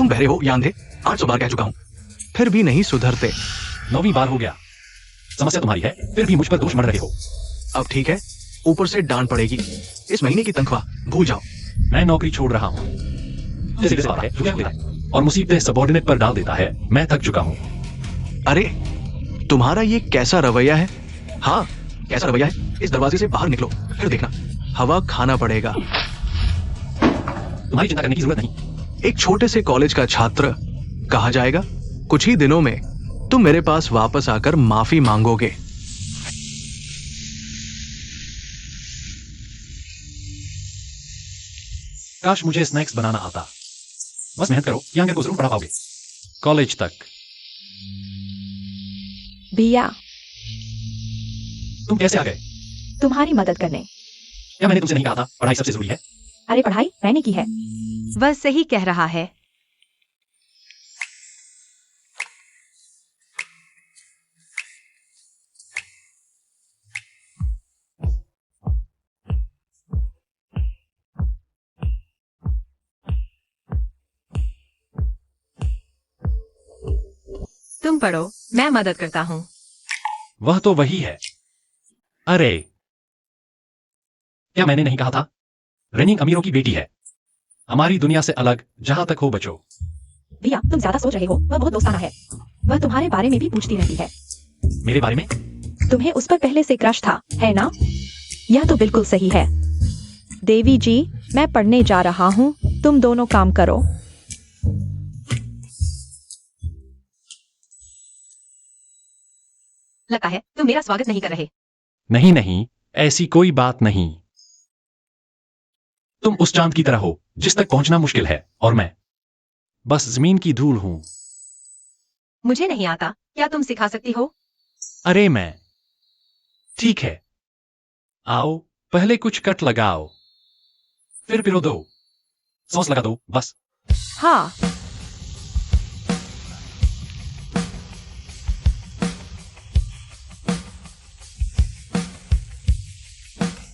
तुम बहरे हो या अंधे? 800 बार कह चुका हूँ, फिर भी नहीं सुधरते। 9वीं बार हो गया। समस्या तुम्हारी है, फिर भी मुझ पर दोष मढ़ रहे हो। अब ठीक है, ऊपर से डांट पड़ेगी। इस महीने की तनख्वाह भूल जाओ। मैं नौकरी छोड़ रहा हूँ। जैसे जैसे आता है रुक जाता है और मुसीबतें सबॉर्डिनेट पर डाल देता है। मैं थक चुका हूँ। अरे तुम्हारा ये कैसा रवैया है? हाँ, कैसा रवैया है? इस दरवाजे से बाहर निकलो, फिर देखना हवा खाना पड़ेगा। तुम्हारी चिंता करने की जरूरत नहीं। एक छोटे से कॉलेज का छात्र कहा जाएगा। कुछ ही दिनों में तुम मेरे पास वापस आकर माफी मांगोगे। काश मुझे स्नैक्स बनाना आता। बस मेहनत करो, यहाँ को जरूर पढ़ा पाओगे। कॉलेज तक। भैया, तुम कैसे आ गए? तुम्हारी मदद करने। क्या मैंने तुमसे नहीं कहा था पढ़ाई सबसे जरूरी है? अरे पढ़ाई मैंने की है। वह सही कह रहा है। तुम पढ़ो, मैं मदद करता हूँ। वह तो वही है। अरे क्या मैंने नहीं कहा था? रेनिंग अमीरों की बेटी है। हमारी दुनिया से अलग, जहां तक हो बचो। भैया, तुम ज्यादा सोच रहे हो। वह बहुत दोस्ताना है। वह तुम्हारे बारे में भी पूछती रहती है। मेरे बारे में? तुम्हें उस पर पहले से क्रश था, है ना? यह तो बिल्कुल सही है। देवी जी, मैं पढ़ने जा रहा हूँ, तुम दोनों काम करो। लगता है तुम मेरा स्वागत नहीं कर रहे। नहीं नहीं, ऐसी कोई बात नहीं। तुम उस चांद की तरह हो जिस तक पहुंचना मुश्किल है, और मैं बस जमीन की धूल हूं। मुझे नहीं आता, क्या तुम सिखा सकती हो? अरे मैं ठीक है। आओ, पहले कुछ कट लगाओ, फिर पिरो दो, सॉस लगा दो, बस। हाँ।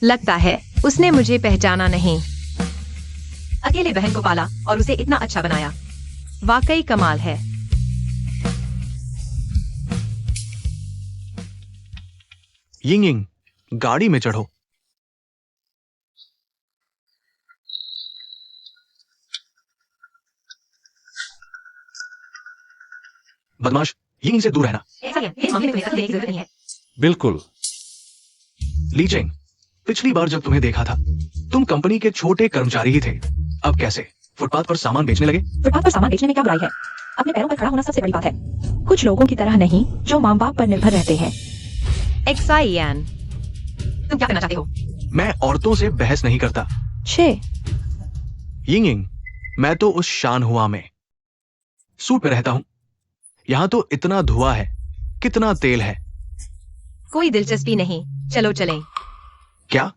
लगता है उसने मुझे पहचाना नहीं। अकेले बहन को पाला और उसे इतना अच्छा बनाया। वाकई कमाल है। यिंग यिंग, गाड़ी में चढ़ो। बदमाश, यिंग से दूर रहना। ऐसा है, इस मामले में तुम्हें देने की जरूरत नहीं है। बिल्कुल। ली चेंग, पिछली बार जब तुम्हें देखा था, तुम कंपनी के छोटे कर्मचारी ही थे। अब कैसे फुटपाथ पर सामान बेचने लगे? फुटपाथ पर सामान बेचने में क्या बुराई है? अपने पैरों पर खड़ा होना सबसे बड़ी बात है। कुछ लोगों की तरह नहीं जो माँ बाप पर निर्भर रहते हैं। एक्साइयान, तुम क्या करना चाहते हो? मैं औरतों से बहस नहीं करता। छे। यिंग यिंग, मैं तो उस शान हुआ में सूट में रहता हूँ। यहाँ तो इतना धुआं है, कितना तेल है। कोई दिलचस्पी नहीं, चलो चलें। क्या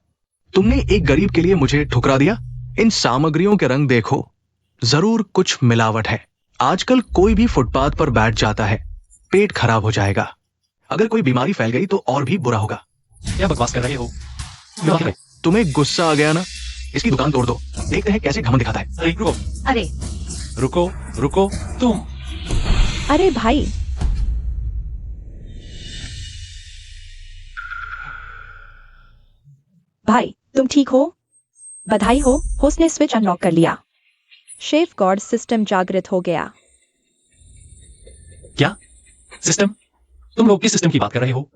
तुमने एक गरीब के लिए मुझे ठुकरा दिया? इन सामग्रियों के रंग देखो, जरूर कुछ मिलावट है। आजकल कोई भी फुटपाथ पर बैठ जाता है, पेट खराब हो जाएगा। अगर कोई बीमारी फैल गई तो और भी बुरा होगा। क्या बकवास कर रहे हो? तुम्हें गुस्सा आ गया ना? इसकी दुकान तोड़ दो, देखते हैं कैसे घमंड दिखाता है। अरे रुको, अरे रुको, रुको, तुम। अरे भाई, भाई तुम ठीक हो? बधाई हो, होस्ट ने स्विच अनलॉक कर लिया। शेफ गॉड सिस्टम जागृत हो गया। क्या सिस्टम? तुम लोग किस सिस्टम की बात कर रहे हो?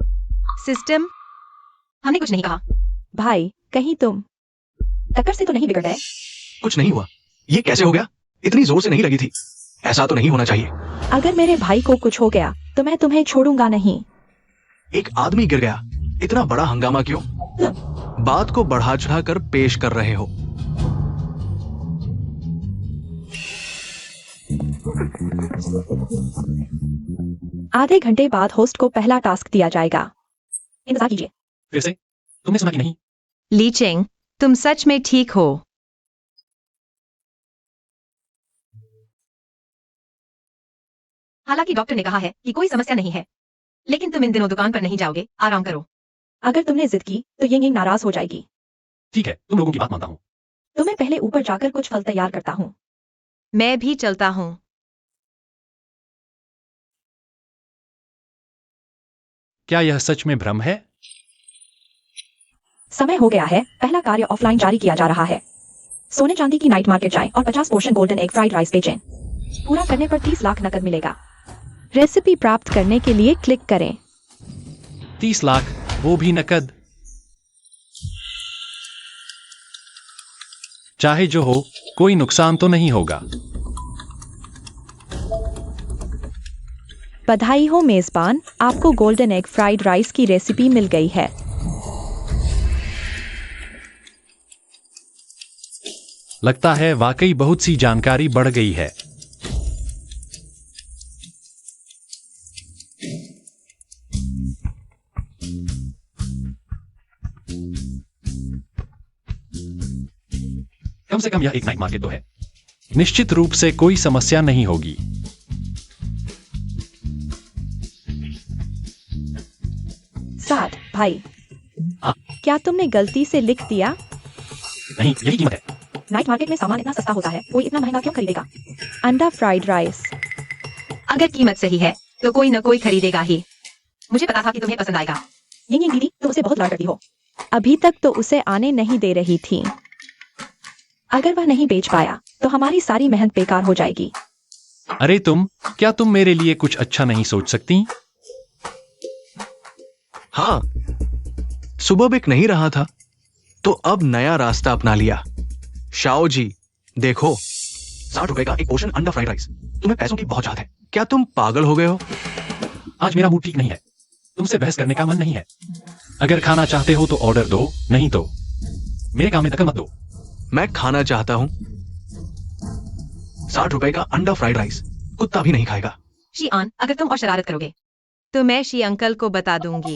सिस्टम? हमने कुछ नहीं कहा। भाई, कहीं तुम टक्कर से तो नहीं बिगड़ गए? कुछ नहीं हुआ। ये कैसे हो गया? इतनी जोर से नहीं लगी थी। ऐसा तो नहीं होना चाहिए। अगर मेरे भाई को कुछ हो गया तो मैं तुम्हें छोड़ूंगा नहीं। एक आदमी गिर गया, इतना बड़ा हंगामा क्यों? बात को बढ़ा चढ़ा कर पेश कर रहे हो। आधे घंटे बाद होस्ट को पहला टास्क दिया जाएगा। इंतजार कीजिए। फिर से? तुमने सुना कि नहीं? ली चेंग, तुम सच में ठीक हो? हालांकि डॉक्टर ने कहा है कि कोई समस्या नहीं है, लेकिन तुम इन दिनों दुकान पर नहीं जाओगे, आराम करो। अगर तुमने जिद की तो यिंग नाराज हो जाएगी। ठीक है, तुम लोगों की बात मानता हूँ। तो मैं पहले ऊपर जाकर कुछ फल तैयार करता हूँ। मैं भी चलता हूँ। क्या यह सच में भ्रम है? समय हो गया है, पहला कार्य ऑफलाइन जारी किया जा रहा है। सोने चांदी की नाइट मार्केट जाएं और 50 portion golden egg fried rice बेचें। पूरा करने पर 30 लाख नकद मिलेगा। रेसिपी प्राप्त करने के लिए क्लिक करें। 30 लाख, वो भी नकद? चाहे जो हो, कोई नुकसान तो नहीं होगा। बधाई हो मेजबान, आपको गोल्डन एग फ्राइड राइस की रेसिपी मिल गई है। लगता है वाकई बहुत सी जानकारी बढ़ गई है। कम से कम यह एक नाइट मार्केट तो है। निश्चित रूप से कोई समस्या नहीं होगी। साथ भाई, हाँ। क्या तुमने गलती से लिख दिया? नहीं, यही कीमत है। नाइट मार्केट में सामान इतना सस्ता होता है, कोई इतना महंगा क्यों खरीदेगा? अंडा फ्राइड राइस। अगर कीमत सही है तो कोई न कोई खरीदेगा ही। मुझे पता था कि तुम्हें पसंद आएगा। ये दीदी, तुम उसे बहुत लाड करती हो। अभी तक तो उसे आने नहीं दे रही थी। अगर वह नहीं बेच पाया तो हमारी सारी मेहनत बेकार हो जाएगी। अरे क्या तुम मेरे लिए कुछ अच्छा नहीं सोच सकती? हाँ, सुबह बिक नहीं रहा था तो अब नया रास्ता अपना लिया। शाओ जी, देखो, 60 रुपए का एक पोर्शन अंडा फ्राइड राइस। तुम्हें पैसों की बहुत चाहत है। क्या तुम पागल हो गए हो? आज मेरा मूड ठीक नहीं है। तुमसे बहस करने का मन नहीं है। अगर खाना चाहते हो तो ऑर्डर दो, नहीं तो मेरे काम में दखल मत दो। मैं खाना चाहता हूं। 60 रुपए का अंडा फ्राइड राइस कुत्ता भी नहीं खाएगा। शियान, अगर तुम और शरारत करोगे तो मैं शी अंकल को बता दूंगी।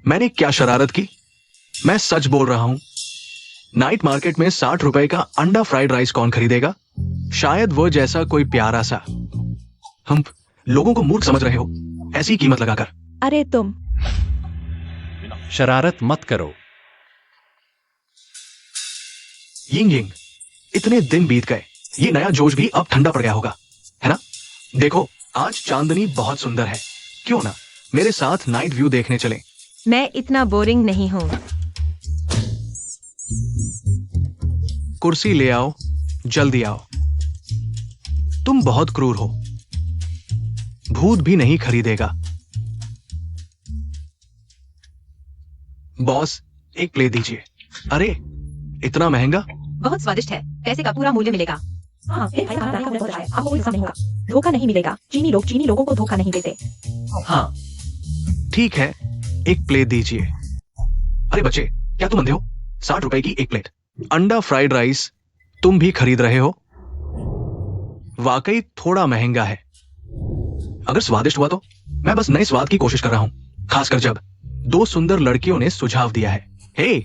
मैंने क्या शरारत की? मैं सच बोल रहा हूं। नाइट मार्केट में 60 रुपए का अंडा फ्राइड राइस कौन खरीदेगा? शायद वो जैसा कोई प्यारा सा। हम लोगों को मूर्ख समझ रहे हो ऐसी कीमत लगाकर। अरे तुम शरारत मत करो। यिंग यिंग, इतने दिन बीत गए, ये नया जोश भी अब ठंडा पड़ गया होगा, है ना? देखो, आज चांदनी बहुत सुंदर है। क्यों ना मेरे साथ नाइट व्यू देखने चलें? मैं इतना बोरिंग नहीं हूँ। कुर्सी ले आओ, जल्दी आओ। तुम बहुत क्रूर हो। भूत भी नहीं खरीदेगा। बॉस, एक प्लेट दीजिए। अरे, इतना महंगा? बहुत स्वादिष्ट है, पैसे का पूरा मूल्य मिलेगा। हाँ, भाई खाना बनाने का बहुत अच्छा है। आपको कोई नुकसान नहीं होगा। धोखा नहीं मिलेगा। चीनी लोगों को धोखा नहीं देते। हाँ, ठीक है, एक प्लेट दीजिए। अरे बच्चे, क्या तुम अंधे हो? 60 रुपए की एक प्लेट अंडा फ्राइड राइस तुम भी खरीद रहे हो? वाकई थोड़ा महंगा है। अगर स्वादिष्ट हुआ तो? मैं बस नए स्वाद की कोशिश कर रहा हूं, खासकर जब 2 सुंदर लड़कियों ने सुझाव दिया है। हे,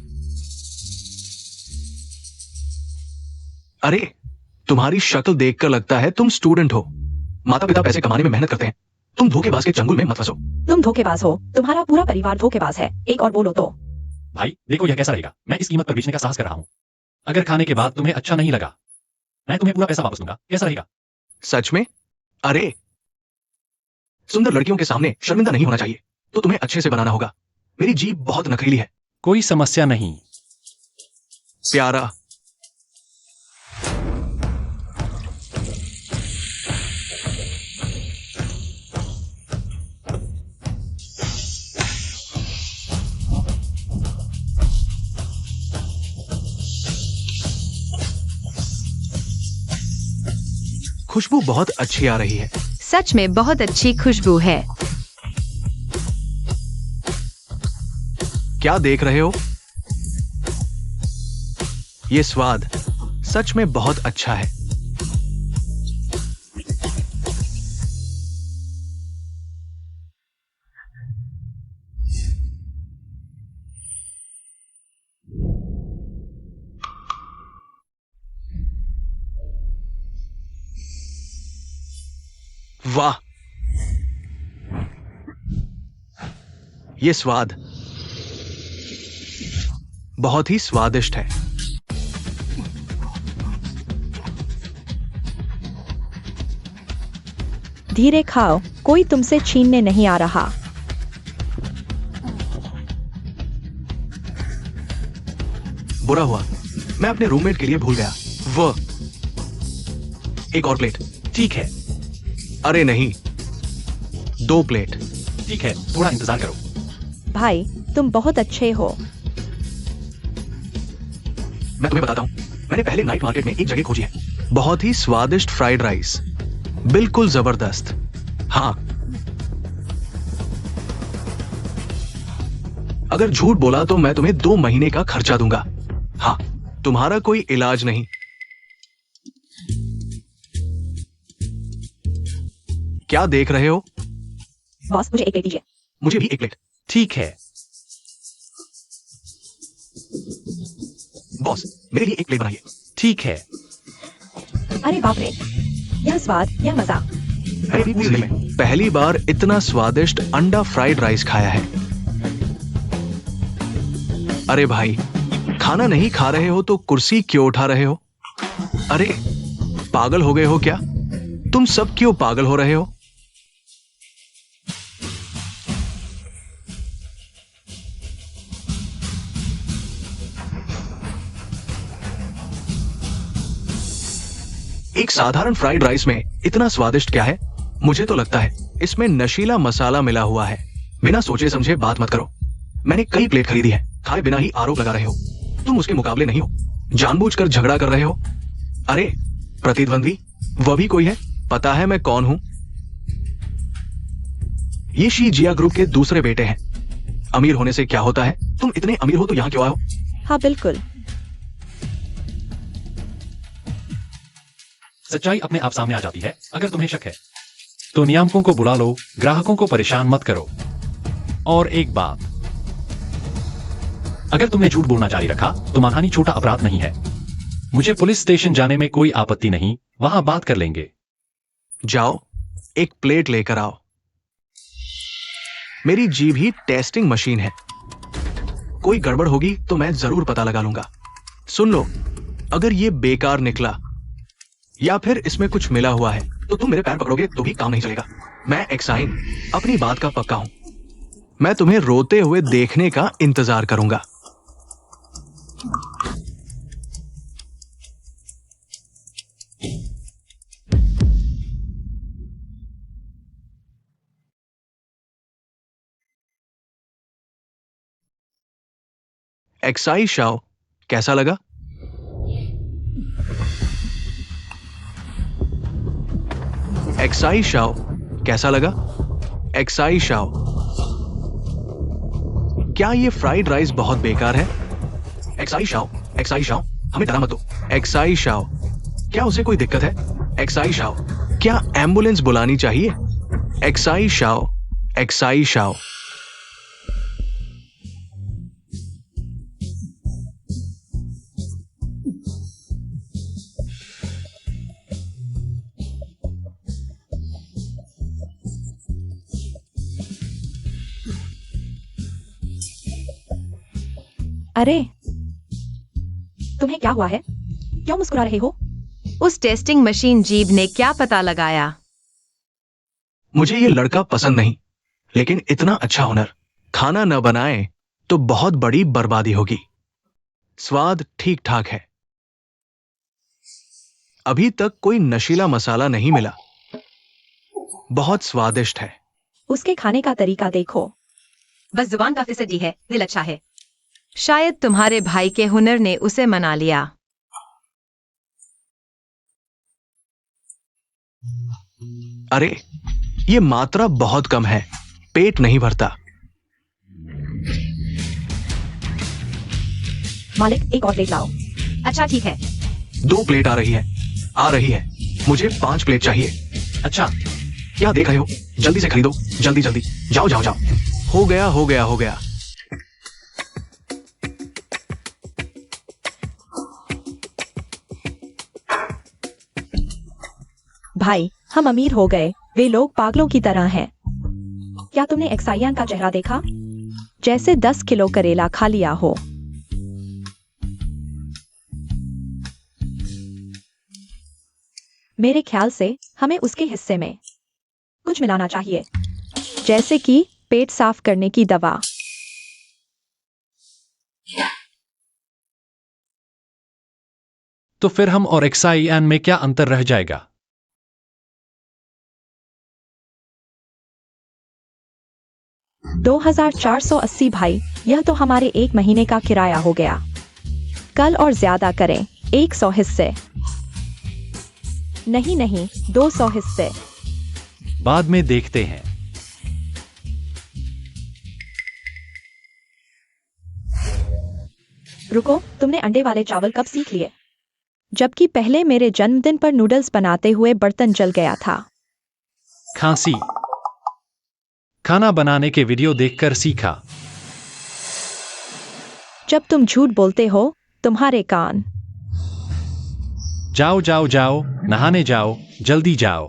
अरे, तुम्हारी शक्ल देखकर लगता है तुम स्टूडेंट हो। माता पिता पैसे कमाने में मेहनत करते हैं। तुम धोखेबाज के चंगुल में मत फंसो। तुम धोखेबाज हो। तुम्हारा पूरा परिवार धोखेबाज है। एक और बोलो तो। भाई देखो, यह कैसा रहेगा? मैं इस कीमत पर बेचने का साहस कर रहा हूं। अगर खाने के बाद तुम्हें अच्छा नहीं लगा, मैं तुम्हें पूरा पैसा वापस दूंगा। कैसा रहेगा? सच में? अरे, सुंदर लड़कियों के सामने शर्मिंदा नहीं होना चाहिए, तो तुम्हें अच्छे से बनाना होगा। मेरी जीभ बहुत नखरीली है। कोई समस्या नहीं। प्यारा, खुशबू बहुत अच्छी आ रही है। सच में बहुत अच्छी खुशबू है। क्या देख रहे हो? ये स्वाद सच में बहुत अच्छा है। वाह, ये स्वाद बहुत ही स्वादिष्ट है। धीरे खाओ, कोई तुमसे छीनने नहीं आ रहा। बुरा हुआ, मैं अपने रूममेट के लिए भूल गया। वो एक और प्लेट। ठीक है। अरे नहीं, 2 प्लेट। ठीक है, थोड़ा इंतजार करो। भाई तुम बहुत अच्छे हो। मैं तुम्हें बताता हूँ, मैंने पहले नाइट मार्केट में एक जगह खोजी है, बहुत ही स्वादिष्ट फ्राइड राइस, बिल्कुल जबरदस्त। हाँ, अगर झूठ बोला तो मैं तुम्हें 2 महीने का खर्चा दूंगा। हाँ, तुम्हारा कोई इलाज नहीं। क्या देख रहे हो? बॉस मुझे एक प्लेट दीजिए। मुझे भी एक प्लेट। ठीक है। बॉस, मेरे लिए एक प्लेट बनाइए। ठीक है। अरे बाप रे, यह स्वाद, यह मजा। मेरी जिंदगी में पहली बार इतना स्वादिष्ट अंडा फ्राइड राइस खाया है। अरे भाई, खाना नहीं खा रहे हो तो कुर्सी क्यों उठा रहे हो? अरे पागल हो गए हो क्या? तुम सब क्यों पागल हो रहे हो? एक साधारण फ्राइड राइस में इतना स्वादिष्ट क्या है? मुझे तो लगता है इसमें नशीला मसाला मिला हुआ है। बिना सोचे समझे बात मत करो। मैंने कई प्लेट खरीदी है, खाए बिना ही आरोप लगा रहे हो। तुम उसके मुकाबले नहीं हो, जानबूझकर झगड़ा कर रहे हो। अरे प्रतिद्वंदी, वह भी कोई है? पता है मैं कौन हूं? ये शी जिया ग्रुप के दूसरे बेटे हैं। अमीर होने से क्या होता है? तुम इतने अमीर हो तो यहां क्यों आए हो? हाँ बिल्कुल। सच्चाई अपने आप सामने आ जाती है। अगर तुम्हें शक है तो नियामकों को बुला लो, ग्राहकों को परेशान मत करो। और एक बात, अगर तुमने झूठ बोलना जारी रखा तो मानहानि छोटा अपराध नहीं है। मुझे पुलिस स्टेशन जाने में कोई आपत्ति नहीं, वहां बात कर लेंगे। जाओ, एक प्लेट लेकर आओ। मेरी जीभ ही टेस्टिंग मशीन है। कोई गड़बड़ होगी तो मैं जरूर पता लगा लूंगा। सुन लो, अगर ये बेकार निकला या फिर इसमें कुछ मिला हुआ है तो तुम मेरे पैर पकड़ोगे तो भी काम नहीं चलेगा। मैं एक्साइन अपनी बात का पक्का हूं। मैं तुम्हें रोते हुए देखने का इंतजार करूंगा। एक्साई शाओ, कैसा लगा? एक्साई शाओ, कैसा लगा? एक्साई शाओ, क्या ये फ्राइड राइस बहुत बेकार है? एक्साई शाओ, एक्साई शाओ, हमें डरा मत दो। एक्साई शाओ, क्या उसे कोई दिक्कत है? एक्साई शाओ, क्या एम्बुलेंस बुलानी चाहिए? एक्साई शाओ, एक्साई शाओ। अरे तुम्हें क्या हुआ है? क्यों मुस्कुरा रहे हो? उस टेस्टिंग मशीन जीभ ने क्या पता लगाया? मुझे ये लड़का पसंद नहीं, लेकिन इतना अच्छा हुनर। खाना न बनाए तो बहुत बड़ी बर्बादी होगी। स्वाद ठीक ठाक है। अभी तक कोई नशीला मसाला नहीं मिला। बहुत स्वादिष्ट है। उसके खाने का तरीका देखो। बस जुबान का फिसडी है, दिल अच्छा है। शायद तुम्हारे भाई के हुनर ने उसे मना लिया। अरे ये मात्रा बहुत कम है, पेट नहीं भरता। मालिक एक और प्लेट लाओ। अच्छा ठीक है। 2 प्लेट आ रही है, आ रही है। मुझे 5 प्लेट चाहिए। अच्छा, क्या देख रहे हो? जल्दी से खरीदो, जल्दी जल्दी। जाओ जाओ जाओ। हो गया हो गया हो गया। भाई हम अमीर हो गए, वे लोग पागलों की तरह हैं। क्या तुमने एक्साइयान का चेहरा देखा? जैसे 10 किलो करेला खा लिया हो। मेरे ख्याल से हमें उसके हिस्से में कुछ मिलाना चाहिए, जैसे कि पेट साफ करने की दवा। तो फिर हम और XIN में क्या अंतर रह जाएगा? 2480 भाई, यह तो हमारे 1 महीने का किराया हो गया। कल और ज्यादा करें, 100 हिस्से। नहीं नहीं, 200 हिस्से। बाद में देखते हैं। रुको, तुमने अंडे वाले चावल कब सीख लिए? जबकि पहले मेरे जन्मदिन पर नूडल्स बनाते हुए बर्तन जल गया था। खांसी। खाना बनाने के वीडियो देखकर सीखा। जब तुम झूठ बोलते हो, तुम्हारे कान। जाओ जाओ जाओ, नहाने जाओ, जल्दी जाओ।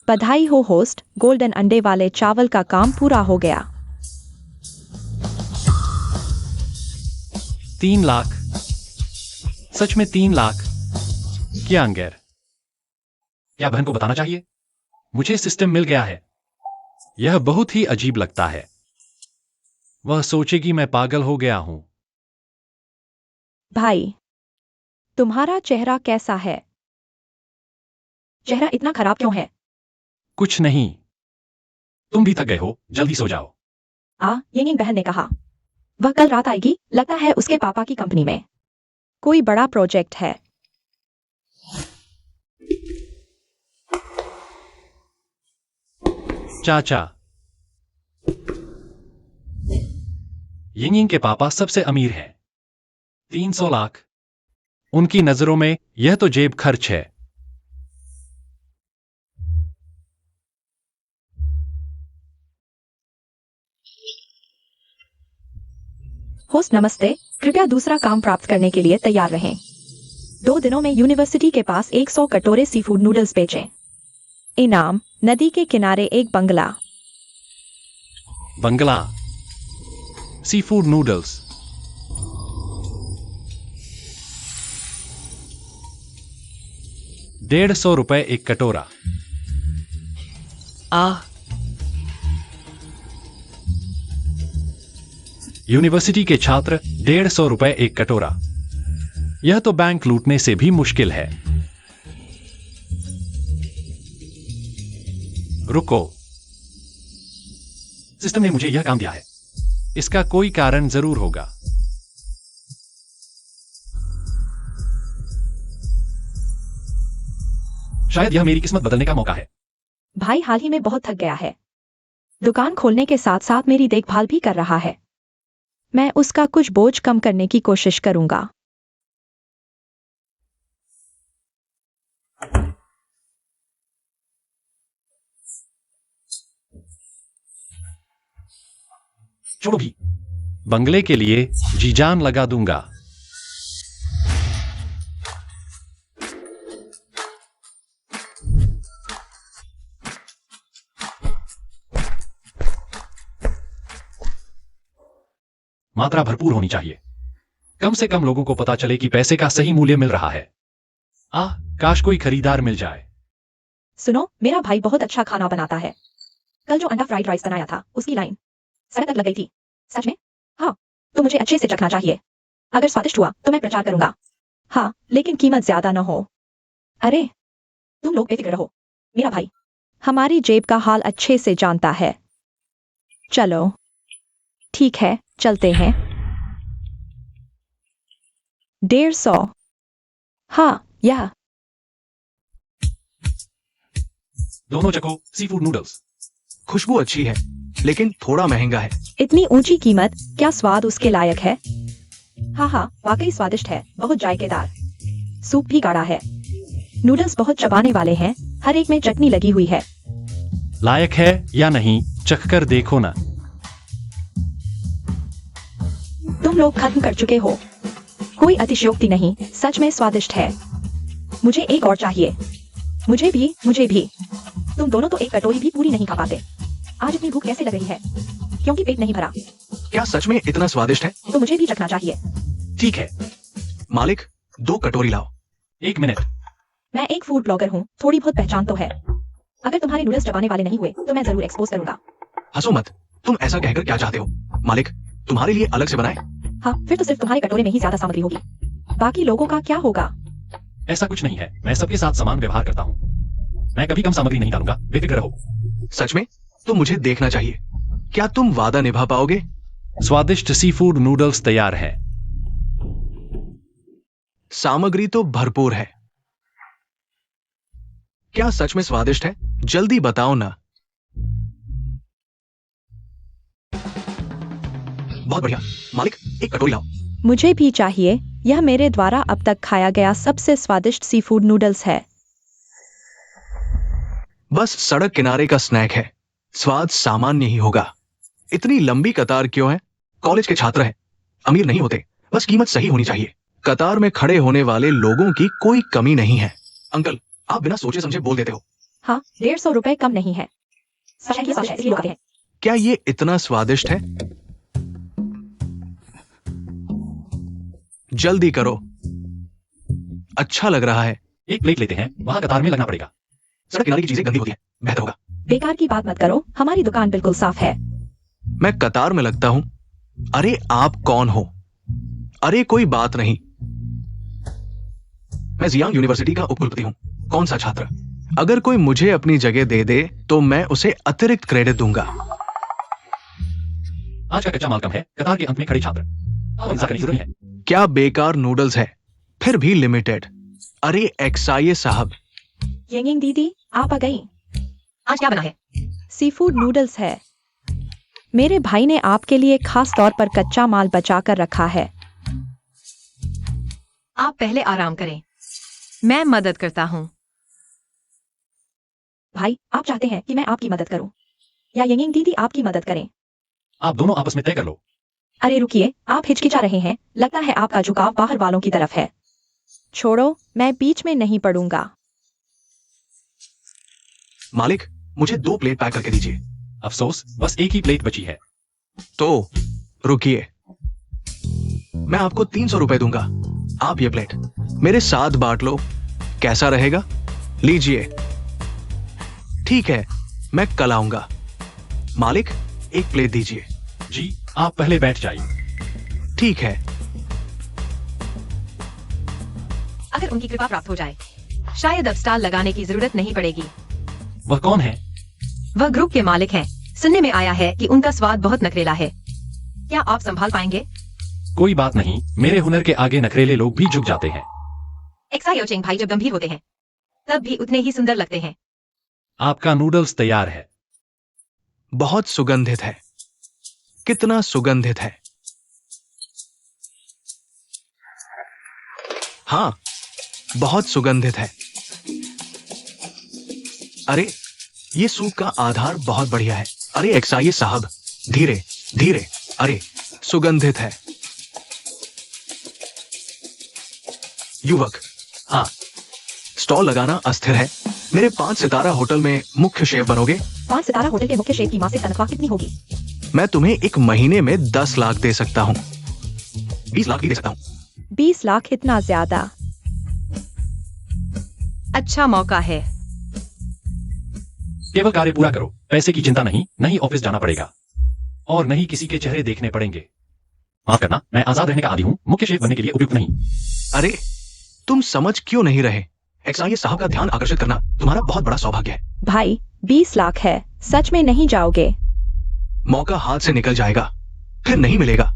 बधाई हो होस्ट, गोल्डन अंडे वाले चावल का काम पूरा हो गया। 3 लाख। सच में 3 लाख? क्या अंगेर? क्या बहन को बताना चाहिए? मुझे सिस्टम मिल गया है। यह बहुत ही अजीब लगता है। वह सोचेगी मैं पागल हो गया हूं। भाई, तुम्हारा चेहरा कैसा है? चेहरा इतना खराब क्यों है? कुछ नहीं। तुम भी थक गए हो, जल्दी सो जाओ। यिंग बहन ने कहा वह कल रात आएगी, लगता है उसके पापा की कंपनी में कोई बड़ा प्रोजेक्ट है। चाचा। यिंग के पापा सबसे अमीर हैं। 300 लाख। उनकी नजरों में यह तो जेब खर्च है। होस्ट नमस्ते, कृपया दूसरा काम प्राप्त करने के लिए तैयार रहें। 2 दिनों में यूनिवर्सिटी के पास 100 कटोरे सीफूड नूडल्स बेचें। इनाम, नदी के किनारे एक बंगला। बंगला। Seafood noodles. ₹150 एक कटोरा। यूनिवर्सिटी के छात्र, ₹150 एक कटोरा। यह तो बैंक लूटने से भी मुश्किल है। रुको। सिस्टम ने मुझे यह काम दिया है। इसका कोई कारण जरूर होगा। शायद यह मेरी किस्मत बदलने का मौका है। भाई हाल ही में बहुत थक गया है। दुकान खोलने के साथ साथ मेरी देखभाल भी कर रहा है। मैं उसका कुछ बोझ कम करने की कोशिश करूंगा। छोड़ो भी। बंगले के लिए जी जान लगा दूंगा। मात्रा भरपूर होनी चाहिए। कम से कम लोगों को पता चले कि पैसे का सही मूल्य मिल रहा है। काश कोई खरीदार मिल जाए। सुनो, मेरा भाई बहुत अच्छा खाना बनाता है। कल जो अंडा फ्राइड राइस बनाया था, उसकी लाइन सड़क तक लग गई थी। सच में? हाँ, तो मुझे अच्छे से चखना चाहिए। अगर स्वादिष्ट हुआ तो मैं प्रचार करूंगा। हाँ, लेकिन कीमत ज्यादा न हो। अरे, तुम लोग बेफिक्र रहो। मेरा भाई हमारी जेब का हाल अच्छे से जानता है। चलो, ठीक है, चलते हैं। 150। हाँ, यह दोनों चको सीफूड नूडल्स। खुशबू अच्छी है, लेकिन थोड़ा महंगा है। इतनी ऊंची कीमत, क्या स्वाद उसके लायक है? हाँ, वाकई स्वादिष्ट है, बहुत जायकेदार। सूप भी गाढ़ा है। नूडल्स बहुत चबाने वाले हैं, हर एक में चटनी लगी हुई है। लायक है या नहीं, चखकर देखो ना। तुम लोग खत्म कर चुके हो। कोई अतिशयोक्ति नहीं, सच में स्वादिष्ट है। मुझे एक और चाहिए। मुझे भी। तुम दोनों तो एक कटोरी भी पूरी नहीं खा पाते। आज इतनी भूख कैसे लग रही है? क्योंकि पेट नहीं भरा। क्या सच में इतना स्वादिष्ट है? तो मुझे भी चखना चाहिए। ठीक है। मालिक, 2 कटोरी लाओ। 1 मिनट। मैं एक फूड ब्लॉगर हूँ, थोड़ी बहुत पहचान तो है। अगर तुम्हारे नूडल्स चबाने वाले नहीं हुए तो मैं जरूर एक्सपोज करूंगा। हंसो मत। तुम ऐसा कहकर क्या चाहते हो? मालिक, तुम्हारे लिए अलग से बनाए? हाँ, फिर तो सिर्फ तुम्हारे कटोरे में ही ज्यादा सामग्री होगी। बाकी लोगों का क्या होगा? ऐसा कुछ नहीं है, मैं सबके साथ समान व्यवहार करता हूँ। मैं कभी कम सामग्री नहीं डालूंगा, बेफिक्र रहो। सच में? तो मुझे देखना चाहिए। क्या तुम वादा निभा पाओगे? स्वादिष्ट सी फूड नूडल्स तैयार है। सामग्री तो भरपूर है। क्या सच में स्वादिष्ट है? जल्दी बताओ ना। बहुत बढ़िया। मालिक, एक कटोरी लाओ। मुझे भी चाहिए। यह मेरे द्वारा अब तक खाया गया सबसे स्वादिष्ट सी फूड नूडल्स है। बस सड़क किनारे का स्नैक है, स्वाद सामान्य ही होगा। इतनी लंबी कतार क्यों है? कॉलेज के छात्र हैं, अमीर नहीं होते, बस कीमत सही होनी चाहिए। कतार में खड़े होने वाले लोगों की कोई कमी नहीं है। अंकल, आप बिना सोचे समझे बोल देते हो। हाँ, 150 रुपए कम नहीं है। सच है, इसलिए लोग आते हैं। क्या ये इतना स्वादिष्ट है? जल्दी करो, अच्छा लग रहा है। एक प्लेट लेते हैं, वहां कतार में लगना पड़ेगा। सड़क किनारे की चीजें गंदी होती है, बेहतर होगा। बेकार की बात मत करो, हमारी दुकान बिल्कुल साफ है। मैं कतार में लगता हूं। अरे आप कौन हो? अरे कोई बात नहीं। मैं जियांग यूनिवर्सिटी का उपकुलपति हूं। कौन सा छात्र? अगर कोई मुझे अपनी जगह दे दे तो मैं उसे अतिरिक्त क्रेडिट दूंगा। आज का कच्चा माल कम है, कतार के अंत में खड़े छात्र। अब हिंसा करनी जरूरी है। क्या बेकार नूडल्स है, फिर भी लिमिटेड। अरे एक्साइए साहब। यंगिंग दीदी, आप आ गई। आज क्या बना है? सी फूड नूडल्स है। मेरे भाई ने आपके लिए खास तौर पर कच्चा माल बचा कर रखा है। आप पहले आराम करें, मैं मदद करता हूँ। भाई, आप चाहते हैं कि मैं आपकी मदद करूं या यंगिंग दीदी आपकी मदद करें? आप दोनों आपस में तय कर लो। अरे रुकिए, आप हिचकिचा रहे हैं। लगता है आपका झुकाव बाहर वालों की तरफ है। छोड़ो, मैं बीच में नहीं पड़ूंगा। मालिक, मुझे 2 प्लेट पैक करके दीजिए। अफसोस, बस एक ही प्लेट बची है। तो रुकिए, मैं आपको 300 रुपए दूंगा। आप ये प्लेट मेरे साथ बांट लो, कैसा रहेगा? लीजिए। ठीक है, मैं कल आऊंगा। मालिक, एक प्लेट दीजिए। जी, आप पहले बैठ जाइए। ठीक है। अगर उनकी कृपा प्राप्त हो जाए, शायद अब स्टॉल लगाने की जरूरत नहीं पड़ेगी। वह कौन है? वह ग्रुप के मालिक हैं। सुनने में आया है कि उनका स्वाद बहुत नखरेला है। क्या आप संभाल पाएंगे? कोई बात नहीं, मेरे हुनर के आगे नखरेले लोग भी झुक जाते हैं। एक्सायो चेंग भाई जब गंभीर होते हैं, तब भी उतने ही सुंदर लगते हैं। आपका नूडल्स तैयार है। बहुत सुगंधित है। कितना सुगंधित है। हाँ, बहुत सुगंधित है। अरे, ये सूप का आधार बहुत बढ़िया है। अरे एक्साइए साहब, धीरे धीरे। अरे, सुगंधित है। युवक, हाँ, स्टॉल लगाना अस्थिर है। मेरे 5 सितारा होटल में मुख्य शेफ बनोगे? 5 सितारा होटल के मुख्य शेफ की मासिक तनख्वाह कितनी होगी? मैं तुम्हें एक महीने में 10 लाख दे सकता हूँ। 20 लाख भी दे सकता हूँ। 20 लाख इतना ज्यादा? अच्छा मौका है। केवल कार्य पूरा करो, पैसे की चिंता नहीं, नहीं ऑफिस जाना पड़ेगा और नहीं किसी के चेहरे देखने पड़ेंगे। माफ करना, मैं आजाद रहने का आदी हूँ, मुख्य शेफ बनने के लिए उपयुक्त नहीं। अरे, तुम समझ क्यों नहीं रहे? एक्साइए साहब का ध्यान आकर्षित करना तुम्हारा बहुत बड़ा सौभाग्य है। भाई, 20 लाख है, सच में नहीं जाओगे? मौका हाथ से निकल जाएगा, फिर नहीं मिलेगा।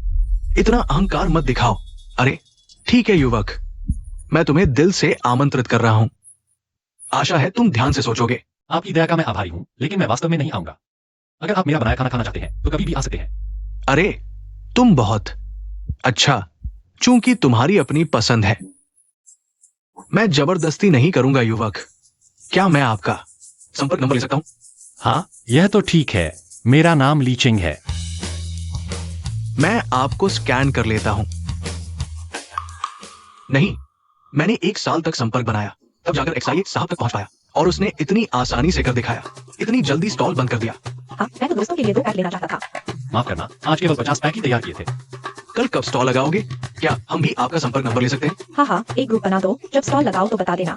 इतना अहंकार मत दिखाओ। अरे ठीक है युवक, मैं तुम्हें दिल से आमंत्रित कर रहा हूं। आशा है तुम ध्यान से सोचोगे। आपकी दया का मैं आभारी हूँ, लेकिन मैं वास्तव में नहीं आऊंगा। अगर आप मेरा बनाया खाना खाना चाहते हैं तो कभी भी आ सकते हैं। अरे तुम बहुत अच्छा, चूंकि तुम्हारी अपनी पसंद है। मैं जबरदस्ती नहीं करूंगा युवक। क्या मैं आपका संपर्क नंबर ले सकता हूं? हाँ, यह तो ठीक है। मेरा नाम लीचिंग है। मैं आपको स्कैन कर लेता हूं। नहीं, मैंने 1 साल तक संपर्क बनाया, तब जाकर एक्साइए साहब तक पहुंच पाया और उसने इतनी आसानी से कर दिखाया, इतनी जल्दी स्टॉल बंद कर दिया। हाँ, मैं तो दोस्तों के लिए 2 पैक लेना चाहता था। माफ करना, आज केवल 50 पैक ही तैयार किए थे। कल कब स्टॉल लगाओगे? क्या हम भी आपका संपर्क नंबर ले सकते हैं? हाँ हाँ, एक ग्रुप बना दो, जब स्टॉल लगाओ तो बता देना,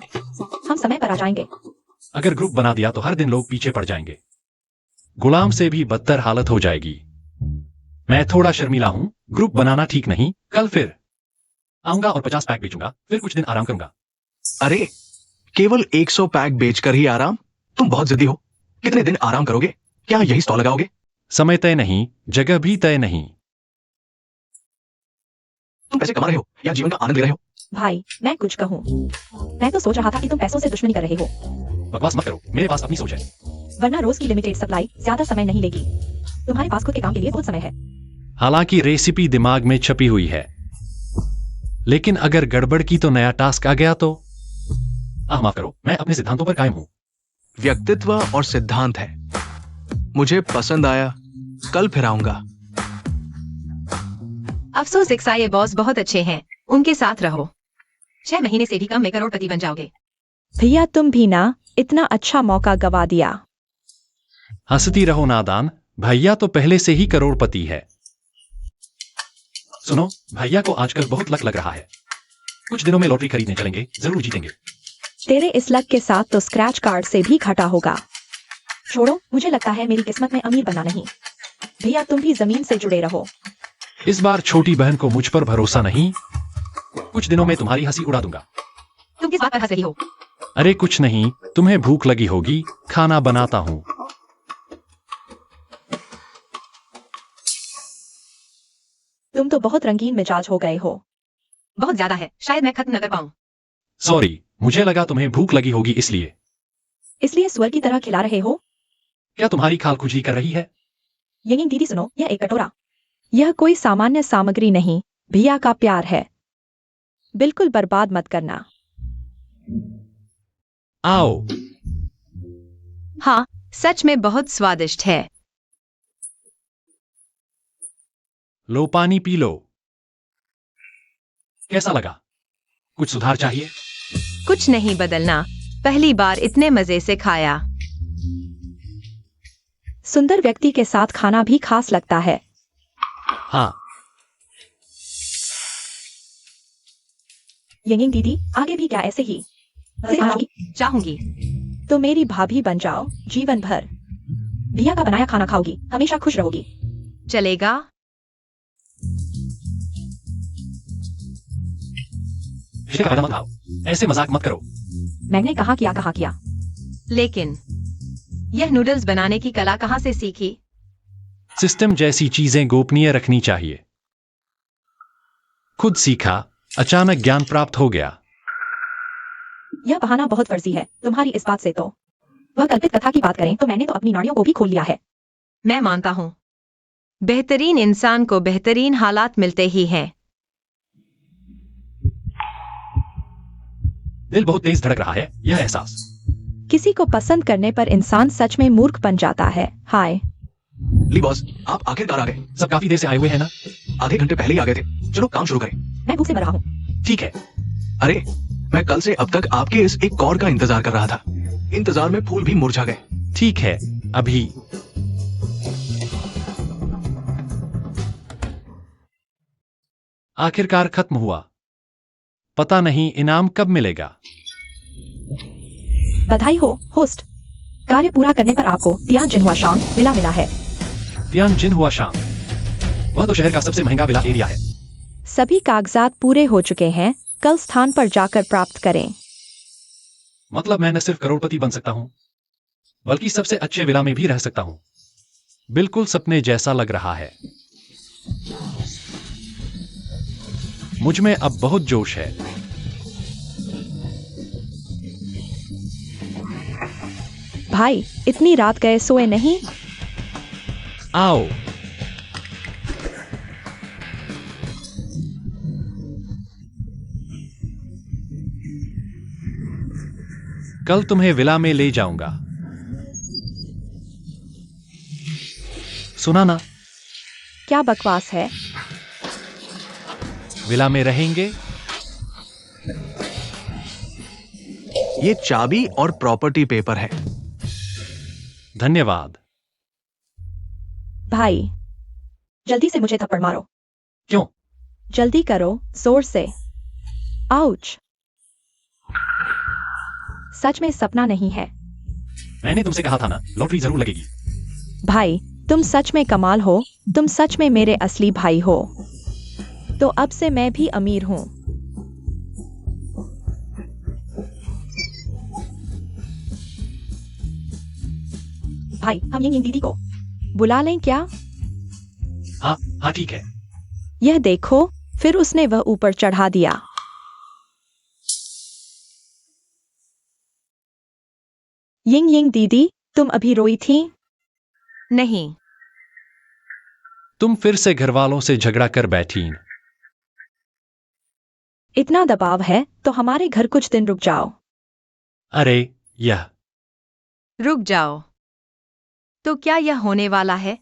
हम समय पर आ जाएंगे। अगर ग्रुप बना दिया तो हर दिन लोग पीछे पड़ जाएंगे। गुलाम से भी बदतर हालत हो जाएगी। मैं थोड़ा शर्मीला हूं, ग्रुप बनाना ठीक नहीं, कल फिर आऊंगा और 50 पैक बेचूंगा, फिर कुछ दिन आराम करूंगा। अरे केवल 100 पैक बेचकर ही आराम? तुम बहुत जिद्दी हो। कितने दिन आराम करोगे? क्या यही स्टॉल लगाओगे? समय तय नहीं, जगह भी तय नहीं। तुम पैसे कमा रहे हो या जीवन का आनंद ले रहे हो? भाई मैं कुछ कहूँ? मैं तो सोच रहा था कि तुम पैसों से दुश्मनी कर रहे हो, बकवास मत करो, मेरे पास अपनी सोच है। वरना रोज की लिमिटेड सप्लाई ज्यादा समय नहीं लेगी। तुम्हारे पास खुद के काम के लिए बहुत समय है। हालांकि रेसिपी दिमाग में छपी हुई है, लेकिन अगर गड़बड़ की तो नया टास्क आ गया तो माफ करो, मैं अपने सिद्धांतों पर कायम हूं। व्यक्तित्व और सिद्धांत है। मुझे पसंद आया, कल फिर आऊंगा। अफसोस इक्सा, ये बॉस बहुत अच्छे हैं, उनके साथ रहो। 6 महीने से भी कम में करोड़पति बन जाओगे। भैया तुम भी ना इतना अच्छा मौका गवा दिया। हंसती रहो नादान, भैया तो पहले से ही करोड़पति है। सुनो, भैया को आजकल बहुत लक लग रहा है। कुछ दिनों में लॉटरी खरीदने चलेंगे, जरूर जीतेंगे। तेरे इस लक के साथ तो स्क्रैच कार्ड से भी घटा होगा। छोड़ो, मुझे लगता है मेरी किस्मत में अमीर बनना नहीं। भैया तुम भी जमीन से जुड़े रहो। इस बार छोटी बहन को मुझ पर भरोसा नहीं, कुछ दिनों में तुम्हारी हंसी उड़ा दूंगा। तुम किस बात पर हंस रही हो? अरे कुछ नहीं, तुम्हें भूख लगी होगी, खाना बनाता हूं। तुम तो बहुत रंगीन मिजाज हो गए हो। बहुत ज्यादा है, शायद मैं खत्म न कर पाऊं। सॉरी, मुझे लगा तुम्हें भूख लगी होगी इसलिए। इसलिए स्वर की तरह खिला रहे हो? क्या तुम्हारी खाल खुजली कर रही है? यही दीदी सुनो, यह एक कटोरा। यह कोई सामान्य सामग्री नहीं, भैया का प्यार है। बिल्कुल बर्बाद मत करना। आओ। हाँ, सच में बहुत स्वादिष्ट है। लो पानी पी लो। कैसा लगा? कुछ सुधार चाहिए? कुछ नहीं बदलना, पहली बार इतने मजे से खाया। सुंदर व्यक्ति के साथ खाना भी खास लगता है। हाँ। यंगिंग दीदी, आगे भी क्या ऐसे ही? चाहूंगी। तो मेरी भाभी बन जाओ जीवन भर। भैया का बनाया खाना खाओगी, हमेशा खुश रहोगी। चलेगा। रिश्ते का फायदा मत उठाओ, ऐसे मजाक मत करो। मैंने कहा किया। लेकिन यह नूडल्स बनाने की कला कहाँ से सीखी? सिस्टम जैसी चीजें गोपनीय रखनी चाहिए। खुद सीखा, अचानक ज्ञान प्राप्त हो गया। यह बहाना बहुत फर्जी है तुम्हारी इस बात से तो। वह कल्पित कथा की बात करें तो मैंने तो अपनी नाड़ियों को भी खोल लिया है। मैं मानता हूँ, बेहतरीन इंसान को बेहतरीन हालात मिलते ही हैं। दिल बहुत तेज धड़क रहा है, यह एहसास। किसी को पसंद करने पर इंसान सच में मूर्ख बन जाता है। हाय ली बॉस, आप आखिरकार आ गए। सब काफी देर से आए हुए हैं ना? आधे घंटे पहले ही आ गए थे। चलो काम शुरू करें। मैं भूख से मर रहा हूँ। ठीक है। अरे मैं कल से अब तक आपके इस एक कॉल का इंतजार कर रहा था। इंतजार में फूल भी मुरझा गए। ठीक है, अभी। आखिरकार खत्म हुआ। पता नहीं इनाम कब मिलेगा। बधाई हो होस्ट, कार्य पूरा करने पर आपको तियान जिनहुआ शाम विला मिला है। तियान जिनहुआ शाम, वह तो शहर का सबसे महंगा विला एरिया है। सभी कागजात पूरे हो चुके हैं, कल स्थान पर जाकर प्राप्त करें। मतलब मैं न सिर्फ करोड़पति बन सकता हूं, बल्कि सबसे अच्छे विला में भी रह सकता हूं। बिल्कुल सपने जैसा लग रहा है। मुझ में अब बहुत जोश है। भाई इतनी रात गए सोए नहीं? आओ। कल तुम्हें विला में ले जाऊंगा। सुना ना? क्या बकवास है? विला में रहेंगे। ये चाबी और प्रॉपर्टी पेपर है। धन्यवाद। भाई जल्दी से मुझे थप्पड़ मारो। क्यों? जल्दी करो, जोर से। आउच। सच में सपना नहीं है। मैंने तुमसे कहा था ना, लॉटरी जरूर लगेगी। भाई तुम सच में कमाल हो, तुम सच में मेरे असली भाई हो। तो अब से मैं भी अमीर हूं। भाई, हम यिंग यिंग दीदी को बुला लें क्या? हाँ हाँ ठीक है। यह देखो, फिर उसने वह ऊपर चढ़ा दिया। यिंग यिंग दीदी, तुम अभी रोई थी? नहीं। तुम फिर से घरवालों से झगड़ा कर बैठी। इतना दबाव है तो हमारे घर कुछ दिन रुक जाओ। अरे यह रुक जाओ। तो क्या यह होने वाला है?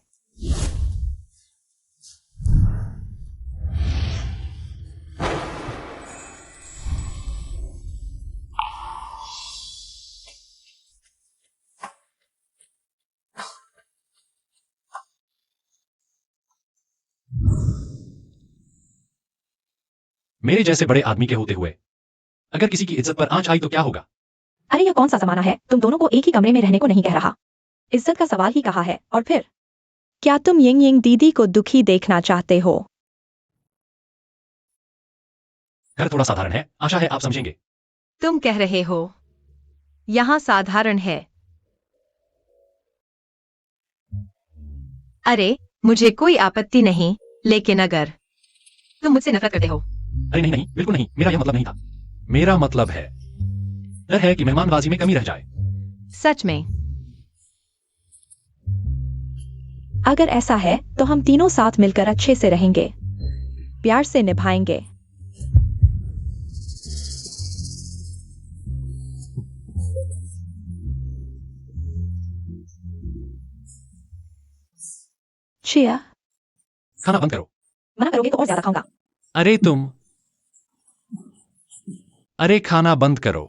मेरे जैसे बड़े आदमी के होते हुए अगर किसी की इज्जत पर आंच आई तो क्या होगा? अरे यह कौन सा जमाना है, तुम दोनों को एक ही कमरे में रहने को नहीं कह रहा। इज्जत का सवाल ही कहा है। और फिर क्या तुम यिंग यिंग दीदी को दुखी देखना चाहते हो? घर थोड़ा साधारण है, आशा है आप समझेंगे। तुम कह रहे हो यहां साधारण है? अरे मुझे कोई आपत्ति नहीं, लेकिन अगर तुम मुझसे नफरत करते हो। अरे नहीं नहीं, बिल्कुल नहीं, मेरा यह मतलब नहीं था। मेरा मतलब है डर है कि मेहमानबाजी में कमी रह जाए। सच में? अगर ऐसा है तो हम तीनों साथ मिलकर अच्छे से रहेंगे, प्यार से निभाएंगे। चिया, खाना बंद करो। मना करोगे तो और ज्यादा खाऊंगा। अरे तुम, अरे खाना बंद करो।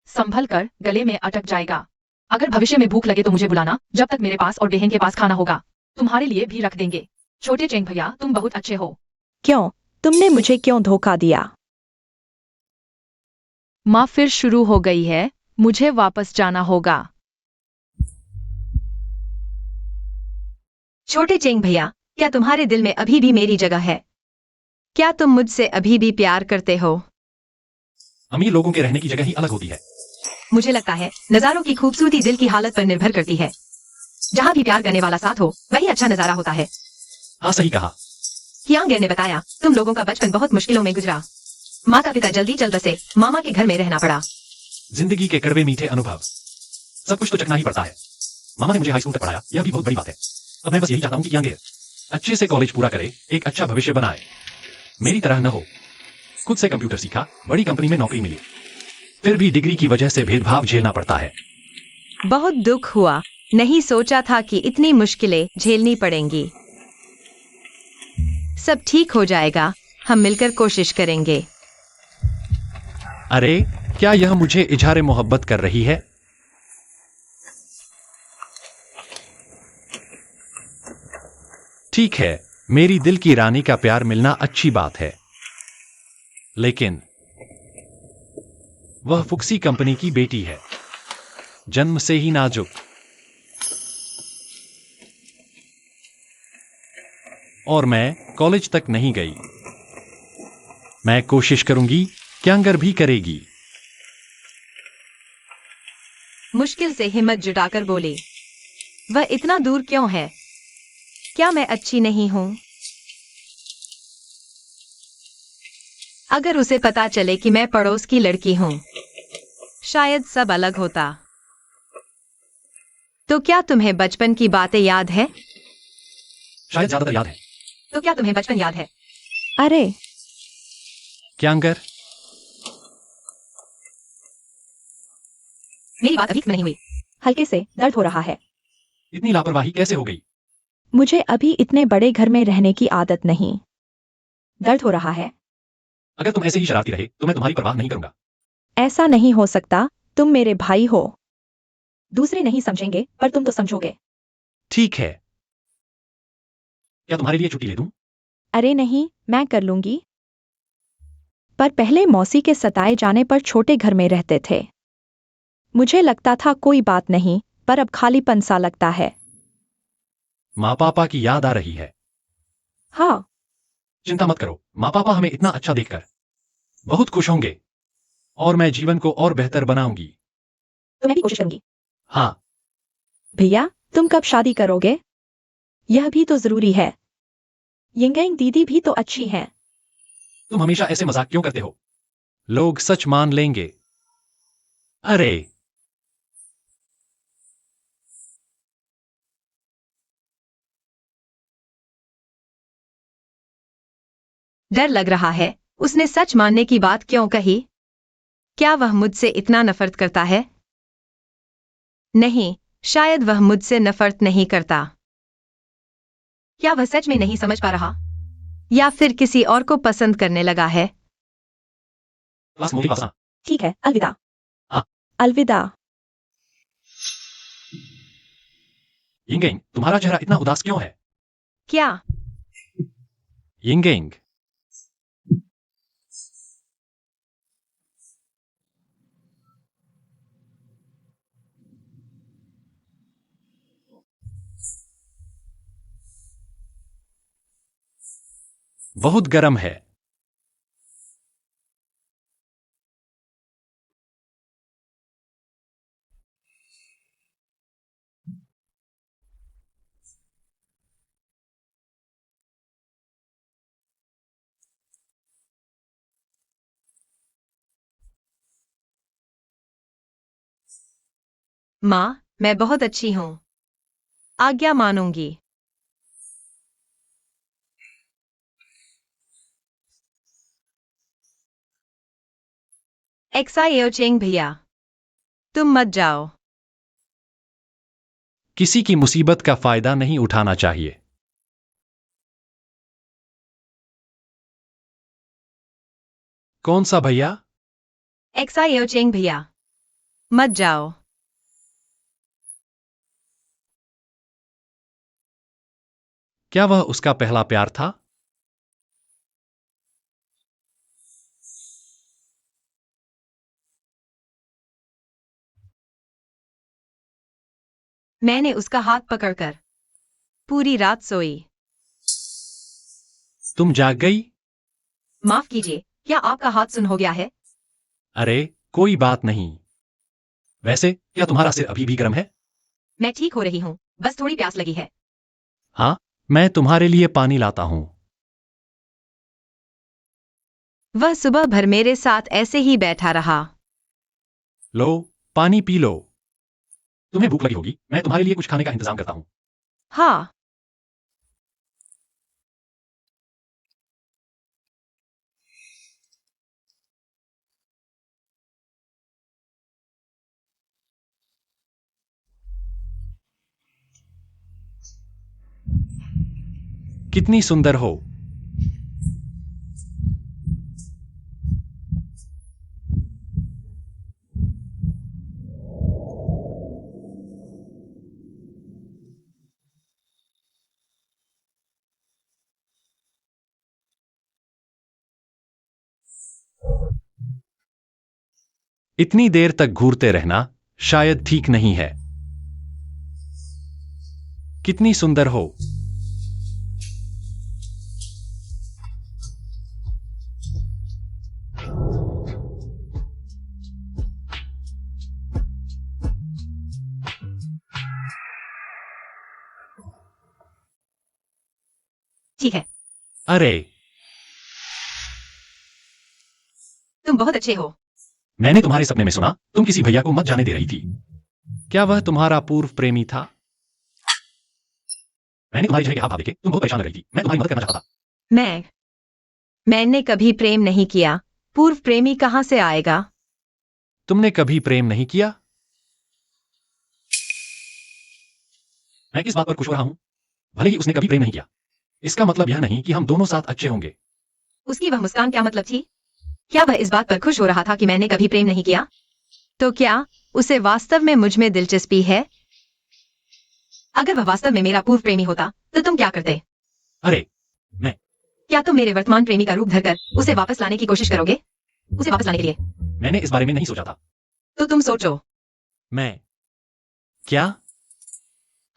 संभल कर, गले में अटक जाएगा। अगर भविष्य में भूख लगे तो मुझे बुलाना, जब तक मेरे पास और बहन के पास खाना होगा तुम्हारे लिए भी रख देंगे। छोटे चेंग भैया, तुम बहुत अच्छे हो। क्यों? तुमने मुझे क्यों धोखा दिया? माँ फिर शुरू हो गई है, मुझे वापस जाना होगा। छोटे चेंग भैया, क्या तुम्हारे दिल में अभी भी मेरी जगह है? क्या तुम मुझसे अभी भी प्यार करते हो? अमीर लोगों के रहने की जगह ही अलग होती है। मुझे लगता है नजारों की खूबसूरती दिल की हालत पर निर्भर करती है। जहाँ भी प्यार करने वाला साथ हो, वही अच्छा नजारा होता है। हाँ सही कहा। हियांगेर ने बताया, तुम लोगों का बचपन बहुत मुश्किलों में गुजरा। माता पिता जल्दी चल बसे, मामा के घर में रहना पड़ा। जिंदगी के कड़वे मीठे अनुभव, सब कुछ तो चखना ही पड़ता है। मामा ने मुझे हाई स्कूल तक पढ़ाया, यह भी बहुत बड़ी बात है। अब मैं बस यही चाहता हूँ कि यांगेर अच्छे से कॉलेज पूरा करे, एक अच्छा भविष्य बनाए, मेरी तरह न हो। खुद से कंप्यूटर सीखा, बड़ी कंपनी में नौकरी मिली, फिर भी डिग्री की वजह से भेदभाव झेलना पड़ता है। बहुत दुख हुआ, नहीं सोचा था कि इतनी मुश्किलें झेलनी पड़ेंगी। सब ठीक हो जाएगा, हम मिलकर कोशिश करेंगे। अरे क्या यह मुझे इजहार मोहब्बत कर रही है? ठीक है, मेरी दिल की रानी का प्यार मिलना अच्छी बात है, लेकिन वह फुक्सी कंपनी की बेटी है, जन्म से ही नाजुक। और मैं कॉलेज तक नहीं गई। मैं कोशिश करूंगी, क्यांगर भी करेगी। मुश्किल से हिम्मत जुटाकर बोली, वह इतना दूर क्यों है? क्या मैं अच्छी नहीं हूं? अगर उसे पता चले कि मैं पड़ोस की लड़की हूं, शायद सब अलग होता। तो क्या तुम्हें बचपन की बातें याद है? शायद ज्यादातर याद है। तो क्या तुम्हें बचपन याद है? अरे क्यांगर, मेरी बात अभी नहीं हुई। हल्के से दर्द हो रहा है। इतनी लापरवाही कैसे हो गई? मुझे अभी इतने बड़े घर में रहने की आदत नहीं। दर्द हो रहा है। अगर तुम ऐसे ही शरारती रहे तो मैं तुम्हारी परवाह नहीं करूंगा। ऐसा नहीं हो सकता, तुम मेरे भाई हो। दूसरे नहीं समझेंगे, पर तुम तो समझोगे। ठीक है, क्या तुम्हारे लिए छुट्टी ले दूं? अरे नहीं, मैं कर लूंगी। पर पहले मौसी के सताए जाने पर छोटे घर में रहते थे। मुझे लगता था कोई बात नहीं, पर अब खालीपन सा लगता है। माँ पापा की याद आ रही है। हाँ, चिंता मत करो, माँ पापा हमें इतना अच्छा देखकर बहुत खुश होंगे और मैं जीवन को और बेहतर बनाऊंगी। तो मैं भी कोशिश करूंगी। हाँ, भैया, तुम कब शादी करोगे? यह भी तो जरूरी है। यिंगेंग दीदी भी तो अच्छी है। तुम हमेशा ऐसे मजाक क्यों करते हो? लोग सच मान लेंगे। अरे, डर लग रहा है, उसने सच मानने की बात क्यों कही? क्या वह मुझसे इतना नफरत करता है? नहीं, शायद वह मुझसे नफरत नहीं करता। क्या वह सच में नहीं समझ पा रहा? या फिर किसी और को पसंद करने लगा है? क्लास मोदी पासा। ठीक है, अलविदा। हाँ। अलविदा। यिंगेंग, तुम्हारा चेहरा इतना उदास क्यों है? क्या? यिंगेंग, बहुत गर्म है। माँ, मैं बहुत अच्छी हूँ। आज्ञा मानूंगी। एक्साइयोचेंग भैया, तुम मत जाओ। किसी की मुसीबत का फायदा नहीं उठाना चाहिए। कौन सा भैया? एक्साइयोचेंग भैया, मत जाओ। क्या वह उसका पहला प्यार था? मैंने उसका हाथ पकड़कर पूरी रात सोई। तुम जाग गई? माफ कीजिए, क्या आपका हाथ सुन हो गया है? अरे, कोई बात नहीं। वैसे, क्या तुम्हारा सिर अभी भी गर्म है? मैं ठीक हो रही हूँ, बस थोड़ी प्यास लगी है। हाँ, मैं तुम्हारे लिए पानी लाता हूँ। वह सुबह भर मेरे साथ ऐसे ही बैठा रहा। लो, पानी पी लो। तुम्हें भूख लगी होगी, मैं तुम्हारे लिए कुछ खाने का इंतजाम करता हूँ। हाँ। कितनी सुंदर हो। इतनी देर तक घूरते रहना शायद ठीक नहीं है। कितनी सुंदर हो। ठीक है, अरे, तुम बहुत अच्छे हो। मैंने तुम्हारे सपने में सुना तुम किसी भैया को मत जाने दे रही थी। क्या वह तुम्हारा पूर्व प्रेमी था? मैंने तुम्हारी जगह हाथ देखे तुम बहुत परेशान लग रही थी। मैं तुम्हारी मदद करना चाहता था। मैंने कभी प्रेम नहीं किया। पूर्व प्रेमी कहाँ से आएगा? तुमने कभी प्रेम नहीं किया? मैं किस बात पर खुश हो रहा हूं? भले ही उसने कभी प्रेम नहीं किया, इसका मतलब यह नहीं कि हम दोनों साथ अच्छे होंगे। उसकी वह मुस्कान क्या मतलब थी? क्या वह इस बात पर खुश हो रहा था कि मैंने कभी प्रेम नहीं किया? तो क्या उसे वास्तव में मुझ में दिलचस्पी है? अगर वह वास्तव में मेरा पूर्व प्रेमी होता तो तुम क्या करते? अरे, क्या तुम मेरे वर्तमान प्रेमी का रूप धरकर उसे वापस लाने की कोशिश करोगे? उसे वापस लाने के लिए मैंने इस बारे में नहीं सोचा था। तो तुम सोचो। मैं क्या?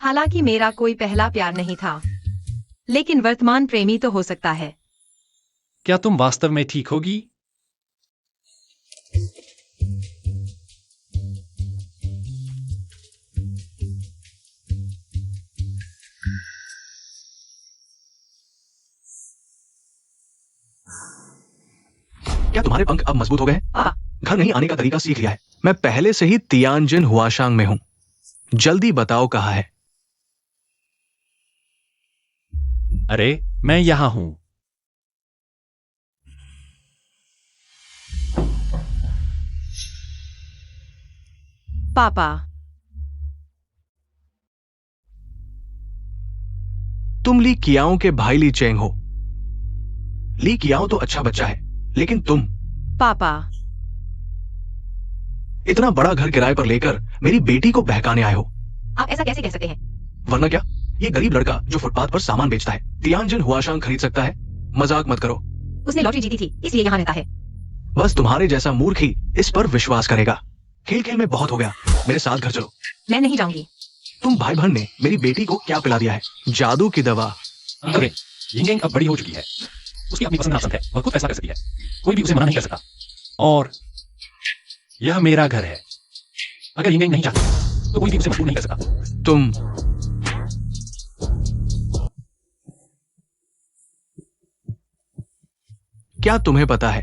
हालांकि मेरा कोई पहला प्यार नहीं था, लेकिन वर्तमान प्रेमी तो हो सकता है। क्या तुम वास्तव में ठीक होगी? क्या तुम्हारे पंख अब मजबूत हो गए हैं? घर नहीं आने का तरीका सीख लिया है। मैं पहले से ही तियानजिन हुआशांग में हूं। जल्दी बताओ कहाँ है। अरे मैं यहां हूं। पापा, तुम ली कियाओ के भाई ली चेंग हो। ली कियाओ तो अच्छा बच्चा है, लेकिन तुम पापा, इतना बड़ा घर किराए पर लेकर मेरी बेटी को बहकाने आए हो। आप ऐसा कैसे कह सकते हैं? वरना क्या, ये गरीब लड़का जो फुटपाथ पर सामान बेचता है, तियानजिन हुआशांग खरीद सकता है? मजाक मत करो। उसने लॉटरी जीती थी, इसलिए यहाँ रहता है। बस तुम्हारे जैसा मूर्ख ही इस पर विश्वास करेगा। खेल खेल में बहुत हो गया, मेरे साथ घर चलो। मैं नहीं जाऊंगी। तुम भाई बहन ने मेरी बेटी को क्या पिला दिया है? जादू की दवा। अरे यिंग अब बड़ी हो चुकी है। उसकी अपनी पसंद नापसंद है, वह खुद फैसला कर सकती है। कोई भी उसे मना नहीं कर सकता। और यह मेरा घर है। अगर यिंग नहीं चाहती तो कोई भी उसे मजबूर नहीं कर सकता। तुम क्या तुम्हें पता है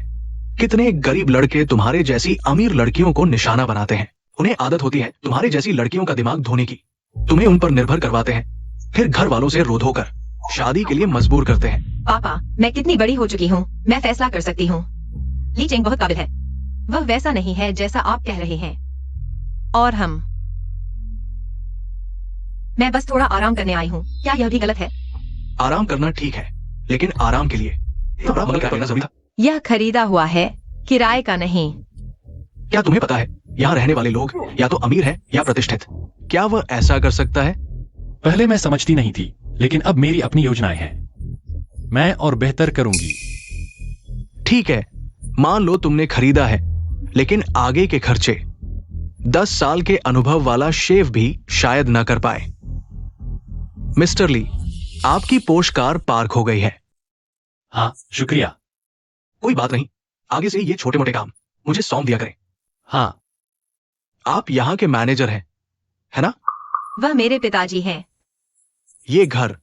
कितने गरीब लड़के तुम्हारे जैसी अमीर लड़कियों को निशाना बनाते हैं? उन्हें आदत होती है तुम्हारी जैसी लड़कियों का दिमाग धोने की। तुम्हें उन पर निर्भर करवाते हैं, फिर घर वालों से रो धोकर शादी के लिए मजबूर करते हैं। पापा, मैं कितनी बड़ी हो चुकी हूँ, मैं फैसला कर सकती हूँ। ली चेंग बहुत काबिल है। वह वैसा नहीं है जैसा आप कह रहे हैं। और मैं बस थोड़ा आराम करने आई हूँ। क्या यह भी गलत है? आराम करना ठीक है, लेकिन आराम के लिए इतना बड़ा बंगला करना जरूरी था? यह खरीदा हुआ है, किराए का नहीं। क्या तुम्हें पता है यहाँ रहने वाले लोग या तो अमीर हैं या प्रतिष्ठित? क्या वह ऐसा कर सकता है? पहले मैं समझती नहीं थी, लेकिन अब मेरी अपनी योजनाएं हैं। मैं और बेहतर करूंगी। ठीक है, मान लो तुमने खरीदा है, लेकिन आगे के खर्चे 10 साल के अनुभव वाला शेफ भी शायद न कर पाए। मिस्टर ली, आपकी पोर्श कार पार्क हो गई है। हाँ शुक्रिया। कोई बात नहीं, आगे से ये छोटे मोटे काम मुझे सौंप दिया करें। हाँ, आप यहाँ के मैनेजर हैं, है ना? वह मेरे पिताजी हैं। ये घर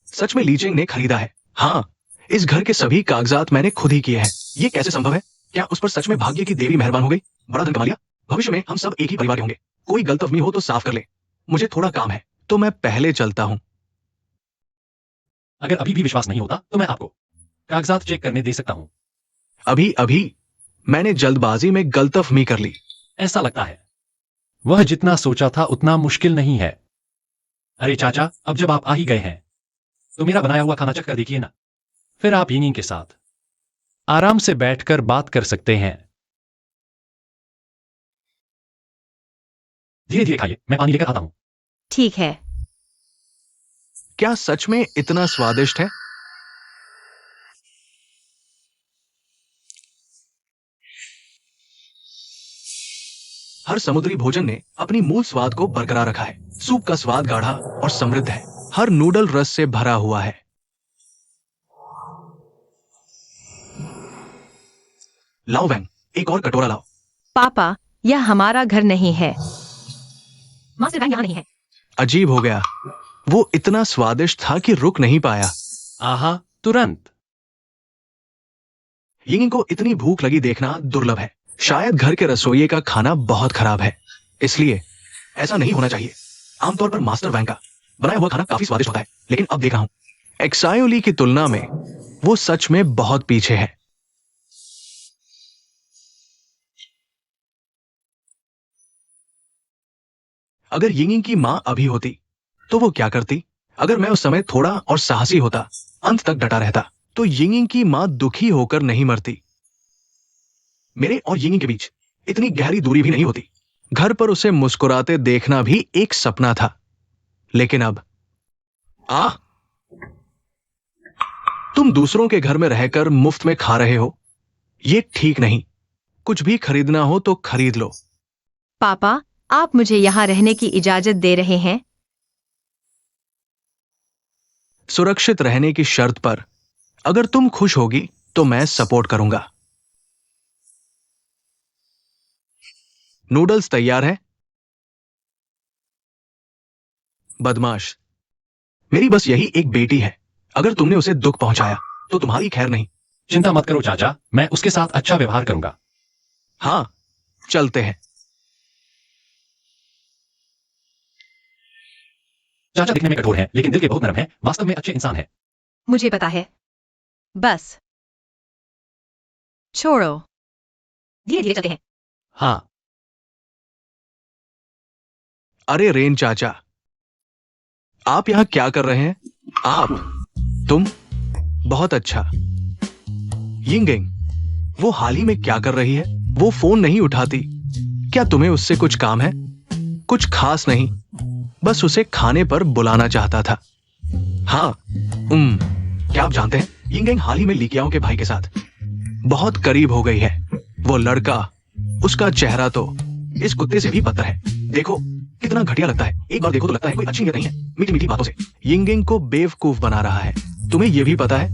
सच में ली चेंग ने खरीदा है? हाँ, इस घर के सभी कागजात मैंने खुद ही किए हैं। ये कैसे संभव है? क्या उस पर सच में भाग्य की देवी मेहरबान हो गई? बड़ा धन कमा लिया। भविष्य में हम सब एक ही परिवार के होंगे। कोई गलतफहमी हो तो साफ कर ले। मुझे थोड़ा काम है, तो मैं पहले चलता हूँ। अगर अभी भी विश्वास नहीं होता तो मैं आपको कागजात चेक करने दे सकता हूं। अभी अभी मैंने जल्दबाजी में गलतफहमी कर ली। ऐसा लगता है वह जितना सोचा था उतना मुश्किल नहीं है। अरे चाचा, अब जब आप आ ही गए हैं तो मेरा बनाया हुआ खाना चख कर देखिए ना। फिर आप यिंग के साथ आराम से बैठकर बात कर सकते हैं। धीरे धीरे खाइए, मैं पानी लेकर आता हूं। ठीक है। क्या सच में इतना स्वादिष्ट है? हर समुद्री भोजन ने अपनी मूल स्वाद को बरकरार रखा है। सूप का स्वाद गाढ़ा और समृद्ध है। हर नूडल रस से भरा हुआ है। लाओ वैंग, एक और कटोरा लाओ। पापा, यह हमारा घर नहीं है। मास्टर वैंग यहाँ नहीं है। अजीब हो गया, वो इतना स्वादिष्ट था कि रुक नहीं पाया। आहा, तुरंत। यिंग को इतनी भूख लगी देखना दुर्लभ है। शायद घर के रसोइये का खाना बहुत खराब है, इसलिए ऐसा नहीं होना चाहिए। आमतौर पर मास्टर वैंग का बनाया हुआ खाना काफी स्वादिष्ट होता है, लेकिन अब देख रहा हूं एक्सायोली की तुलना में वो सच में बहुत पीछे है। अगर यिंग की मां अभी होती तो वो क्या करती? अगर मैं उस समय थोड़ा और साहसी होता, अंत तक डटा रहता, तो यिंग की मां दुखी होकर नहीं मरती। मेरे और यिंग के बीच इतनी गहरी दूरी भी नहीं होती। घर पर उसे मुस्कुराते देखना भी एक सपना था, लेकिन अब तुम दूसरों के घर में रहकर मुफ्त में खा रहे हो। ये ठीक नहीं। कुछ भी खरीदना हो तो खरीद लो। पापा, आप मुझे यहाँ रहने की इजाजत दे रहे हैं? सुरक्षित रहने की शर्त पर। अगर तुम खुश होगी तो मैं सपोर्ट करूंगा। नूडल्स तैयार है। बदमाश, मेरी बस यही एक बेटी है। अगर तुमने उसे दुख पहुंचाया तो तुम्हारी खैर नहीं। चिंता मत करो चाचा, मैं उसके साथ अच्छा व्यवहार करूंगा। हाँ, चलते हैं। चाचा दिखने में कठोर हैं, लेकिन दिल के बहुत नरम हैं, वास्तव में अच्छे इंसान हैं। मुझे पता है। बस छोड़ो, धीरे धीरे चलते हैं। हाँ, अरे रेन चाचा, आप यहां क्या कर रहे हैं? तुम बहुत अच्छा। यिंगिंग, वो हाल ही में क्या कर रही है? वो फोन नहीं उठाती। क्या तुम्हें उससे कुछ काम है? कुछ खास नहीं, बस उसे खाने पर बुलाना चाहता था। हाँ, क्या आप जानते हैं, यिंगिंग हाल ही में लिकियाओं के भाई के साथ बहुत करीब हो गई है। वो लड़का, उसका चेहरा तो इस कुत्ते से भी बदतर है। देखो कितना घटिया लगता है। एक बार देखो तो लगता है कोई अच्छी नीयत नहीं है। मीठी मीठी बातों से यिंगिंग को बेवकूफ बना रहा है। तुम्हें यह भी पता है?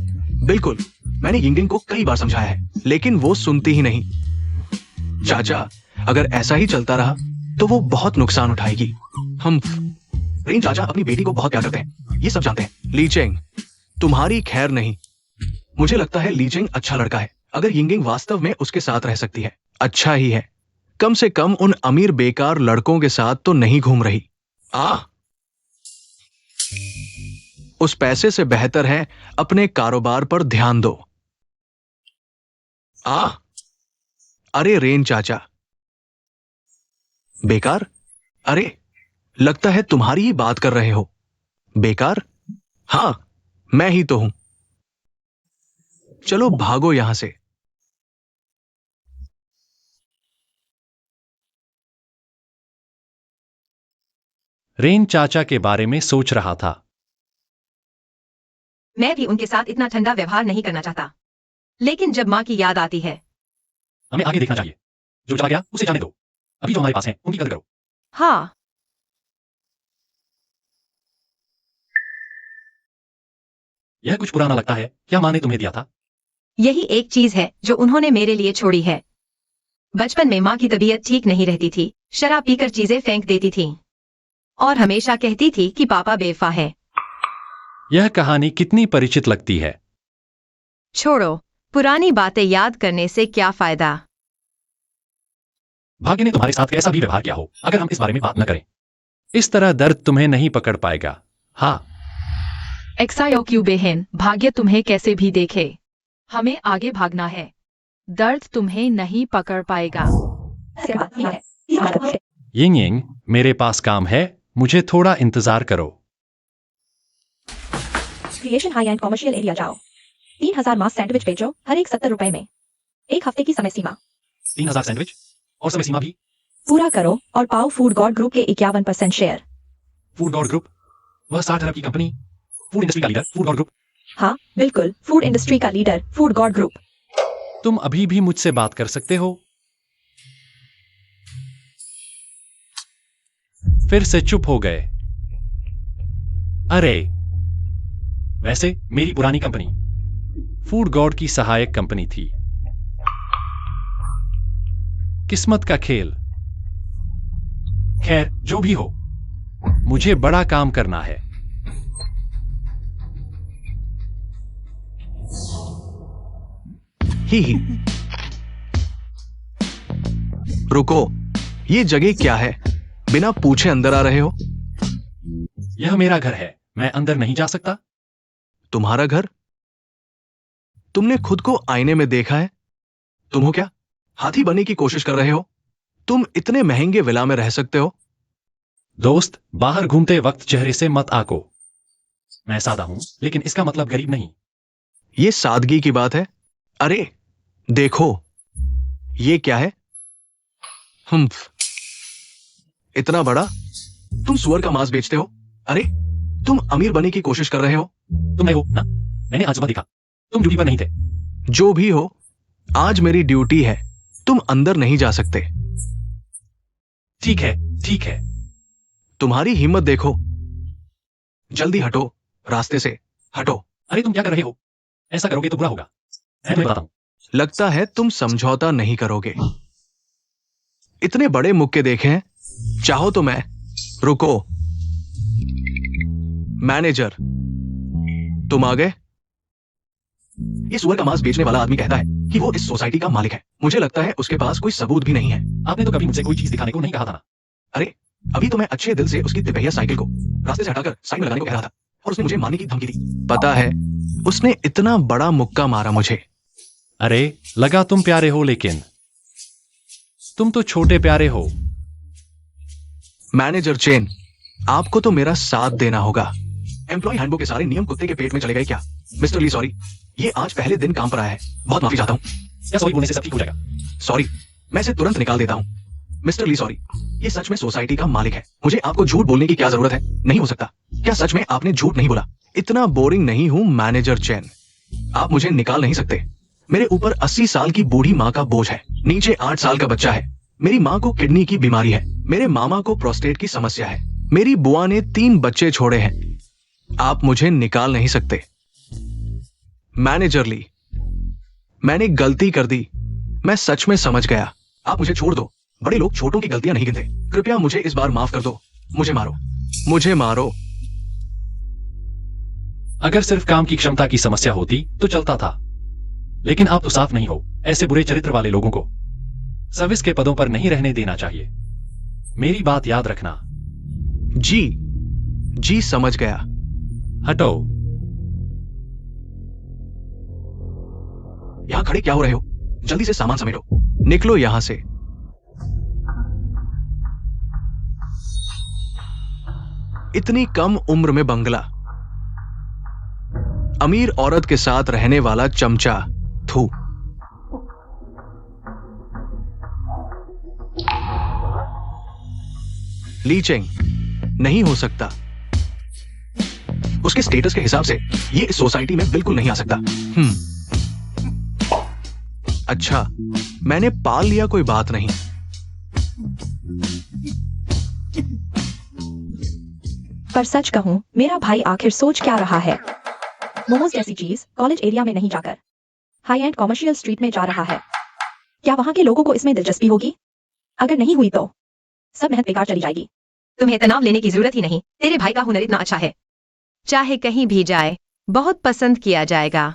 बिल्कुल, मैंने यिंगिंग को कई बार समझाया है, लेकिन वो सुनती ही नहीं। चाचा, अगर ऐसा ही चलता रहा तो वो बहुत नुकसान उठाएगी। हम रेन चाचा अपनी बेटी को बहुत प्यार करते हैं, ये सब जानते हैं। लीचेंग, तुम्हारी खैर नहीं। मुझे लगता है लीचेंग अच्छा लड़का है। अगर यिंगिंग वास्तव में उसके साथ रह सकती है, अच्छा ही है। कम से कम उन अमीर बेकार लड़कों के साथ तो नहीं घूम रही। उस पैसे से बेहतर है अपने कारोबार पर ध्यान दो। अरे रेन चाचा, बेकार? अरे, लगता है तुम्हारी ही बात कर रहे हो। बेकार? हाँ, मैं ही तो हूं। चलो भागो यहां से। रेन चाचा के बारे में सोच रहा था। मैं भी उनके साथ इतना ठंडा व्यवहार नहीं करना चाहता, लेकिन जब माँ की याद आती है। हमें आगे देखना चाहिए। जो चला गया उसे जाने दो। अभी जो हमारे पास है उनकी कदर करो। हाँ, यह कुछ पुराना लगता है। क्या माँ ने तुम्हें दिया था? यही एक चीज है जो उन्होंने मेरे लिए छोड़ी है। बचपन में माँ की तबीयत ठीक नहीं रहती थी, शराब पीकर चीजें फेंक देती थी और हमेशा कहती थी कि पापा बेवफा है। यह कहानी कितनी परिचित लगती है। छोड़ो, पुरानी बातें याद करने से क्या फायदा। भाग्य ने तुम्हारे साथ कैसा भी व्यवहार किया हो, अगर हम इस बारे में बात न करें, इस तरह दर्द तुम्हें नहीं पकड़ पाएगा। हाँ, एक्सायोक्यू बेहन, भाग्य तुम्हें कैसे भी देखे, हमें आगे भागना है। दर्द तुम्हें नहीं पकड़ पाएगा। यिंग यिंग, मेरे पास काम है, मुझे थोड़ा इंतजार करो। Creation high and commercial area जाओ। 3000 मास सैंडविच बेचो, हर एक 70 रुपए में। एक हफ्ते की समय सीमा। 3000 सैंडविच और समय सीमा भी। पूरा करो और पाओ फूड गॉड ग्रुप के 51% शेयर। फूड गॉड ग्रुप, वह 60 अरब की कंपनी, फूड इंडस्ट्री का लीडर फूड गॉड ग्रुप। हाँ बिल्कुल, फूड इंडस्ट्री का लीडर फूड गॉड ग्रुप। तुम अभी भी मुझसे बात कर सकते हो। फिर से चुप हो गए। अरे, वैसे मेरी पुरानी कंपनी फूड गॉड की सहायक कंपनी थी। किस्मत का खेल। खैर, जो भी हो, मुझे बड़ा काम करना है। ही। रुको, ये जगह क्या है? बिना पूछे अंदर आ रहे हो। यह मेरा घर है, मैं अंदर नहीं जा सकता। तुम्हारा घर? तुमने खुद को आईने में देखा है? तुम हो क्या, हाथी बनने की कोशिश कर रहे हो? तुम इतने महंगे विला में रह सकते हो? दोस्त, बाहर घूमते वक्त चेहरे से मत आको। मैं सादा हूं, लेकिन इसका मतलब गरीब नहीं। ये सादगी की बात है। अरे देखो, ये क्या है? इतना बड़ा? तुम सुअर का मांस बेचते हो? अरे, तुम अमीर बनने की कोशिश कर रहे हो? तुम नहीं हो ना? मैंने आज सुबह देखा, तुम ड्यूटी पर नहीं थे। जो भी हो, आज मेरी ड्यूटी है। तुम अंदर नहीं जा सकते। ठीक है, ठीक है। तुम्हारी हिम्मत देखो। जल्दी हटो, रास्ते से हटो। अरे तुम क्या कर रहे हो? ऐसा करोगे तो बुरा होगा। मैं तुम्हें बताता हूँ। लगता है तुम समझौता नहीं करोगे। इतने बड़े मुक्के देखे हैं, चाहो तो मैं। रुको। मैनेजर, तुम आ गए। इस सुअर का मांस बेचने वाला आदमी कहता है कि वो इस सोसाइटी का मालिक है। मुझे लगता है उसके पास कोई सबूत भी नहीं है। आपने तो कभी मुझसे कोई चीज दिखाने को नहीं कहा था ना। अरे अभी तो मैं अच्छे दिल से उसकी तिपहिया साइकिल को रास्ते से हटाकर साइड में लगाने को कह रहा था और उसने मुझे मारने की धमकी दी। पता है, उसने इतना बड़ा मुक्का मारा मुझे। अरे लगा तुम प्यारे हो, लेकिन तुम तो छोटे प्यारे हो। मैनेजर चेन, आपको तो मेरा साथ देना होगा। एम्प्लॉय हैंडबुक के सारे नियम कुत्ते के पेट में चले गए क्या? मिस्टर ली सॉरी, ये आज पहले दिन काम पर आया है। बहुत माफी चाहता हूँ। क्या सॉरी बोलने से सब ठीक हो जाएगा? सॉरी, मैं इसे तुरंत निकाल देता हूँ। मिस्टर ली सॉरी, ये सच में सोसाइटी का मालिक है। मुझे आपको झूठ बोलने की क्या जरूरत है? नहीं हो सकता। क्या सच में आपने झूठ नहीं बोला? इतना बोरिंग नहीं हूं मैनेजर चैन। आप मुझे निकाल नहीं सकते। मेरे ऊपर 80 साल की बूढ़ी माँ का बोझ है, नीचे 8 साल का बच्चा है। मेरी माँ को किडनी की बीमारी है, मेरे मामा को प्रोस्टेट की समस्या है, मेरी बुआ ने 3 बच्चे छोड़े हैं। आप मुझे निकाल नहीं सकते। मैनेजर ली, मैंने गलती कर दी। मैं सच में समझ गया। आप मुझे छोड़ दो। बड़े लोग छोटों की गलतियां नहीं गिनते। कृपया मुझे इस बार माफ कर दो। मुझे मारो, मुझे मारो। अगर सिर्फ काम की क्षमता की समस्या होती तो चलता था, लेकिन आप तो साफ नहीं हो। ऐसे बुरे चरित्र वाले लोगों को सर्विस के पदों पर नहीं रहने देना चाहिए। मेरी बात याद रखना। जी समझ गया। हटो। यहां खड़े क्या हो रहे हो? जल्दी से सामान समेटो, निकलो यहां से। इतनी कम उम्र में बंगला, अमीर औरत के साथ रहने वाला चमचा। थू। ली चेंग, नहीं हो सकता। उसके स्टेटस के हिसाब से ये इस सोसाइटी में बिल्कुल नहीं आ सकता। अच्छा, मैंने पाल लिया, कोई बात नहीं। पर सच कहूं, मेरा भाई आखिर सोच क्या रहा है? मोमोज जैसी चीज कॉलेज एरिया में नहीं जाकर हाई एंड कॉमर्शियल स्ट्रीट में जा रहा है। क्या वहां के लोगों को इसमें दिलचस्पी होगी? अगर नहीं हुई तो सब मेहनत बेकार चली जाएगी। तुम्हें तनाव लेने की जरूरत ही नहीं। तेरे भाई का हुनर इतना अच्छा है, चाहे कहीं भी जाए बहुत पसंद किया जाएगा।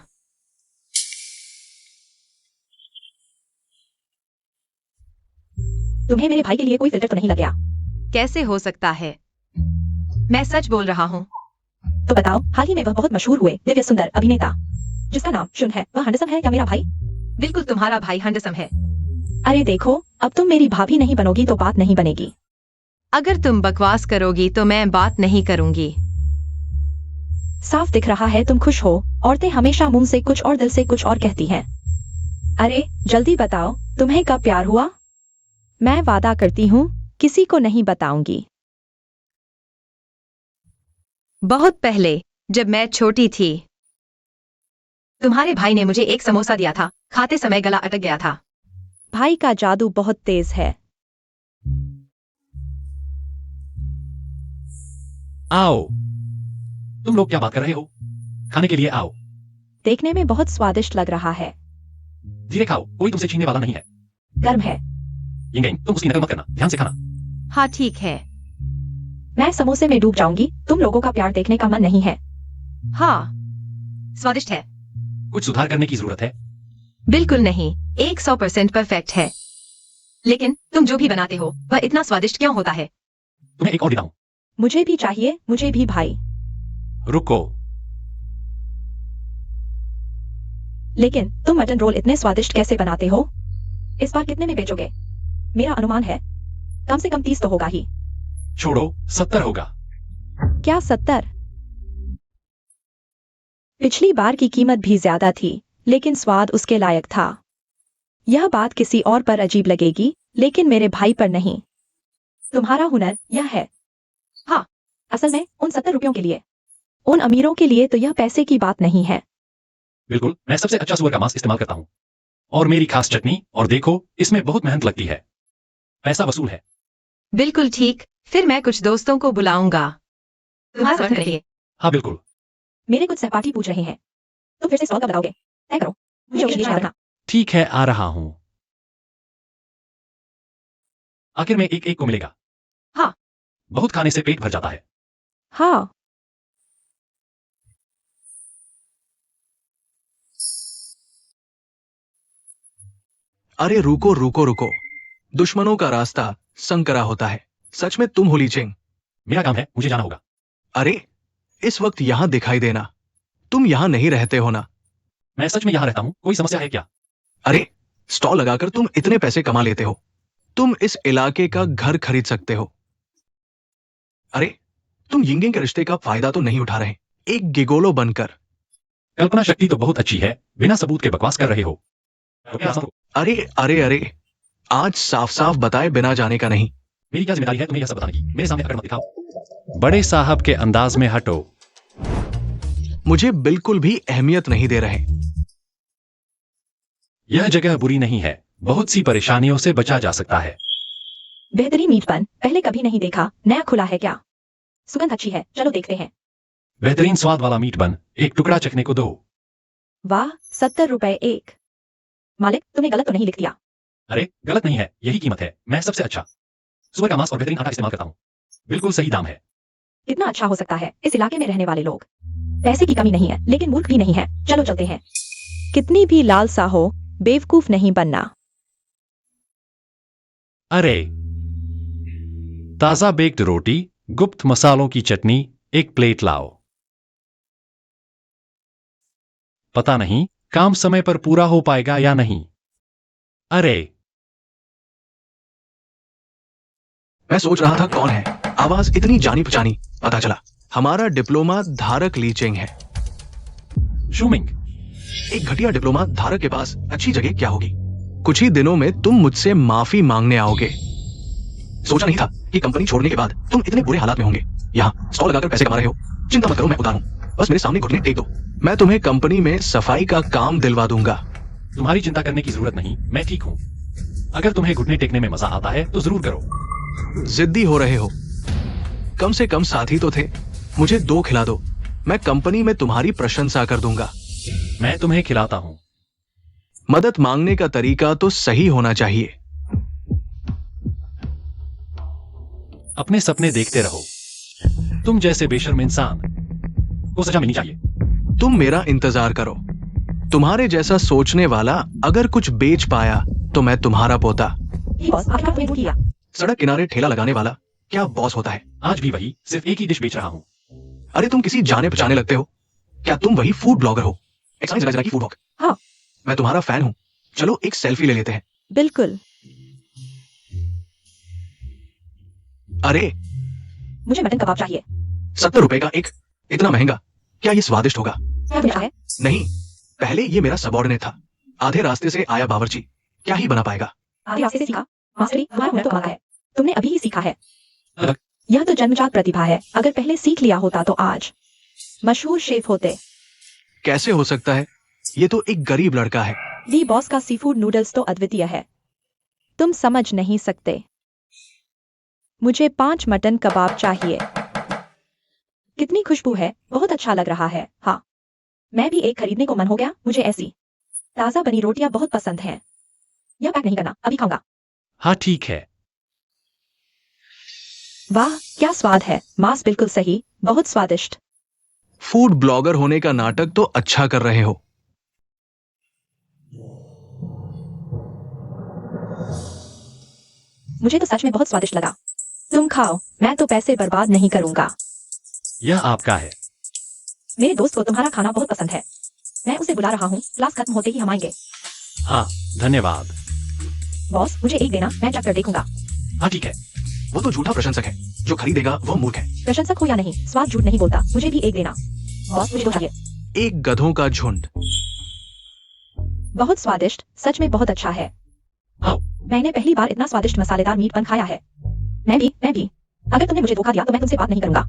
तुम्हें मेरे भाई के लिए कोई फिल्टर तो नहीं लग गया? कैसे हो सकता है? मैं सच बोल रहा हूँ। तो बताओ, हाल ही में वह बहुत मशहूर हुए दिव्य सुंदर अभिनेता जिसका नाम शुन है, वह हैंडसम है या मेरा भाई? बिल्कुल तुम्हारा भाई हैंडसम है। अरे देखो, अब तुम मेरी भाभी नहीं बनोगी तो बात नहीं बनेगी। अगर तुम बकवास करोगी तो मैं बात नहीं करूंगी। साफ दिख रहा है तुम खुश हो। औरतें हमेशा मुंह से कुछ और दिल से कुछ और कहती हैं। अरे जल्दी बताओ, तुम्हें कब प्यार हुआ? मैं वादा करती हूँ किसी को नहीं बताऊंगी। बहुत पहले, जब मैं छोटी थी। तुम्हारे भाई ने मुझे एक समोसा दिया था, खाते समय गला अटक गया था। भाई का जादू बहुत तेज है। आओ। तुम लोग क्या बात कर रहे हो? खाने के लिए आओ। देखने में बहुत स्वादिष्ट लग रहा है। धीरे खाओ, कोई तुमसे छीनने वाला नहीं है। गर्म है। यिंग, तुम उसकी नकल मत करना, ध्यान से खाना। हाँ ठीक है। मैं समोसे में डूब जाऊंगी। तुम लोगों का प्यार देखने का मन नहीं है। हाँ, स्वादिष्ट है। कुछ सुधार करने की जरूरत है। बिल्कुल नहीं, 100% परफेक्ट है। लेकिन तुम जो भी बनाते हो वह इतना स्वादिष्ट क्यों होता है? तुम्हें एक और देता हूं। मुझे भी चाहिए, मुझे भी भाई। रुको। लेकिन तुम मटन रोल इतने स्वादिष्ट कैसे बनाते हो? इस बार कितने में बेचोगे? मेरा अनुमान है कम से कम 30 तो होगा ही। छोड़ो, 70 होगा। क्या 70? पिछली बार की कीमत भी ज्यादा थी, लेकिन स्वाद उसके लायक था। यह बात किसी और पर अजीब लगेगी, लेकिन मेरे भाई पर नहीं। तुम्हारा हुनर यह है। हाँ, असल में उन 70 रुपयों के लिए। उन अमीरों के लिए तो यह पैसे की बात नहीं है। बिल्कुल, मैं सबसे अच्छा सुअर का मांस इस्तेमाल करता हूं और मेरी खास चटनी, और देखो इसमें बहुत मेहनत लगती है। पैसा वसूल है। बिल्कुल ठीक, फिर मैं कुछ दोस्तों को बुलाऊंगा। तुम्हारा समर्थन करिए। हाँ बिल्कुल। मेरे कुछ सहपाठी पूछ रहे हैं, तुम फिर से स्टॉल कब लगाओगे? तय करो, मुझे उस याद रखना। ठीक है, आ रहा हूं। आखिर में एक एक को मिलेगा। हाँ। बहुत खाने से पेट भर जाता है। हाँ। अरे रुको रुको रुको, दुश्मनों का रास्ता संकरा होता है। सच में तुम हो ली चिंग? मेरा काम है, मुझे जाना होगा। अरे इस वक्त यहां दिखाई देना, तुम यहां नहीं रहते हो ना? मैं सच में यहां रहता हूं, कोई समस्या है क्या? अरे स्टॉल लगाकर तुम इतने पैसे कमा लेते हो, तुम इस इलाके का घर खरीद सकते हो। अरे तुम यिंगिंग के रिश्ते का फायदा तो नहीं उठा रहे, एक गिगोलो बनकर। कल्पना शक्ति तो बहुत अच्छी है, बिना सबूत के बकवास कर रहे हो। अरे अरे अरे, आज साफ साफ बताए बिना जाने का नहीं। मेरी क्या जिम्मेदारी है तुम्हें यह सब बताने की? मेरे सामने अकड़ मत दिखाओ। बड़े साहब के अंदाज में हटो। मुझे बिल्कुल भी अहमियत नहीं दे रहे। यह जगह बुरी नहीं है, बहुत सी परेशानियों से बचा जा सकता है। बेहतरीन मीट बन, पहले कभी नहीं देखा, नया खुला है क्या? सुगंध अच्छी है, चलो देखते हैं। बेहतरीन स्वाद वाला मीट बन, एक टुकड़ा चखने को दो। वाह, 70 रुपए एक। मालिक, तुमने गलत तो नहीं लिख दिया? अरे गलत नहीं है, यही कीमत है। मैं सबसे अच्छा सुअर का मांस और बेहतरीन आटा इस्तेमाल करता हूँ। बिल्कुल सही दाम है। कितना अच्छा हो सकता है इस इलाके में रहने वाले लोग। पैसे की कमी नहीं है, लेकिन मूर्ख भी नहीं है। चलो चलते हैं। कितनी भी लालसा हो, बेवकूफ नहीं बनना। अरे ताजा बेक्ड रोटी, गुप्त मसालों की चटनी, एक प्लेट लाओ। पता नहीं काम समय पर पूरा हो पाएगा या नहीं। अरे मैं सोच रहा था कौन है, आवाज इतनी जानी पहचानी। पता चला हमारा डिप्लोमा धारक ली चिंग है। शूमिंग, एक घटिया डिप्लोमा धारक के पास अच्छी जगह क्या होगी? कुछ ही दिनों में तुम मुझसे माफी मांगने आओगे। सोचा नहीं था कि कंपनी छोड़ने के बाद तुम इतने बुरे हालात में होंगे। यहाँ स्टॉल लगाकर पैसे कमा रहे हो। चिंता मत करो, मैं उतारूं, बस मेरे सामने घुटने टेक दो। मैं तुम्हें कंपनी में सफाई का काम दिलवा दूंगा। तुम्हारी चिंता करने की जरूरत नहीं, मैं ठीक हूं। अगर तुम्हें घुटने टेकने में मजा आता है तो जरूर करो। जिद्दी हो रहे हो? कम से कम साथी तो थे। मुझे 2 खिला दो, मैं कंपनी में तुम्हारी प्रशंसा कर दूंगा। मैं तुम्हें खिलाता हूं। मदद मांगने का तरीका तो सही होना चाहिए। अपने सपने देखते रहो। तुम जैसे बेशर्म इंसान को सजा मिलनी चाहिए। तुम मेरा इंतजार करो। तुम्हारे जैसा सोचने वाला अगर कुछ बेच पाया तो मैं तुम्हारा पोता। बॉस, आपने तुम्हें दूर किया। सड़क किनारे ठेला लगाने वाला क्या बॉस होता है? आज भी वही, सिर्फ एक ही डिश बेच रहा हूं। अरे तुम किसी जाने पहचाने लगते हो। क्या तुम वही फूड ब्लॉगर हो? एक्साइज जरा की फूड वॉक। हाँ। मैं तुम्हारा फैन हूं, चलो एक सेल्फी ले लेते हैं। बिल्कुल। अरे मुझे मटन कबाब चाहिए। 70 रुपए का एक, इतना महंगा? क्या ये स्वादिष्ट होगा? क्या पूछा है? नहीं, पहले ये मेरा सबॉर्डिनेट था, आधे रास्ते से आया बावर्ची, क्या ही बना पाएगा? आधे रास्ते से सीखा? मास्टरी, तुम्हारा हुनर तो कमाल का है। तुमने अभी ही सीखा है। अलग। यह तो जन्मजात प्रतिभा है, अगर पहले सीख लिया होता तो आज मशहूर शेफ होते। कैसे हो सकता है? ये तो एक गरीब लड़का है। दी बॉस का सीफूड नूडल्स तो अद्वितीय है, तुम समझ नहीं सकते। मुझे 5 मटन कबाब चाहिए। कितनी खुशबू है, बहुत अच्छा लग रहा है। हाँ, मैं भी एक खरीदने को मन हो गया। मुझे ऐसी ताजा बनी रोटियां बहुत पसंद हैं। यह पैक नहीं करना, अभी खाऊंगा। हाँ ठीक है। वाह, क्या स्वाद है। मांस बिल्कुल सही, बहुत स्वादिष्ट। फूड ब्लॉगर होने का नाटक तो अच्छा कर रहे हो। मुझे तो सच में बहुत स्वादिष्ट लगा। तुम खाओ, मैं तो पैसे बर्बाद नहीं करूंगा। यह आपका है। मेरे दोस्त को तुम्हारा खाना बहुत पसंद है, मैं उसे बुला रहा हूँ। क्लास खत्म होते ही हम आएंगे। हाँ धन्यवाद। बॉस, मुझे एक देना, मैं चख कर देखूंगा। हाँ ठीक है। वो तो झूठा प्रशंसक है, जो खरीदेगा वो मूर्ख है। प्रशंसक हो या नहीं, स्वाद झूठ नहीं बोलता। मुझे भी एक देना। बॉस, मुझे 2 चाहिए। एक गधों का झुंड। बहुत स्वादिष्ट, सच में बहुत अच्छा है। आओ। मैंने पहली बार इतना स्वादिष्ट मसालेदार मीट बन खाया है। मैं भी। अगर तुमने मुझे धोखा दिया तो मैं तुमसे बात नहीं करूंगा।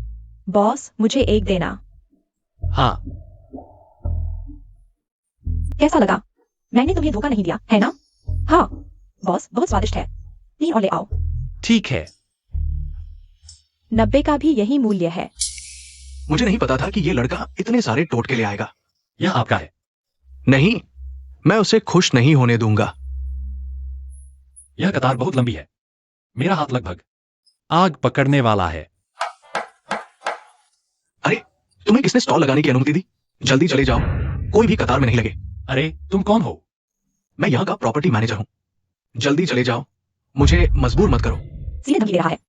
बॉस, मुझे एक देना। हाँ कैसा लगा? मैंने तुम्हें धोखा नहीं दिया, है ना? हाँ। बॉस, बहुत स्वादिष्ट है। 3 और ले आओ। ठीक है। 90 का भी यही मूल्य है। मुझे नहीं पता था कि ये लड़का इतने सारे टोटके ले आएगा। यह आपका है। नहीं, मैं उसे खुश नहीं होने दूंगा। यह कतार बहुत लंबी है। मेरा हाथ लगभग आग पकड़ने वाला है। अरे, तुम्हें किसने स्टॉल लगाने की अनुमति दी? जल्दी चले जाओ, कोई भी कतार में नहीं लगे। अरे तुम कौन हो? मैं यहाँ का प्रॉपर्टी मैनेजर हूँ। जल्दी चले जाओ, मुझे मजबूर मत करो। सीधे धमकी दे रहा है।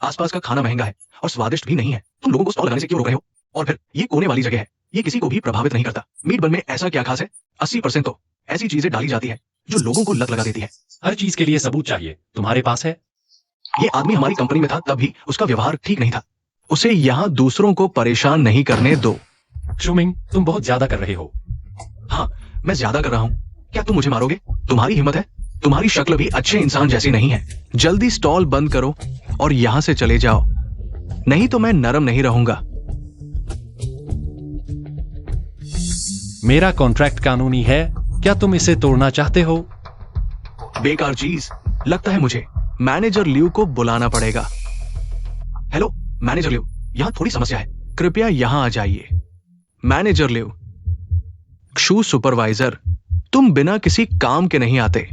आसपास का खाना महंगा है और स्वादिष्ट भी नहीं है। तुम लोगों को स्टॉल लगाने से क्यों रोक रहे हो? और फिर ये कोने वाली जगह है, ये किसी को भी प्रभावित नहीं करता। मीट बन में ऐसा क्या खास है? 80% तो ऐसी चीजें डाली जाती है जो लोगों को लत लगा देती है। हर चीज के लिए सबूत चाहिए, तुम्हारे पास है? ये आदमी हमारी कंपनी में था तब भी उसका व्यवहार ठीक नहीं था। उसे यहाँ दूसरों को परेशान नहीं करने दो। शुमिंग, तुम बहुत ज्यादा कर रहे हो। हाँ, मैं ज्यादा कर रहा हूँ। क्या तुम मुझे मारोगे? तुम्हारी हिम्मत है? तुम्हारी शक्ल भी अच्छे इंसान जैसी नहीं है। जल्दी स्टॉल बंद करो और यहाँ से चले जाओ, नहीं तो मैं नरम नहीं रहूंगा। मेरा कॉन्ट्रैक्ट कानूनी है, क्या तुम इसे तोड़ना चाहते हो? बेकार चीज। लगता है मुझे मैनेजर लियू को बुलाना पड़ेगा। हेलो मैनेजर लियू, यहाँ थोड़ी समस्या है, कृपया यहाँ आ जाइए। मैनेजर लियू, क्षु सुपरवाइजर, तुम बिना किसी काम के नहीं आते।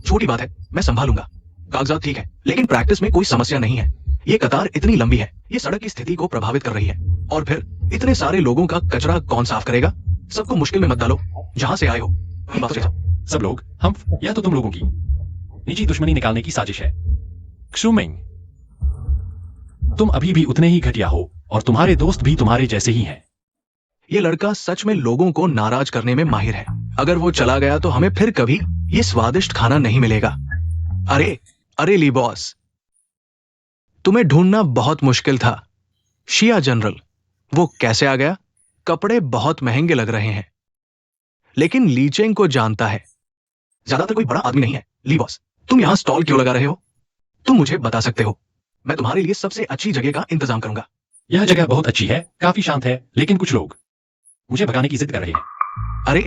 छोटी बात है, मैं संभालूंगा। कागजात ठीक है, लेकिन प्रैक्टिस में कोई समस्या नहीं है। ये कतार इतनी लंबी है, ये सड़क की स्थिति को प्रभावित कर रही है। और फिर इतने सारे लोगों का कचरा कौन साफ करेगा? सबको मुश्किल में मत डालो। जहां से आए हो वहीं वापस जाओ। सब लोग, हम, यह तो तुम लोगों की निजी दुश्मनी निकालने की साजिश है। क्षुमिंग, तुम अभी भी उतने ही घटिया हो और तुम्हारे दोस्त भी तुम्हारे जैसे ही हैं। ये लड़का सच में लोगों को नाराज करने में माहिर है। अगर वो चला गया तो हमें फिर कभी ये स्वादिष्ट खाना नहीं मिलेगा। अरे अरे ली बॉस, तुम्हें ढूंढना बहुत मुश्किल था। शिया जनरल, वो कैसे आ गया? कपड़े बहुत महंगे लग रहे हैं, लेकिन ली चेंग को जानता है। ज्यादातर कोई बड़ा आदमी नहीं है। ली बॉस, तुम यहां स्टॉल क्यों लगा रहे हो? तुम मुझे बता सकते हो, मैं तुम्हारे लिए सबसे अच्छी जगह का इंतजाम करूंगा। यह जगह बहुत अच्छी है, काफी शांत है, लेकिन कुछ लोग मुझे भगाने की जिद कर रहे हैं। अरे,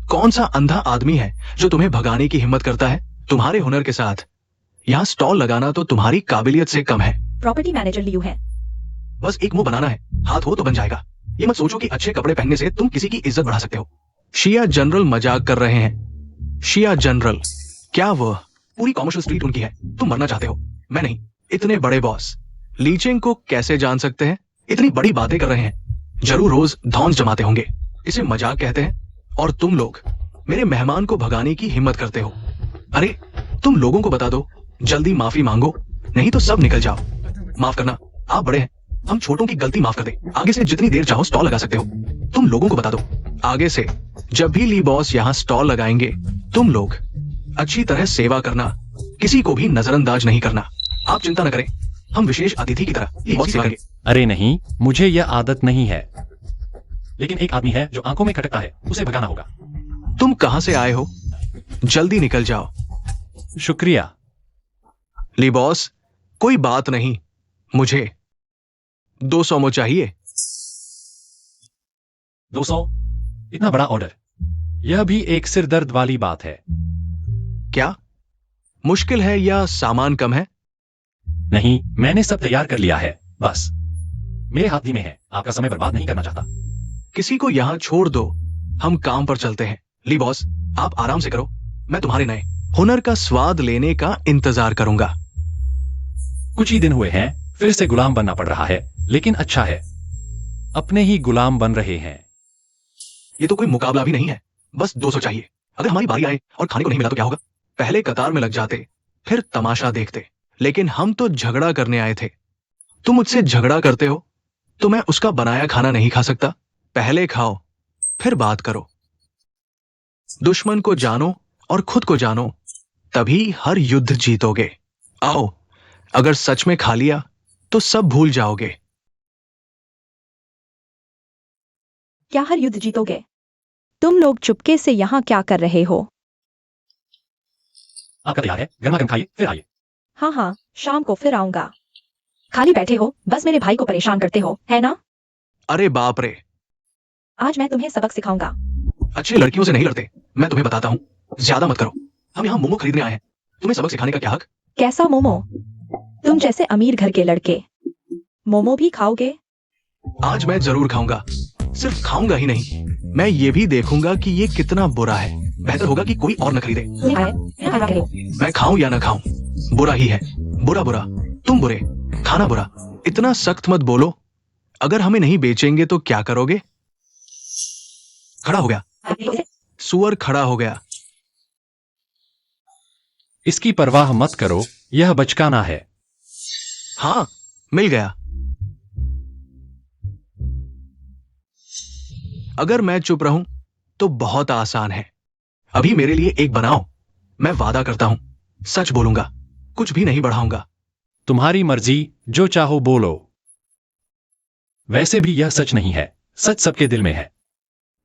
कौन सा अंधा आदमी है जो तुम्हें भगाने की हिम्मत करता है? तुम्हारे हुनर के साथ यहाँ स्टॉल लगाना तो तुम्हारी काबिलियत से कम है। प्रॉपर्टी मैनेजर लियू है। बस एक मुंह बनाना है, हाथ हो तो बन जाएगा। ये मत सोचो कि अच्छे कपड़े पहनने से तुम किसी की इज्जत बढ़ा सकते हो। शिया जनरल मजाक कर रहे हैं। शिया जनरल, क्या वह पूरी कॉमर्शियल स्ट्रीट उनकी है? तुम मरना चाहते हो? मैं नहीं। इतने बड़े बॉस ली चेंग को कैसे जान सकते हैं? इतनी बड़ी बातें कर रहे हैं, जरूर रोज धौंस जमाते होंगे। इसे मजाक कहते हैं और तुम लोग मेरे मेहमान को भगाने की हिम्मत करते हो। अरे, तुम लोगों को बता दो, जल्दी माफी मांगो, नहीं तो सब निकल जाओ। माफ करना, आप बड़े हैं, हम छोटों की गलती माफ कर दे। आगे से जितनी देर चाहो स्टॉल लगा सकते हो। तुम लोगों को बता दो, आगे से जब भी ली बॉस यहाँ स्टॉल लगाएंगे, तुम लोग अच्छी तरह सेवा करना, किसी को भी नजरअंदाज नहीं करना। आप चिंता न करें, हम विशेष अतिथि की तरह ली बॉस सेवा करेंगे। अरे नहीं, मुझे यह आदत नहीं है, लेकिन एक आदमी है जो आंखों में खटकता है, उसे भगाना होगा। तुम कहां से आए हो? जल्दी निकल जाओ। शुक्रिया। ली बॉस, कोई बात नहीं, मुझे 200 मो चाहिए। 200? इतना बड़ा ऑर्डर? यह भी एक सिरदर्द वाली बात है। क्या मुश्किल है या सामान कम है? नहीं, मैंने सब तैयार कर लिया है, बस मेरे हाथ धीमे हैं, आपका समय बर्बाद नहीं करना चाहता। किसी को यहां छोड़ दो, हम काम पर चलते हैं। ली बॉस, आप आराम से करो, मैं तुम्हारे नए हुनर का स्वाद लेने का इंतजार करूंगा। कुछ ही दिन हुए हैं, फिर से गुलाम बनना पड़ रहा है, लेकिन अच्छा है, अपने ही गुलाम बन रहे हैं। ये तो कोई मुकाबला भी नहीं है, बस 200 चाहिए। अगर हमारी बारी आए और खाने को नहीं मिला तो क्या होगा? पहले कतार में लग जाते, फिर तमाशा देखते, लेकिन हम तो झगड़ा करने आए थे। तुम मुझसे झगड़ा करते हो तो मैं उसका बनाया खाना नहीं खा सकता? पहले खाओ, फिर बात करो। दुश्मन को जानो और खुद को जानो, तभी हर युद्ध जीतोगे। आओ, अगर सच में खा लिया तो सब भूल जाओगे। क्या हर युद्ध जीतोगे? तुम लोग चुपके से यहाँ क्या कर रहे हो? आपका तैयार है, गर्मा गर्म खाइए, फिर आइए। हाँ हाँ, शाम को फिर आऊंगा। खाली बैठे हो, बस मेरे भाई को परेशान करते हो, है ना? अरे बाप रे, आज मैं तुम्हें सबक सिखाऊंगा। अच्छी लड़कियों से नहीं लड़ते, मैं तुम्हें बताता हूँ। ज्यादा मत करो, हम यहाँ मोमो खरीदने आए हैं। तुम्हें सबक सिखाने का क्या हक? कैसा मोमो? तुम जैसे अमीर घर के लड़के मोमो भी खाओगे? आज मैं जरूर खाऊंगा। सिर्फ खाऊंगा ही नहीं, मैं ये भी देखूंगा कि ये कितना बुरा है। बेहतर होगा कि कोई और न खरीदे। तुम्हें खाए, मैं खा रहे हो। मैं खाऊं या ना खाऊं, बुरा ही है। बुरा बुरा, तुम बुरे, खाना बुरा। इतना सख्त मत बोलो। अगर हमें नहीं बेचेंगे तो क्या करोगे? खड़ा हो गया, सुअर खड़ा हो गया। इसकी परवाह मत करो, यह बचकाना है। हाँ, मिल गया। अगर मैं चुप रहूं तो बहुत आसान है। अभी मेरे लिए एक बनाओ। मैं वादा करता हूं, सच बोलूंगा, कुछ भी नहीं बढ़ाऊंगा। तुम्हारी मर्जी, जो चाहो बोलो। वैसे भी यह सच नहीं है, सच सबके दिल में है।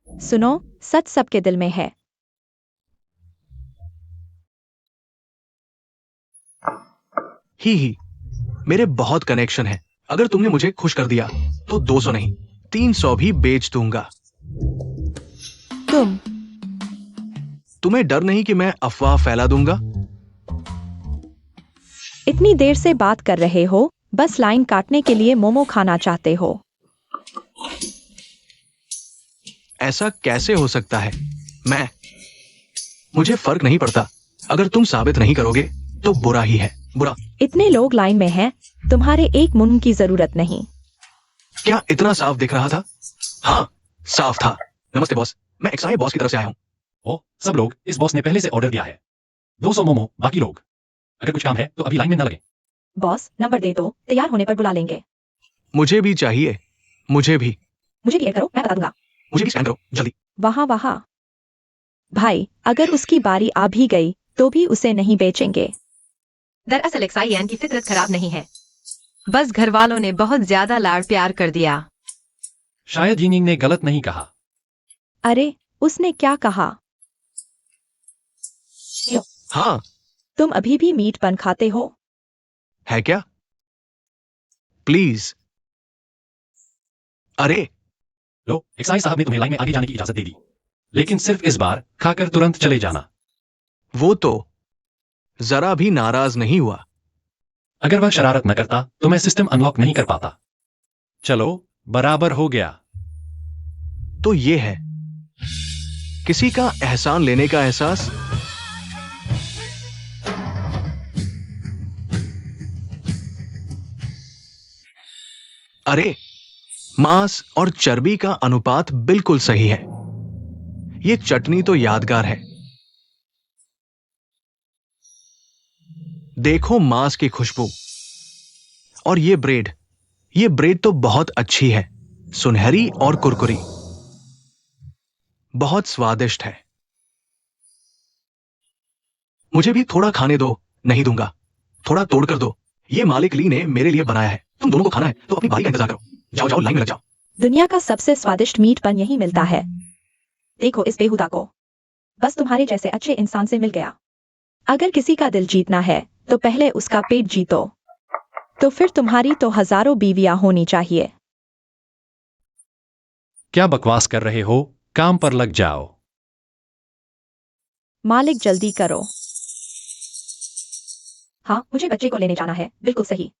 सुनो, सच सबके दिल में है। ही, मेरे बहुत कनेक्शन है। अगर तुमने मुझे खुश कर दिया तो 200 नहीं, 300 भी बेच दूंगा। तुम्हें डर नहीं कि मैं अफवाह फैला दूंगा? इतनी देर से बात कर रहे हो, बस लाइन काटने के लिए मोमो खाना चाहते हो। ऐसा कैसे हो सकता है? मुझे फर्क नहीं पड़ता। अगर तुम साबित नहीं करोगे तो बुरा ही है, बुरा। इतने लोग लाइन में हैं, तुम्हारे एक मुंह की जरूरत नहीं। क्या इतना साफ दिख रहा था? हाँ, साफ था। नमस्ते बॉस, मैं एक्साई बॉस की तरफ से आया हूँ। ओ, सब लोग, इस बॉस ने पहले से ऑर्डर दिया है। 200 मोमो, बाकी लोग। अगर कुछ काम है तो अभी लाइन में न लगे। बॉस, नंबर दे दो, तैयार होने पर बुला लेंगे। मुझे भी चाहिए, मुझे भी। मुझे भी ऐड करो, मैं बता दूंगा। मुझे भी स्कैन करो, जल्दी। वहाँ भाई, अगर उसकी बारी आ भी गई तो भी उसे नहीं बेचेंगे। दरअसल एक्साइयन की फितरत खराब नहीं है, बस घर वालों ने बहुत ज्यादा लाड़ प्यार कर दिया। शायद यिंग ने गलत नहीं कहा। अरे, उसने क्या कहा? हाँ, तुम अभी भी मीट बन खाते हो? है क्या? प्लीज। अरे, लो, एक्साइज साहब ने तुम्हें लाइन में आगे जाने की इजाजत दे दी, लेकिन सिर्फ इस बार खाकर तुरंत चले जाना। वो तो जरा भी नाराज नहीं हुआ। अगर वह शरारत न करता तो मैं सिस्टम अनलॉक नहीं कर पाता। चलो, बराबर हो गया। तो ये है किसी का एहसान लेने का एहसास। अरे, मांस और चर्बी का अनुपात बिल्कुल सही है। ये चटनी तो यादगार है। देखो मांस की खुशबू। और ये ब्रेड तो बहुत अच्छी है, सुनहरी और कुरकुरी, बहुत स्वादिष्ट है। मुझे भी थोड़ा खाने दो। नहीं दूंगा, थोड़ा तोड़ कर दो। ये मालिक ली ने मेरे लिए बनाया है। तुम दोनों को खाना है तो अपनी बारी का इंतजार करो। जाओ जाओ, लाइन में लग जाओ। दुनिया का सबसे स्वादिष्ट मीट बन यहीं मिलता है। देखो इस बेहुदा को, बस तुम्हारे जैसे अच्छे इंसान से मिल गया। अगर किसी का दिल जीतना है तो पहले उसका पेट जीतो, तो फिर तुम्हारी तो हजारों बीवियां होनी चाहिए। क्या बकवास कर रहे हो? काम पर लग जाओ। मालिक जल्दी करो। हाँ, मुझे बच्चे को लेने जाना है। बिल्कुल सही।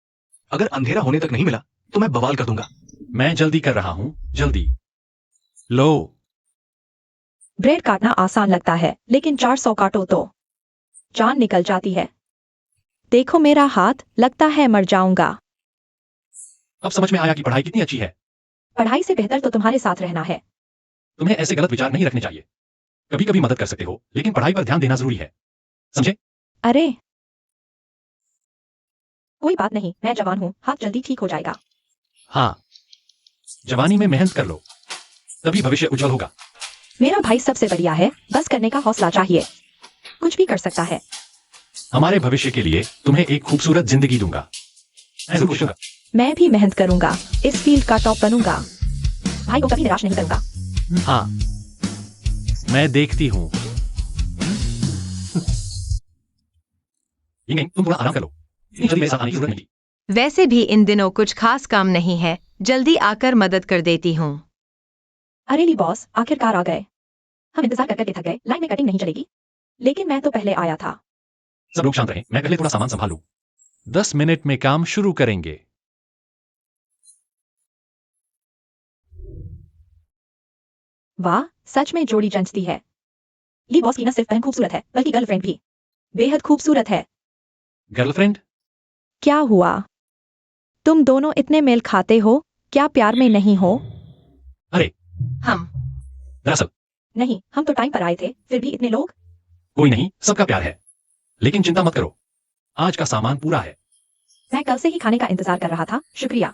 अगर अंधेरा होने तक नहीं मिला तो मैं बवाल कर दूंगा। मैं जल्दी कर रहा हूं, जल्दी। लो। ब्रेड काटना आसान लगता है, लेकिन 400 काटो तो जान निकल जाती है। देखो मेरा हाथ, लगता है मर जाऊंगा। अब समझ में आया कि पढ़ाई कितनी अच्छी है। पढ़ाई से बेहतर तो तुम्हारे साथ रहना है। तुम्हें ऐसे गलत विचार नहीं रखने चाहिए। कभी कभी मदद कर सकते हो, लेकिन पढ़ाई पर ध्यान देना जरूरी है, समझे? अरे, कोई बात नहीं, मैं जवान हूँ, हाथ जल्दी ठीक हो जाएगा। हाँ, जवानी में मेहनत कर लो, तभी भविष्य उज्जवल होगा। मेरा भाई सबसे बढ़िया है, बस करने का हौसला चाहिए। कुछ भी कर सकता है। हमारे भविष्य के लिए तुम्हें एक खूबसूरत जिंदगी दूंगा। मैं जरूर खुश हूंगा। मैं भी मेहनत करूंगा, इस फील्ड का टॉप बनूंगा। भाई को कभी निराश नहीं करूंगा। हाँ, मैं देखती हूँ। यिंग, तुम थोड़ा आराम कर लो। इतनी जल्दी मेरे साथ आने की जरूरत नहीं। वैसे भी इन दिनों कुछ खास काम नहीं है, जल्दी आकर मदद कर देती हूँ। अरे ली बॉस, आखिरकार आ गए। हम इंतजार कर करके थक गए, लाइन में कटिंग नहीं चलेगी। लेकिन मैं तो पहले आया था। सब लोग शांत रहें, मैं पहले थोड़ा सामान संभालूं। 10 मिनट में काम शुरू करेंगे। वाह, सच में जोड़ी जंचती है। ली बॉस की न सिर्फ बहन खूबसूरत है बल्कि गर्लफ्रेंड भी बेहद खूबसूरत है। गर्लफ्रेंड? क्या हुआ? तुम दोनों इतने मेल खाते हो, क्या प्यार में नहीं हो? अरे हम दरअसल नहीं, हम तो टाइम पर आए थे, फिर भी इतने लोग। कोई नहीं, सबका प्यार है। लेकिन चिंता मत करो, आज का सामान पूरा है। मैं कल से ही खाने का इंतजार कर रहा था, शुक्रिया।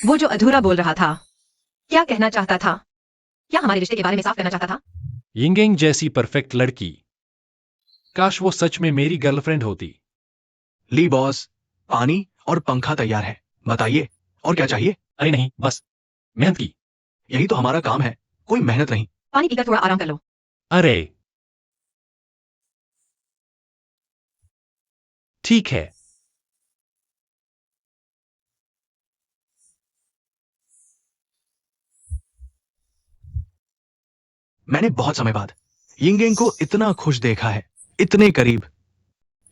वो जो अधूरा बोल रहा था, क्या कहना चाहता था? क्या हमारे रिश्ते के बारे में साफ करना चाहता था? यिंगयिंग जैसी परफेक्ट लड़की, काश वो सच में मेरी गर्लफ्रेंड होती। ली बॉस, पानी और पंखा तैयार है, बताइए और क्या चाहिए? अरे नहीं, बस मेहनत की। यही तो हमारा काम है, कोई मेहनत नहीं। पानी पीकर थोड़ा आराम कर लो। अरे ठीक है। मैंने बहुत समय बाद यिंगयिंग को इतना खुश देखा है, इतने करीब।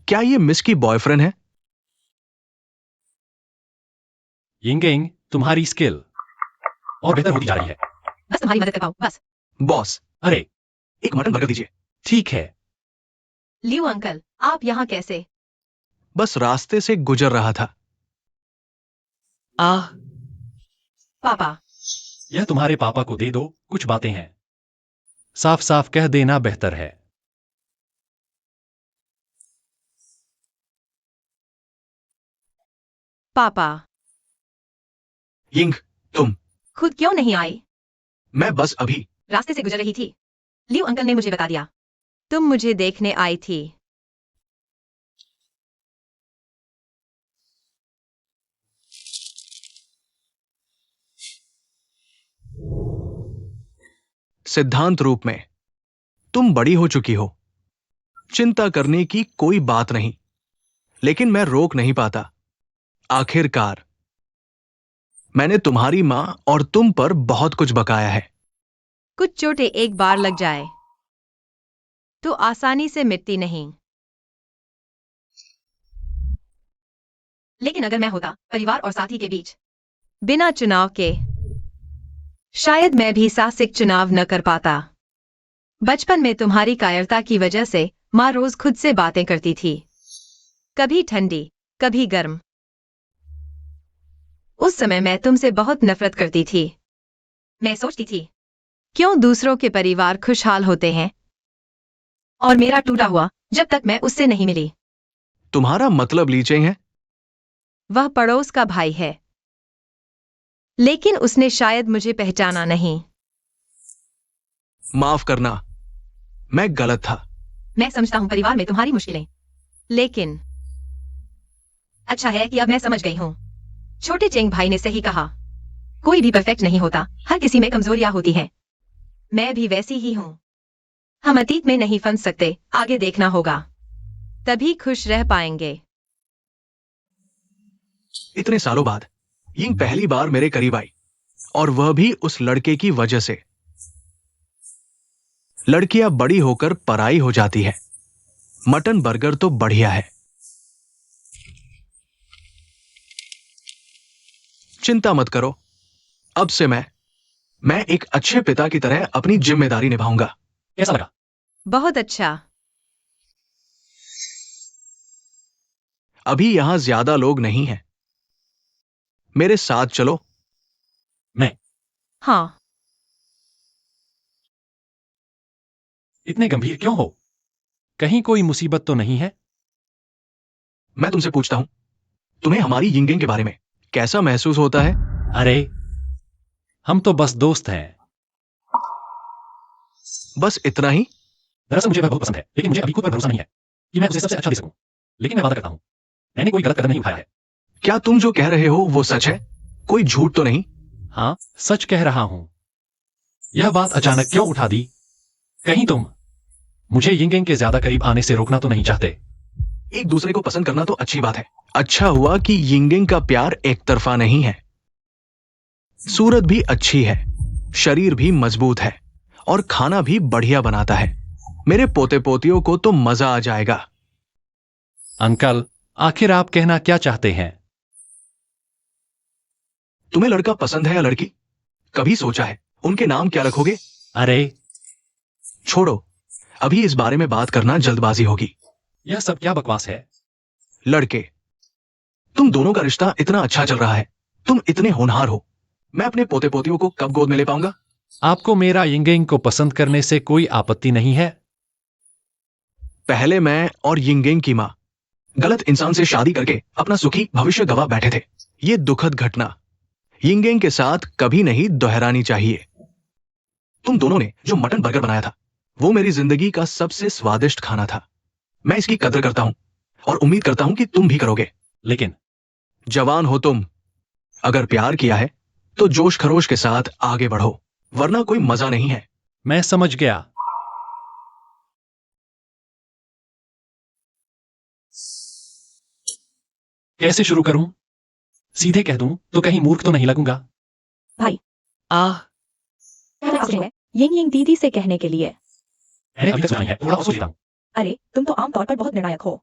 क्या ये मिस की बॉयफ्रेंड है? यिंगयिंग, तुम्हारी स्किल और बेहतर होती जा रही है। बस तुम्हारी मदद कर पाऊं, बस। बॉस, अरे एक मटन बर्गर दीजिए। ठीक है। लियो अंकल, आप यहाँ कैसे? बस रास्ते से गुजर रहा था। आह, पापा, यह तुम्हारे पापा को दे दो, कुछ बातें हैं। साफ साफ कह देना बेहतर है। पापा, यिंग, तुम। खुद क्यों नहीं आई? मैं बस अभी। रास्ते से गुजर रही थी। लियो अंकल ने मुझे बता दिया। तुम मुझे देखने आई थी। सिद्धांत रूप में तुम बड़ी हो चुकी हो, चिंता करने की कोई बात नहीं। लेकिन मैं रोक नहीं पाता। आखिरकार मैंने तुम्हारी मां और तुम पर बहुत कुछ बकाया है। कुछ चोटें एक बार लग जाए तो आसानी से मिटती नहीं। लेकिन अगर मैं होता परिवार और साथी के बीच बिना चुनाव के, शायद मैं भी साहसिक चुनाव न कर पाता। बचपन में तुम्हारी कायरता की वजह से माँ रोज खुद से बातें करती थी, कभी ठंडी कभी गर्म। उस समय मैं तुमसे बहुत नफरत करती थी। मैं सोचती थी, क्यों दूसरों के परिवार खुशहाल होते हैं और मेरा टूटा हुआ जब तक मैं उससे नहीं मिली। तुम्हारा मतलब लीचिंग है? वह पड़ोस का भाई है, लेकिन उसने शायद मुझे पहचाना नहीं। माफ करना, मैं गलत था। मैं समझता हूँ परिवार में तुम्हारी मुश्किलें, लेकिन अच्छा है कि अब मैं समझ गई हूँ। छोटे चेंग भाई ने सही कहा, कोई भी परफेक्ट नहीं होता, हर किसी में कमजोरियां होती हैं। मैं भी वैसी ही हूँ। हम अतीत में नहीं फंस सकते, आगे देखना होगा, तभी खुश रह पाएंगे। इतने सालों बाद यिंग पहली बार मेरे करीब आई, और वह भी उस लड़के की वजह से। लड़कियां बड़ी होकर पराई हो जाती है। मटन बर्गर तो बढ़िया है। चिंता मत करो, अब से मैं एक अच्छे पिता की तरह अपनी जिम्मेदारी निभाऊंगा। कैसा लगा? बहुत अच्छा। अभी यहां ज्यादा लोग नहीं हैं, मेरे साथ चलो। मैं हाँ, इतने गंभीर क्यों हो? कहीं कोई मुसीबत तो नहीं है? मैं तुमसे पूछता हूं, तुम्हें हमारी यिंगयिंग के बारे में कैसा महसूस होता है? अरे हम तो बस दोस्त हैं। बस इतना ही? दरअसल मुझे वह बहुत पसंद है, लेकिन मुझे अभी खुद पर भरोसा नहीं है कि मैं उसे सबसे अच्छा दे सकूं। लेकिन मैं वादा करता हूं, मैंने कोई गलत कदम नहीं उठाया है। क्या तुम जो कह रहे हो वो सच है? कोई झूठ तो नहीं? हाँ, सच कह रहा हूं। यह बात अचानक क्यों उठा दी? कहीं तुम मुझे यिंगयिंग के ज्यादा करीब आने से रोकना तो नहीं चाहते? एक दूसरे को पसंद करना तो अच्छी बात है। अच्छा हुआ कि यिंगयिंग का प्यार एक तरफा नहीं है। सूरत भी अच्छी है, शरीर भी मजबूत है, और खाना भी बढ़िया बनाता है। मेरे पोते पोतियों को तो मजा आ जाएगा। अंकल, आखिर आप कहना क्या चाहते हैं? तुम्हें लड़का पसंद है या लड़की? कभी सोचा है उनके नाम क्या रखोगे? अरे, छोड़ो, अभी इस बारे में बात करना जल्दबाजी होगी। यह सब क्या बकवास है? लड़के, तुम दोनों का रिश्ता इतना अच्छा चल रहा है, तुम इतने होनहार हो, मैं अपने पोते पोतियों को कब गोद में ले पाऊंगा? आपको मेरा यिंगयिंग को पसंद करने से कोई आपत्ति नहीं है? पहले मैं और यिंगयिंग की मां गलत इंसान से शादी करके अपना सुखी भविष्य गवा बैठे थे। ये दुखद घटना यिंगयिंग के साथ कभी नहीं दोहरानी चाहिए। तुम दोनों ने जो मटन बर्गर बनाया था वो मेरी जिंदगी का सबसे स्वादिष्ट खाना था। मैं इसकी कदर करता हूं और उम्मीद करता हूं कि तुम भी करोगे। लेकिन जवान हो तुम, अगर प्यार किया है तो जोश खरोश के साथ आगे बढ़ो, वरना कोई मजा नहीं है। मैं समझ गया। कैसे शुरू करूं? सीधे कह दूं तो कहीं मूर्ख तो नहीं लगूंगा? भाई, आह, है यिंग दीदी से कहने के लिए। मैंने अभी तक सुना नहीं है, थोड़ा और सोचता हूं। अरे, तुम तो आमतौर पर बहुत निर्णायक हो,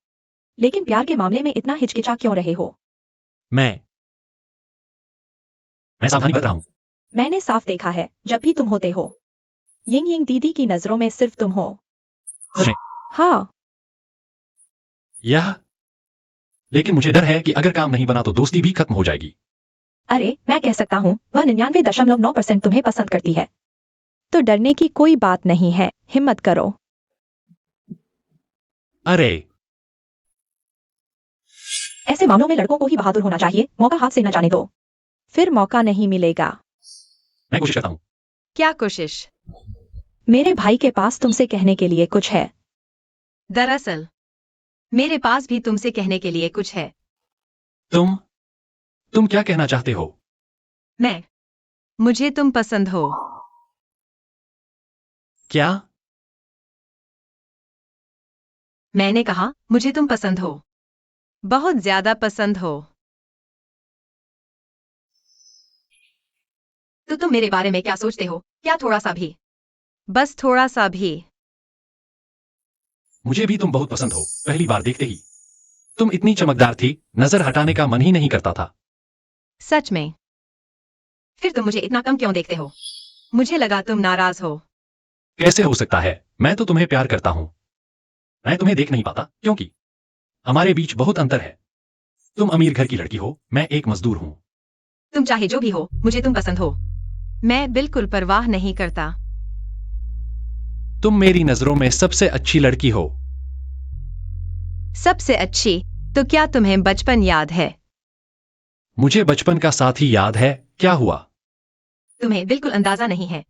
लेकिन प्यार के मामले में इतना हिचकिचा क्यों रहे हो? मैं सावधानी बरत रहा हूं। मैंने साफ देखा है, जब भी तुम होते हो, यिंग दीदी की नजरों में सिर्फ तुम हो। अरे, हाँ, यह लेकिन मुझे डर है कि अगर काम नहीं बना तो दोस्ती भी खत्म हो जाएगी। अरे, मैं कह सकता हूँ वह 99.9% तुम्हें पसंद करती है, तो डरने की कोई बात नहीं है, हिम्मत करो। अरे, ऐसे मामलों में लड़कों को ही बहादुर होना चाहिए, मौका हाथ से न जाने दो, फिर मौका नहीं मिलेगा। मैं कोशिश करता हूं। क्या कोशिश? मेरे भाई के पास तुमसे कहने के लिए कुछ है। दरअसल मेरे पास भी तुमसे कहने के लिए कुछ है। तुम क्या कहना चाहते हो? मुझे तुम पसंद हो। क्या? मैंने कहा मुझे तुम पसंद हो, बहुत ज्यादा पसंद हो। तो तुम मेरे बारे में क्या सोचते हो? क्या थोड़ा सा भी? बस थोड़ा सा भी? मुझे भी तुम बहुत पसंद हो, पहली बार देखते ही। तुम इतनी चमकदार थी, नजर हटाने का मन ही नहीं करता था। सच में? फिर तुम मुझे इतना कम क्यों देखते हो? मुझे लगा तुम नाराज हो। कैसे हो सकता है? मैं तो तुम्हें प्यार करता हूं। मैं तुम्हें देख नहीं पाता क्योंकि हमारे बीच बहुत अंतर है। तुम अमीर घर की लड़की हो, मैं एक मजदूर हूं। तुम चाहे जो भी हो, मुझे तुम पसंद हो। मैं बिल्कुल परवाह नहीं करता। तुम मेरी नजरों में सबसे अच्छी लड़की हो। सबसे अच्छी? तो क्या तुम्हें बचपन याद है? मुझे बचपन का साथी याद है। क्या हुआ? तुम्हें बिल्कुल अंदाजा नहीं है।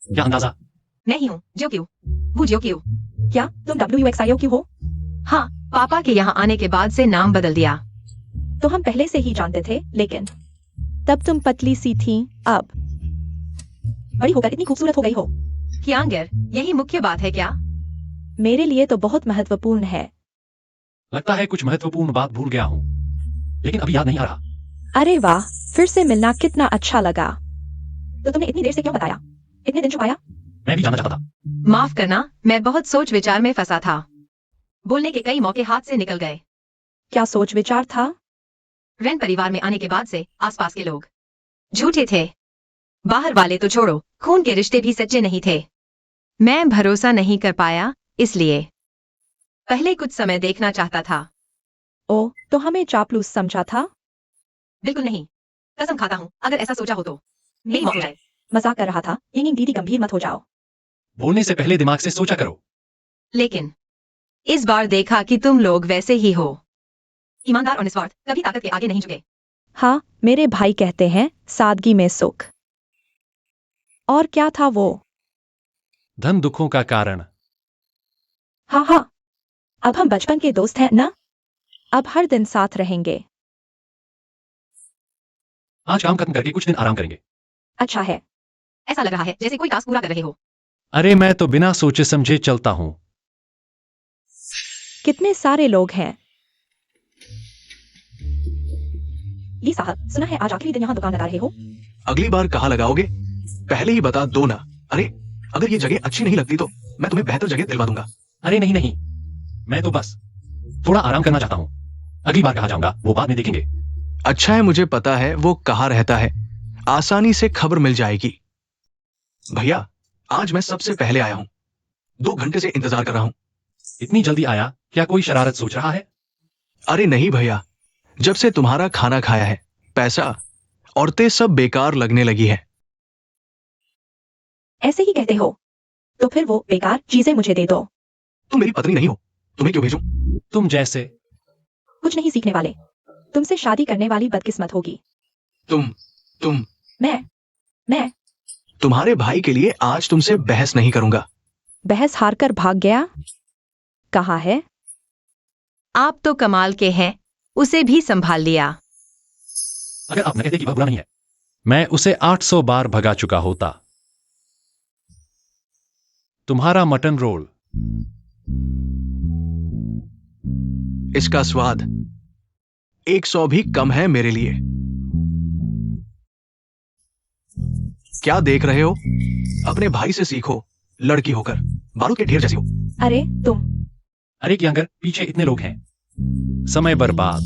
क्या अंदाजा? मैं ही हूँ जो क्यों, वो जो क्यों। क्या तुम WXIOQ हो? हाँ, पापा के यहाँ आने के बाद से नाम बदल दिया। तो हम पहले से ही जानते थे, लेकिन तब तुम पतली सी थी, अब बड़ी होकर इतनी खूबसूरत हो गई हो। कियांगर, यही मुख्य बात है क्या? मेरे लिए तो बहुत महत्वपूर्ण है। लगता है कुछ महत्वपूर्ण बात भूल गया हूं, लेकिन अभी याद नहीं आ रहा। अरे वाह, फिर से मिलना कितना अच्छा लगा। तो तुमने इतनी देर से क्यों बताया? इतने दिन छुपाया? मैं भी जानना चाहता था। माफ करना, मैं बहुत सोच विचार में फंसा था। बोलने के कई मौके हाथ से निकल गए। क्या सोच विचार था? रेन परिवार में आने के बाद से आसपास के लोग झूठे थे। बाहर वाले तो छोड़ो, खून के रिश्ते भी सच्चे नहीं थे। मैं भरोसा नहीं कर पाया, इसलिए पहले कुछ समय देखना चाहता था। ओ, तो हमें चापलूस समझा था? बिल्कुल नहीं, कसम खाता हूँ, अगर ऐसा सोचा हो तो मेरी मौत हो जाए। मजाक कर रहा था। यिंग दीदी, गंभीर मत हो जाओ। बोलने से पहले दिमाग से सोचा करो। लेकिन इस बार देखा कि तुम लोग वैसे ही हो, ईमानदार और निस्वार्थ, कभी ताकत के आगे नहीं झुके। हाँ, मेरे भाई कहते हैं सादगी में सुख। और क्या था वो? धन दुखों का कारण। हाँ हाँ, अब हम बचपन के दोस्त हैं ना? अब हर दिन साथ रहेंगे। आज काम खत्म करके कुछ दिन आराम करेंगे। अच्छा है। ऐसा लग रहा है जैसे कोई टास्क पूरा कर रहे हो। अरे मैं तो बिना सोचे समझे चलता हूं। कितने सारे लोग हैं। ली साहब, सुना है आज आखिरी दिन यहाँ दुकान लगा रहे हो? अगली बार कहाँ लगाओगे? पहले ही बता दो ना। अरे, अगर ये जगह अच्छी नहीं लगती तो मैं तुम्हें बेहतर जगह दिलवा दूंगा। अरे नहीं नहीं, मैं तो बस थोड़ा आराम करना चाहता हूं। अगली बार कहाँ जाऊंगा वो बाद में देखेंगे। अच्छा है, मुझे पता है वो कहाँ रहता है। आसानी से खबर मिल जाएगी। भैया, आज मैं सबसे पहले आया हूं। 2 घंटे से इंतजार कर रहा हूं। इतनी जल्दी आया? क्या कोई शरारत सोच रहा है? अरे नहीं भैया, जब से तुम्हारा खाना खाया है, पैसा, औरतें सब बेकार लगने लगी है। ऐसे ही कहते हो तो फिर वो बेकार चीजें मुझे दे दो। तुम मेरी पत्नी नहीं हो, तुम्हें क्यों भेजूं? तुम जैसे। कुछ नहीं सीखने वाले। तुमसे शादी करने वाली बदकिस्मत होगी। तुम मैं तुम्हारे भाई के लिए आज तुमसे बहस नहीं करूंगा। बहस हारकर भाग गया। कहा है? आप तो कमाल के हैं, उसे भी संभाल लिया। अगर आप न कहते कि वह बुरा नहीं है, मैं उसे 800 बार भगा चुका होता। तुम्हारा मटन रोल। इसका स्वाद 100 भी कम है मेरे लिए। क्या देख रहे हो? अपने भाई से सीखो, लड़की होकर बारूद के ढेर जैसी हो। अरे तुम। अरे कियांगर, पीछे इतने लोग हैं, समय बर्बाद।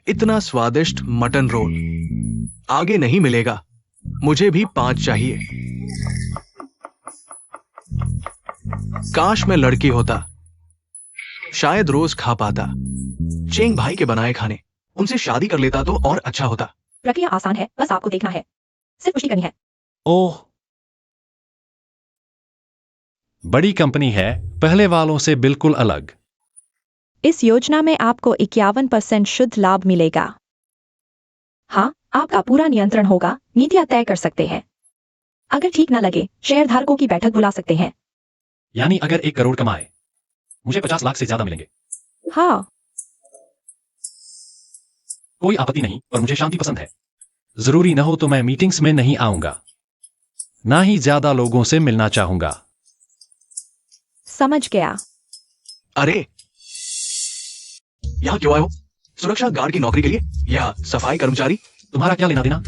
इतना स्वादिष्ट मटन रोल आगे नहीं मिलेगा। मुझे भी 5 चाहिए। काश मैं लड़की होता, शायद रोज खा पाता चेंग भाई के बनाए खाने। उनसे शादी कर लेता तो और अच्छा होता। प्रक्रिया आसान है, बस आपको देखना है। सिर्फ पुष्टि करनी है। ओह, बड़ी कंपनी है, पहले वालों से बिल्कुल अलग। इस योजना में आपको 51% शुद्ध लाभ मिलेगा। हाँ, आपका पूरा नियंत्रण होगा, नीतियां तय कर सकते हैं। अगर ठीक न लगे, शेयरधारकों की बैठक बुला सकते हैं। यानी अगर 1 करोड़ कमाए, मुझे 50 लाख से ज्यादा मिलेंगे। हाँ, कोई आपत्ति नहीं, पर मुझे शांति पसंद है। जरूरी न हो तो मैं मीटिंग्स में नहीं आऊंगा, ना ही ज्यादा लोगों से मिलना चाहूंगा। समझ गया। अरे यहां क्यों आए हो? सुरक्षा गार्ड की नौकरी के लिए या सफाई कर्मचारी? तुम्हारा क्या लेना देना?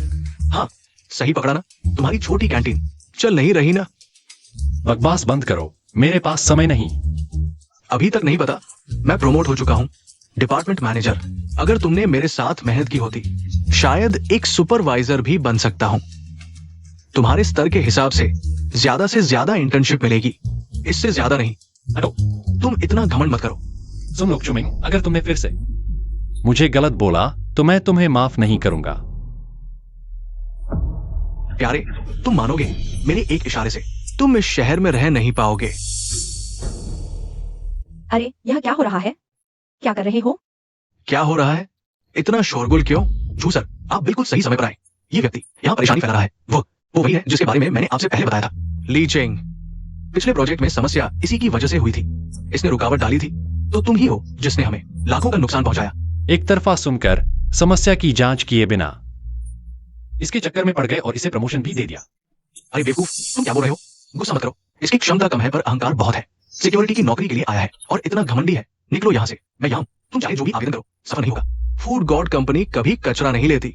हाँ, सही पकड़ा ना। तुम्हारी छोटी कैंटीन चल नहीं रही ना? बकवास बंद करो, मेरे पास समय नहीं। अभी तक नहीं पता, मैं प्रमोट हो चुका हूं, डिपार्टमेंट मैनेजर। अगर तुमने मेरे साथ मेहनत की होती, शायद एक सुपरवाइजर भी बन सकता हूं। तुम्हारे स्तर के हिसाब से ज्यादा इंटर्नशिप मिलेगी, इससे ज्यादा नहीं। हटो। तुम इतना घमंड मत करो। सुन लो चुमिंग, अगर तुमने फिर से मुझे गलत बोला तो मैं तुम्हें माफ नहीं करूंगा। प्यारे, तुम मानोगे, मेरे एक इशारे से तुम इस शहर में रह नहीं पाओगे। अरे यह क्या हो रहा है? क्या कर रहे हो? क्या हो रहा है? इतना शोरगुल क्यों? जू सर, आप बिल्कुल सही समय पर आए। ये व्यक्ति यहाँ परेशानी फैला रहा है। वो वही है जिसके बारे में मैंने आपसे पहले बताया था। ली चेंग, पिछले प्रोजेक्ट में समस्या इसी की वजह से हुई थी। इसने रुकावट डाली थी, तो तुम ही हो जिसने हमें लाखों का नुकसान पहुंचाया। एक तरफा सुनकर, समस्या की जांच किए बिना इसके चक्कर में पड़ गए और इसे प्रमोशन भी दे दिया। अरे बेवकूफ, तुम क्या बोल रहे हो? गुस्सा मत करो। इसकी क्षमता कम है पर अहंकार बहुत है। सिक्योरिटी की नौकरी के लिए आया है और इतना घमंडी है। निकलो यहाँ से, मैं यहाँ हूँ। तुम चाहे जो भी आवेदन करो, सफल नहीं होगा। फूड गॉड कंपनी कभी कचरा नहीं लेती।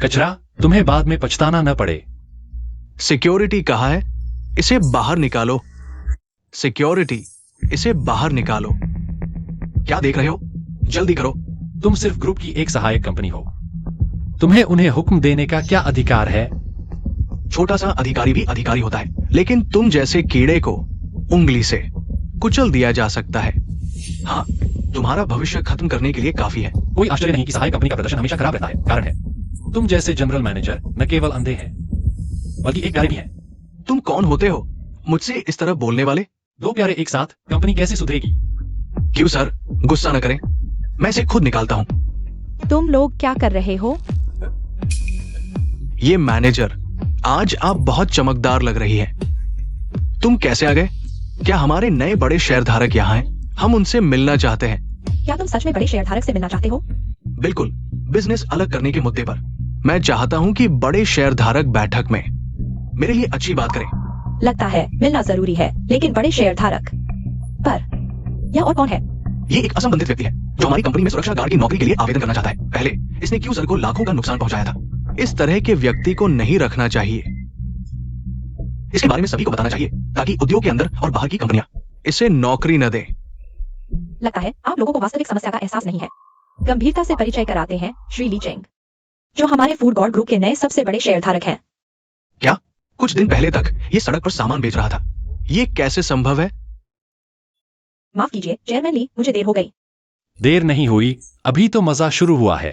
कचरा तुम्हें बाद में पछताना न पड़े। सिक्योरिटी कहा है, इसे बाहर निकालो। सिक्योरिटी, इसे बाहर निकालो। क्या देख रहे हो? जल्दी करो। तुम सिर्फ ग्रुप की एक सहायक कंपनी हो, तुम्हें उन्हें हुक्म देने का क्या अधिकार है? छोटा सा अधिकारी भी अधिकारी होता है, लेकिन तुम जैसे कीड़े को उंगली से कुचल दिया जा सकता है। हाँ, तुम्हारा भविष्य खत्म करने के लिए काफी है। कोई आश्चर्य नहीं कि सहायक कंपनी का प्रदर्शन हमेशा खराब रहता है। कारण है, तुम जैसे जनरल मैनेजर न केवल अंधे हैं, बल्कि एक प्यारे भी हैं। तुम कौन होते हो मुझसे इस तरह बोलने वाले? 2 प्यारे एक साथ, कंपनी कैसे सुधरेगी? क्यों सर, गुस्सा न करें, मैं इसे खुद निकालता हूं। तुम लोग क्या कर रहे हो? ये मैनेजर, आज आप बहुत चमकदार लग रही है। तुम कैसे आ गए? क्या हमारे नए बड़े शेयरधारक यहाँ हैं? हम उनसे मिलना चाहते हैं। क्या तुम सच में बड़े शेयरधारक से मिलना चाहते हो? बिल्कुल, बिजनेस अलग करने के मुद्दे पर। मैं चाहता हूं कि बड़े शेयरधारक बैठक में मेरे लिए अच्छी बात करें। लगता है मिलना जरूरी है, लेकिन बड़े शेयरधारक पर यह और कौन है? ये एक असंबंधित व्यक्ति है जो हमारी कंपनी में सुरक्षा गार्ड की नौकरी के लिए आवेदन करना चाहता है। पहले इसने क्यू सर को लाखों का नुकसान पहुंचाया था। इस तरह के व्यक्ति को नहीं रखना चाहिए। इसके बारे में सभी को बताना चाहिए ताकि उद्योग के अंदर और बाहर की कंपनियां इसे नौकरी न दें। लगता है आप लोगों को वास्तविक समस्या का एहसास नहीं है। गंभीरता से परिचय कराते हैं श्री ली चेंग, जो हमारे फूड गॉड ग्रुप के नए सबसे बड़े शेयरधारक हैं। क्या? कुछ दिन पहले तक ये सड़क पर सामान बेच रहा था। ये कैसे संभव है? माफ कीजिए चेयरमैन ली, मुझे देर हो गई। देर नहीं हुई, अभी तो मजा शुरू हुआ है।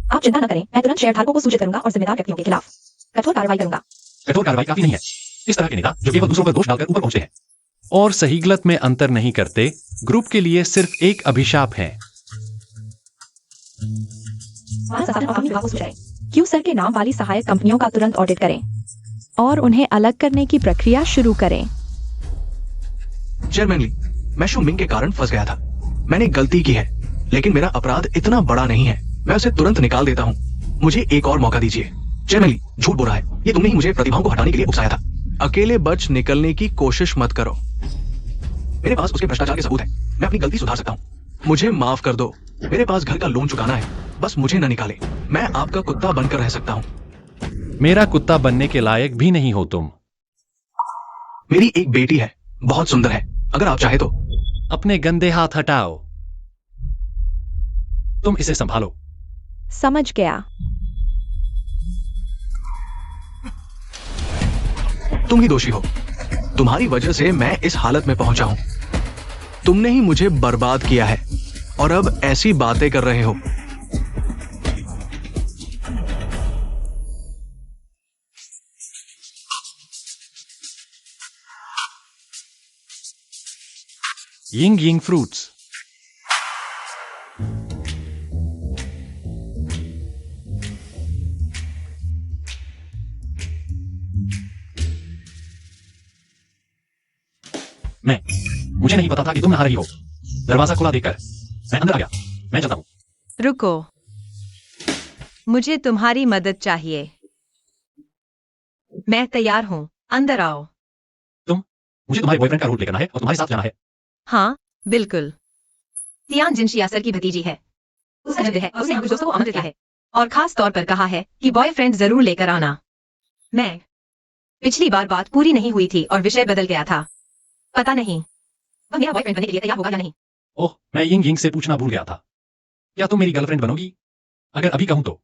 आप चिंता न करें, मैं तुरंत शेयरधारकों को सूचित करूंगा और जिम्मेदार व्यक्तियों के खिलाफ कठोर कार्रवाई करूंगा। कठोर कार्रवाई काफी नहीं है। इस तरह के नेता जो केवल दूसरों पर दोष डालकर ऊपर पहुंचते हैं और सही गलत में अंतर नहीं करते, ग्रुप के लिए सिर्फ एक अभिशाप है। क्यू सर के नाम वाली सहायक कंपनियों का तुरंत ऑडिट करें और उन्हें अलग करने की प्रक्रिया शुरू करें। चेयरमैन ली, मैं शू मिंग के कारण फंस गया था। मैंने गलती की है, लेकिन मेरा अपराध इतना बड़ा नहीं है। मैं उसे तुरंत निकाल देता हूँ। मुझे एक और मौका दीजिए। चेयरमैन ली, झूठ बोल रहा है। ये तुमने ही मुझे प्रतिभाओं को हटाने के लिए उकसाया था। अकेले बच निकलने की कोशिश मत करो। मेरे पास उसके भ्रष्टाचार के सबूत है। मैं अपनी गलती सुधार सकता हूँ। मुझे माफ कर दो। मेरे पास घर का लोन चुकाना है। बस मुझे न निकाले। मैं आपका कुत्ता बनकर रह सकता हूँ। मेरा कुत्ता बनने के लायक भी नहीं हो तुम। मेरी एक बेटी है, बहुत सुंदर है। अगर आप चाहे तो। अपने गंदे हाथ हटाओ। तुम इसे संभालो। समझ गया। तुम ही दोषी हो। तुम्हारी वजह से मैं इस हालत में पहुंचा हूं। तुमने ही मुझे बर्बाद किया है और अब ऐसी बातें कर रहे हो। Ying Ying fruits. मुझे नहीं पता था कि तुम नहा रही हो। दरवाजा खुला देखकर मैं अंदर आ गया। मैं चलता हूँ। रुको, मुझे तुम्हारी मदद चाहिए। मैं तैयार हूँ, अंदर आओ। मुझे तुम्हारे बॉयफ्रेंड का रोल प्ले करना है और तुम्हारे साथ जाना है। हाँ बिल्कुल। तियान जिन शियासर की भतीजी है। उसका जन्मदिन है और उसने हम कुछ दोस्तों को आमंत्रित किया है और खास तौर पर कहा है कि बॉयफ्रेंड जरूर लेकर आना। मैं पिछली बार बात पूरी नहीं हुई थी और विषय बदल गया था। पता नहीं वह मेरा बॉयफ्रेंड बनने के लिए तैयार होगा या नहीं। ओह, मैं यिंग यिंग से पूछना भूल गया था। क्या तुम मेरी गर्लफ्रेंड बनोगी? अगर अभी कहूं तो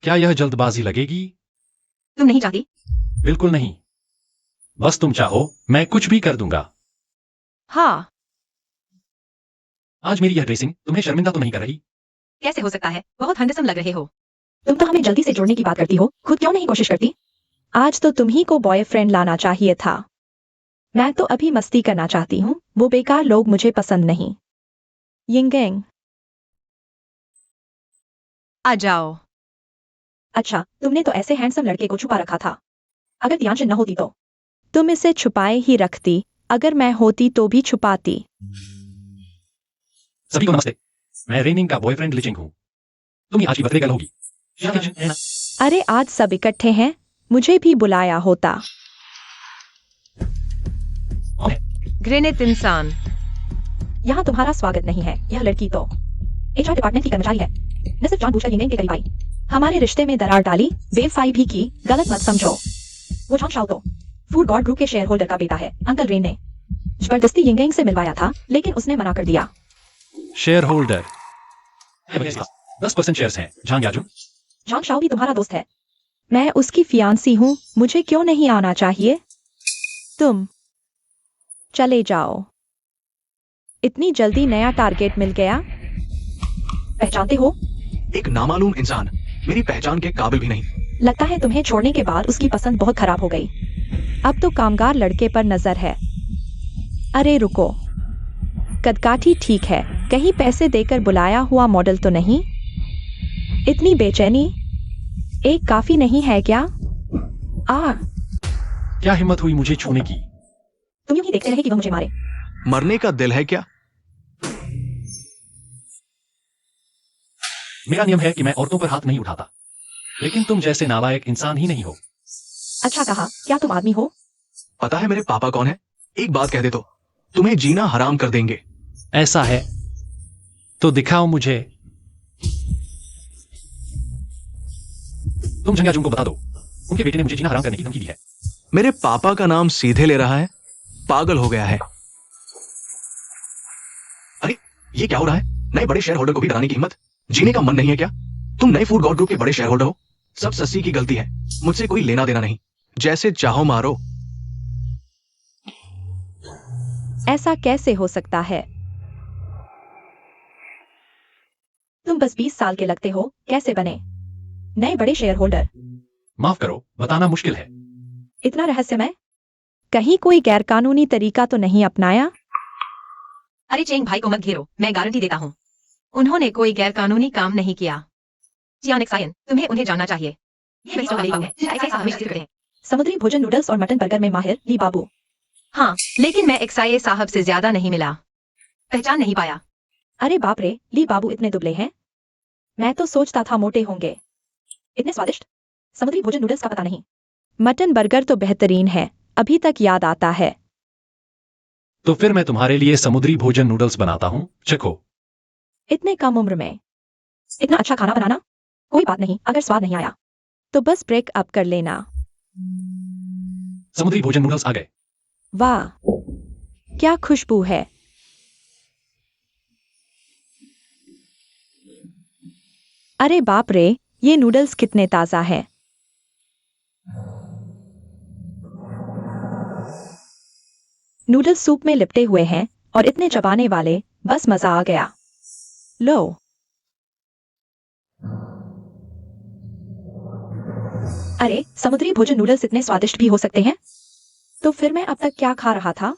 क्या यह जल्दबाजी लगेगी? तुम नहीं चाहती? बिल्कुल नहीं। बस तुम चाहो मैं कुछ भी कर दूंगा। हाँ। आज मेरी यह ड्रेसिंग तुम्हें शर्मिंदा तो नहीं कर रही? कैसे हो सकता है? बहुत हैंडसम लग रहे हो। तुम तो हमें जल्दी से जोड़ने की बात करती हो, खुद क्यों नहीं कोशिश करती? आज तो तुम ही को बॉयफ्रेंड लाना चाहिए था। मैं तो अभी मस्ती करना चाहती हूँ। वो बेकार लोग मुझे पसंद नहीं। यिंगेंग, आ जाओ। अच्छा, तुमने तो ऐसे हैंडसम लड़के को छुपा रखा था। अगर तियानचिन न होती तो तुम इसे छुपाए ही रखती। अगर मैं होती तो भी छुपाती। सभी को नमस्ते। मैं रेनिंग का बॉयफ्रेंड लिचिंग हूँ। तुम ही आज की बर्थडे गर्ल होगी। अरे आज सब इकट्ठे हैं, मुझे भी बुलाया होता। घृणित इंसान। यहाँ तुम्हारा स्वागत नहीं है। यह लड़की तो एचआर डिपार्टमेंट की कर्मचारी है। न सिर्फ जानबूझकर यिंगेंग के करीब आई, हमारे रिश्ते में दरार डाली, बेवफाई भी की। गलत मत समझो। वो जॉन शाओ तो फूड गॉड ग्रुप के शेयर होल्डर का बेटा है। अंकल रेन ने जबरदस्ती यिंगेंग से मिलवाया था, लेकिन उसने मना कर दिया। शेयर होल्डर 10% शेयर्स हैं। झांग याजू। जॉन शाओ भी तुम्हारा दोस्त है। मैं उसकी फियांसी हूँ। मुझे क्यों नहीं आना चाहिए? तुम चले जाओ। इतनी जल्दी नया टारगेट मिल गया? पहचानते हो? एक नामालूम इंसान, मेरी पहचान के काबिल भी नहीं। लगता है तुम्हें छोड़ने के बाद उसकी पसंद बहुत खराब हो गई। अब तो कामगार लड़के पर नजर है। अरे रुको, कदकाठी ठीक है, कहीं पैसे देकर बुलाया हुआ मॉडल तो नहीं? इतनी बेचैनी एक काफी नहीं है क्या? क्या हिम्मत हुई मुझे छूने की? तुम यूं ही देखते रहे कि वह मुझे मारे। मरने का दिल है क्या? मेरा नियम है कि मैं औरतों पर हाथ नहीं उठाता, लेकिन तुम जैसे नालायक इंसान ही नहीं हो। अच्छा कहा। क्या तुम आदमी हो? पता है मेरे पापा कौन है? एक बात कह दे तो तुम्हें जीना हराम कर देंगे। ऐसा है तो दिखाओ मुझे। तुम झंगाजुम को बता दो, उनके बेटे ने मुझे जीना हराम करने की धमकी दी है। मेरे पापा का नाम सीधे ले रहा है। पागल हो गया है। ये क्या हो रहा है? नए बड़े शेयर होल्डर को भी डराने की हिम्मत? जीने का मन नहीं है क्या? तुम नए फूड गॉड ग्रुप के बड़े शेयर होल्डर हो। सब सस्सी की गलती है, मुझसे कोई लेना देना नहीं। जैसे चाहो मारो। ऐसा कैसे हो सकता है? तुम बस 20 साल के लगते हो, कैसे बने नए बड़े शेयर होल्डर? माफ करो, बताना मुश्किल है। इतना रहस्यमय? कहीं कोई गैरकानूनी तरीका तो नहीं अपनाया? अरे चेंग भाई को मत घेरो, मैं गारंटी देता हूँ उन्होंने कोई गैरकानूनी काम नहीं किया। जियान एक्सायन, तुम्हें उन्हें जानना चाहिए। ये वही सवाल है जिसे एक्साई साहब हमेशा जिक्र करते हैं। समुद्री भोजन नूडल्स और मटन बर्गर में माहिर ली बाबू। हाँ, लेकिन मैं एक्साई साहब से ज्यादा नहीं मिला, पहचान नहीं पाया। अरे बाप रे, ली बाबू इतने दुबले हैं? मैं तो सोचता था मोटे होंगे। इतने स्वादिष्ट। समुद्री भोजन नूडल्स का पता नहीं। मटन बर्गर तो बेहतरीन है, अभी तक याद आता है। तो फिर मैं तुम्हारे लिए समुद्री भोजन नूडल्स बनाता हूँ, चखो। इतने कम उम्र में इतना अच्छा खाना बनाना? कोई बात नहीं, अगर स्वाद नहीं आया तो बस ब्रेक अप कर लेना। समुद्री भोजन नूडल्स आ गए। वाह, क्या खुशबू है। अरे बाप रे, ये नूडल्स कितने ताजा हैं। नूडल्स सूप में लिपटे हुए हैं और इतने चबाने वाले, बस मजा आ गया। लो। अरे, समुद्री भोजन नूडल्स इतने स्वादिष्ट भी हो सकते हैं? तो फिर मैं अब तक क्या खा रहा था?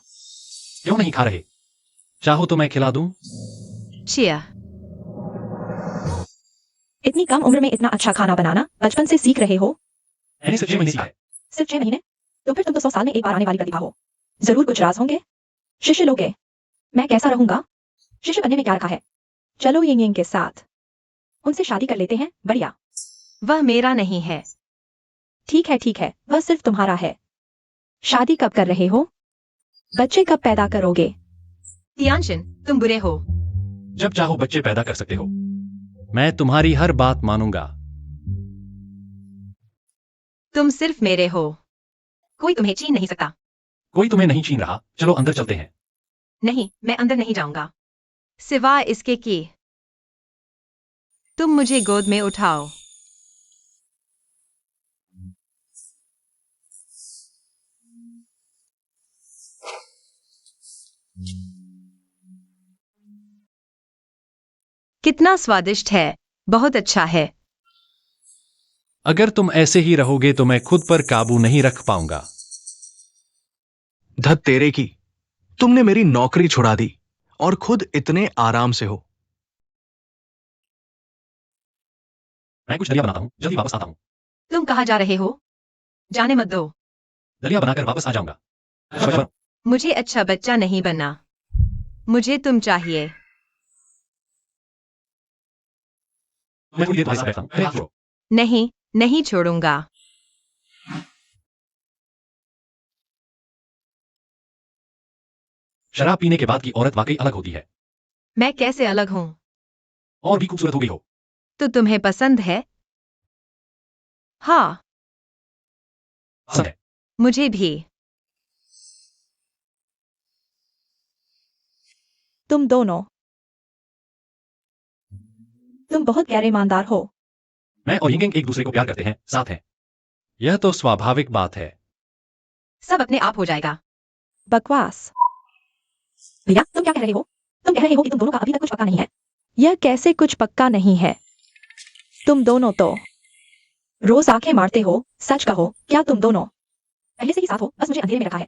क्यों नहीं खा रहे? चाहो तो मैं खिला दूं? चिया। इतनी कम उम्र में इतना अच्छा खाना बनाना बचपन से सीख रहे हो? मैंने सिर्फ 6 महीने सीखा है। सिर्फ 6 महीने? तो फिर तुम तो 100 साल में एक बार आने वाली प्रतिभा हो। जरूर कुछ राज होंगे। शिष्य लोगे। मैं कैसा रहूंगा? शिष्य बनने में क्या रखा है? चलो यिंग यिंग के साथ उनसे शादी कर लेते हैं। बढ़िया। वह मेरा नहीं है। ठीक है, वह सिर्फ तुम्हारा है। शादी कब कर रहे हो? बच्चे कब पैदा करोगे? तियानशिन, तुम बुरे हो। जब चाहो बच्चे पैदा कर सकते हो। मैं तुम्हारी हर बात मानूंगा। तुम सिर्फ मेरे हो, कोई तुम्हें छीन नहीं सकता। कोई तुम्हें नहीं छीन रहा, चलो अंदर चलते हैं। नहीं, मैं अंदर नहीं जाऊंगा, सिवाय इसके कि तुम मुझे गोद में उठाओ। कितना स्वादिष्ट है, बहुत अच्छा है। अगर तुम ऐसे ही रहोगे तो मैं खुद पर काबू नहीं रख पाऊंगा। धत तेरे की, तुमने मेरी नौकरी छुड़ा दी और खुद इतने आराम से हो। मैं कुछ दलिया बनाता हूँ, जल्दी वापस आता हूँ। तुम कहाँ जा रहे हो? जाने मत दो। दलिया बनाकर वापस आ जाऊंगा। अच्छा, मुझे अच्छा बच्चा नहीं बनना, मुझे तुम चाहिए। मैं थोड़ी देर तुम्हारे साथ बैठता हूँ, पहले हाथ छोड़ो। नहीं, नहीं छोड़ूंगा। शराब पीने के बाद की औरत वाकई अलग होती है। मैं कैसे अलग हूँ? और भी खूबसूरत हो गई हो। तो तुम्हें पसंद है? हाँ, पसंद है। मुझे भी। तुम दोनों, तुम बहुत गहरे ईमानदार हो। मैं और यिंग एक दूसरे को प्यार करते हैं, साथ हैं। यह तो स्वाभाविक बात है। सब अपने आप हो जाएगा। बकवास। भैया, तुम क्या कह रहे हो? तुम कह रहे हो कि तुम दोनों का अभी तक कुछ पक्का नहीं है? यह कैसे कुछ पक्का नहीं है? तुम दोनों तो रोज आंखें मारते हो। सच कहो, क्या तुम दोनों पहले से ही साथ हो? बस मुझे अंधेरे में रखा है।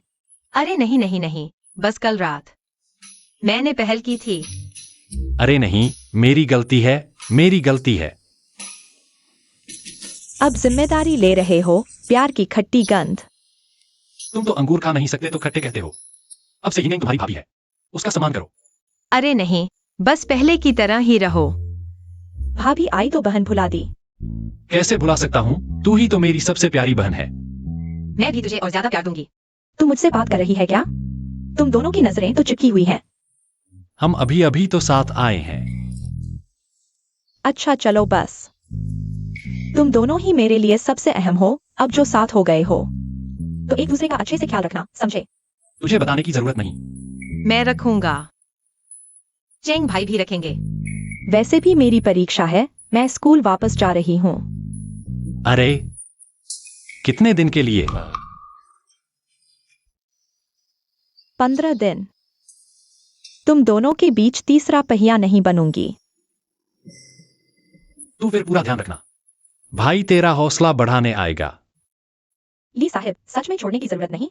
अरे नहीं नहीं नहीं, बस कल रात मैंने पहल की थी। अरे नहीं, मेरी गलती है, मेरी गलती है। अब जिम्मेदारी ले रहे हो। प्यार की खट्टी गंध। तुम तो अंगूर खा नहीं सकते तो खट्टे कहते हो। अब से यिंग तुम्हारी भाभी है, उसका सम्मान करो। अरे नहीं, बस पहले की तरह ही रहो। भाभी आई तो बहन भुला दी। कैसे भुला सकता हूँ? तू ही तो मेरी सबसे प्यारी बहन है। मैं भी तुझे और ज्यादा प्यार दूंगी। तू मुझसे बात कर रही है क्या? तुम दोनों की नजरें तो चिपकी हुई हैं। हम अभी अभी तो साथ आए हैं। अच्छा चलो बस। तुम दोनों ही मेरे लिए सबसे अहम हो, अब जो साथ हो गए हो तो एक दूसरे का अच्छे से ख्याल रखना, समझे? तुझे बताने की जरूरत नहीं। मैं रखूंगा। चेंग भाई भी रखेंगे। वैसे भी मेरी परीक्षा है, मैं स्कूल वापस जा रही हूँ। अरे कितने दिन के लिए? 15 दिन। तुम दोनों के बीच तीसरा पहिया नहीं बनूंगी। तू फिर पूरा ध्यान रखना। भाई तेरा हौसला बढ़ाने आएगा। ली साहिब, सच में छोड़ने की जरूरत नहीं।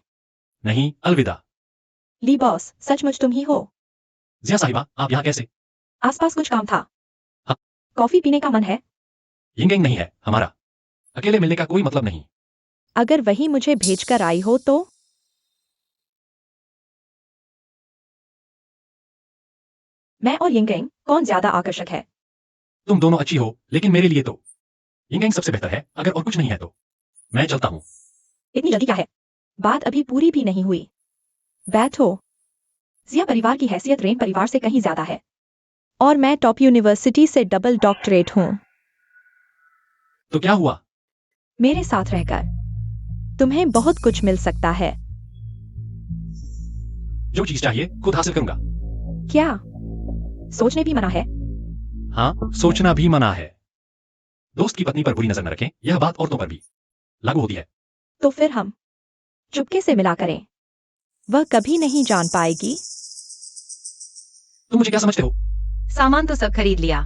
नहीं, अलविदा। ली बॉस, सचमुच तुम ही हो। जिया साहिबा, आप यहाँ कैसे? आसपास कुछ काम था। हाँ। कॉफी पीने का मन है? यिंगयंग नहीं है हमारा। अकेले मिलने का कोई मतलब नहीं। अगर वही मुझे भेजकर आई हो तो? मैं और यिंगयंग कौन ज्यादा आकर्षक है? तुम दोनों अच्छी हो, लेकिन मेरे लिए तो यिंगयंग सबसे बेहतर है। अगर और कुछ नहीं है तो मैं चलता हूँ। इतनी जल्दी क्या है? बात अभी पूरी भी नहीं हुई। बैठो। जिया परिवार की हैसियत रेन परिवार से कहीं ज्यादा है। और मैं टॉप यूनिवर्सिटी से डबल डॉक्टरेट हूँ। तो क्या हुआ? मेरे साथ रहकर तुम्हें बहुत कुछ मिल सकता है। जो चीज चाहिए खुद हासिल करूंगा। क्या? सोचने भी मना है? हाँ, सोचना भी मना है। दोस्त की पत्नी पर बुरी नजर न रखें, यह बात औरतों पर भी लागू होती है। तो फिर हम चुपके से मिला करें। वह कभी नहीं जान पाएगी। तुम मुझे क्या समझते हो? सामान तो सब खरीद लिया,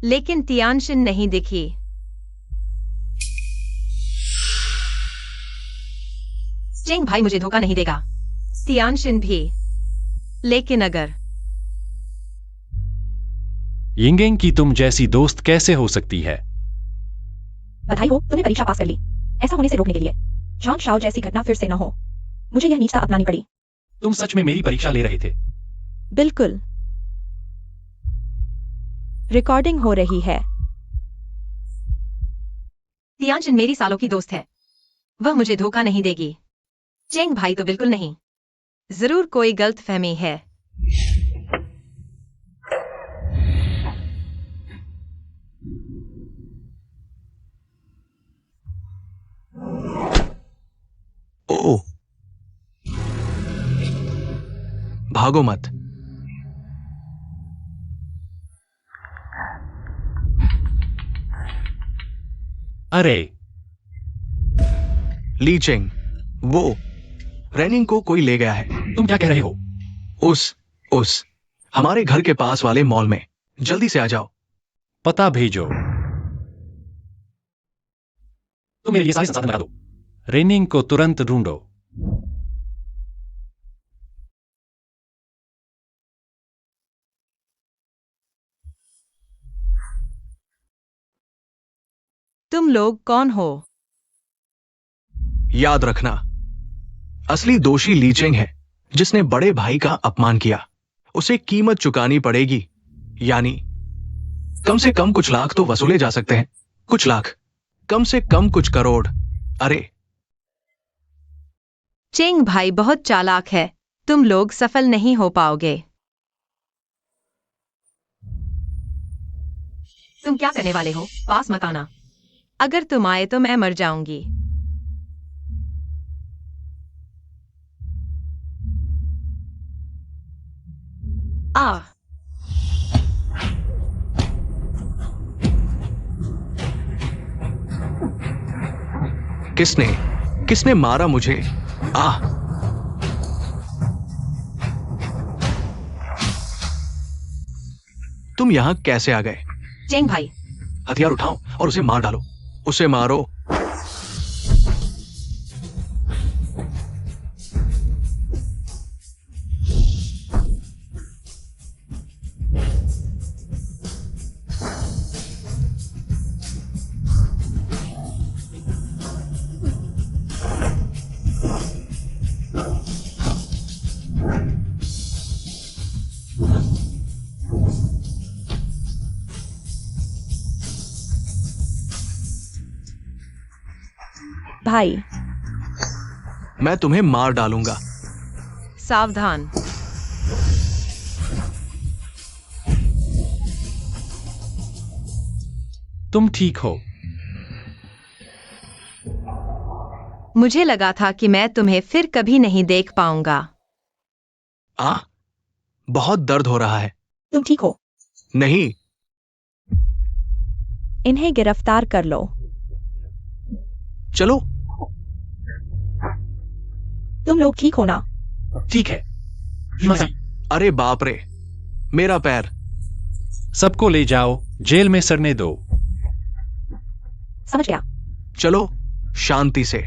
लेकिन तियानशिन नहीं दिखी। चेंग भाई मुझे धोखा नहीं देगा, तियानशिन भी। लेकिन अगर यिंगयंग की तुम जैसी दोस्त कैसे हो सकती है? बधाई हो, तुमने परीक्षा पास कर ली। ऐसा होने से रोकने के लिए जॉन शाओ जैसी घटना फिर से न हो, मुझे यह नीचता अपनानी पड़ी। तुम सच में मेरी परीक्षा ले रहे थे? बिल्कुल। रिकॉर्डिंग हो रही है। तियानशिन मेरी सालों की दोस्त है, वह मुझे धोखा नहीं देगी। चेंग भाई तो बिल्कुल नहीं। जरूर कोई गलतफहमी है। ओह, भागो मत। अरे ली चेंग, वो रेनिंग को कोई ले गया है। तुम क्या कह रहे हो? उस हमारे घर के पास वाले मॉल में। जल्दी से आ जाओ। पता भेजो। तुम मेरे लिए सारे संसाधन लगा दो। रेनिंग को तुरंत ढूंढो। तुम लोग कौन हो? याद रखना, असली दोषी ली चेंग है, जिसने बड़े भाई का अपमान किया। उसे कीमत चुकानी पड़ेगी। यानी कम से कम कुछ लाख तो वसूले जा सकते हैं। कुछ लाख, कम से कम कुछ करोड़। अरे चेंग भाई बहुत चालाक है, तुम लोग सफल नहीं हो पाओगे। तुम क्या करने वाले हो? पास मत आना। अगर तुम आए तो मैं मर जाऊंगी। आ किसने किसने मारा मुझे? आह, तुम यहां कैसे आ गए? चेंग भाई, हथियार उठाओ और उसे मार डालो। उसे मारो। भाई, मैं तुम्हें मार डालूंगा। सावधान। तुम ठीक हो? मुझे लगा था कि मैं तुम्हें फिर कभी नहीं देख पाऊंगा। बहुत दर्द हो रहा है। तुम ठीक हो? नहीं। इन्हें गिरफ्तार कर लो। चलो। तुम लोग ठीक हो ना? ठीक है। मसी, अरे बाप रे, मेरा पैर। सबको ले जाओ, जेल में सड़ने दो। समझ गया। चलो शांति से।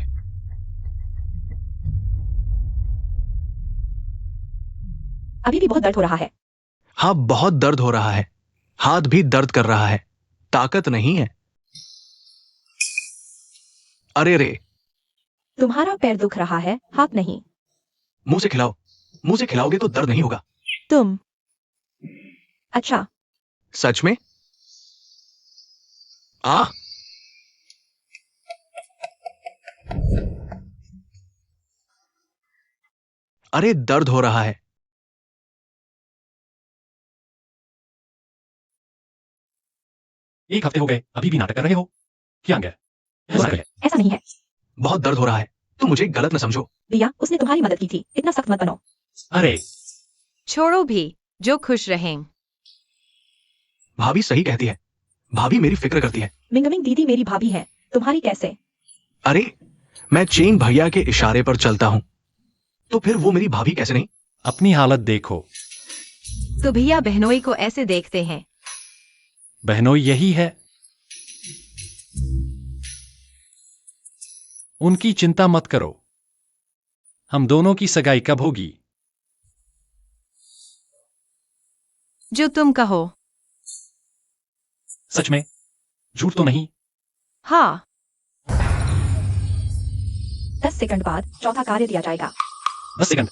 अभी भी बहुत दर्द हो रहा है। हाँ, बहुत दर्द हो रहा है। हाथ भी दर्द कर रहा है। ताकत नहीं है। अरे रे। तुम्हारा पैर दुख रहा है, हाथ नहीं। मुंह से खिलाओ। मुंह से खिलाओगे तो दर्द नहीं होगा। तुम। अच्छा। सच में? आ अरे दर्द हो रहा है। एक हफ्ते हो गए, अभी भी नाटक कर रहे हो? क्या अंगर? ऐसा है। ऐसा नहीं है। बहुत दर्द हो रहा है। तुम मुझे गलत न समझो। भैया, उसने तुम्हारी मदद की थी, इतना सख्त मत बनो। अरे छोड़ो भी, जो खुश रहें। भाभी सही कहती है। भाभी मेरी फिक्र करती है। मिंगमिंग दीदी मेरी भाभी है, तुम्हारी कैसे? अरे, मैं चेंग भैया के इशारे पर चलता हूं, तो फिर वो मेरी भाभी कैसे नहीं? अपनी हालत देखो। तो भैया बहनोई को ऐसे देखते हैं। बहनोई यही है। उनकी चिंता मत करो। हम दोनों की सगाई कब होगी? जो तुम कहो। सच में? झूठ तो नहीं? हाँ। 10 सेकंड बाद चौथा कार्य दिया जाएगा। 10 सेकंड।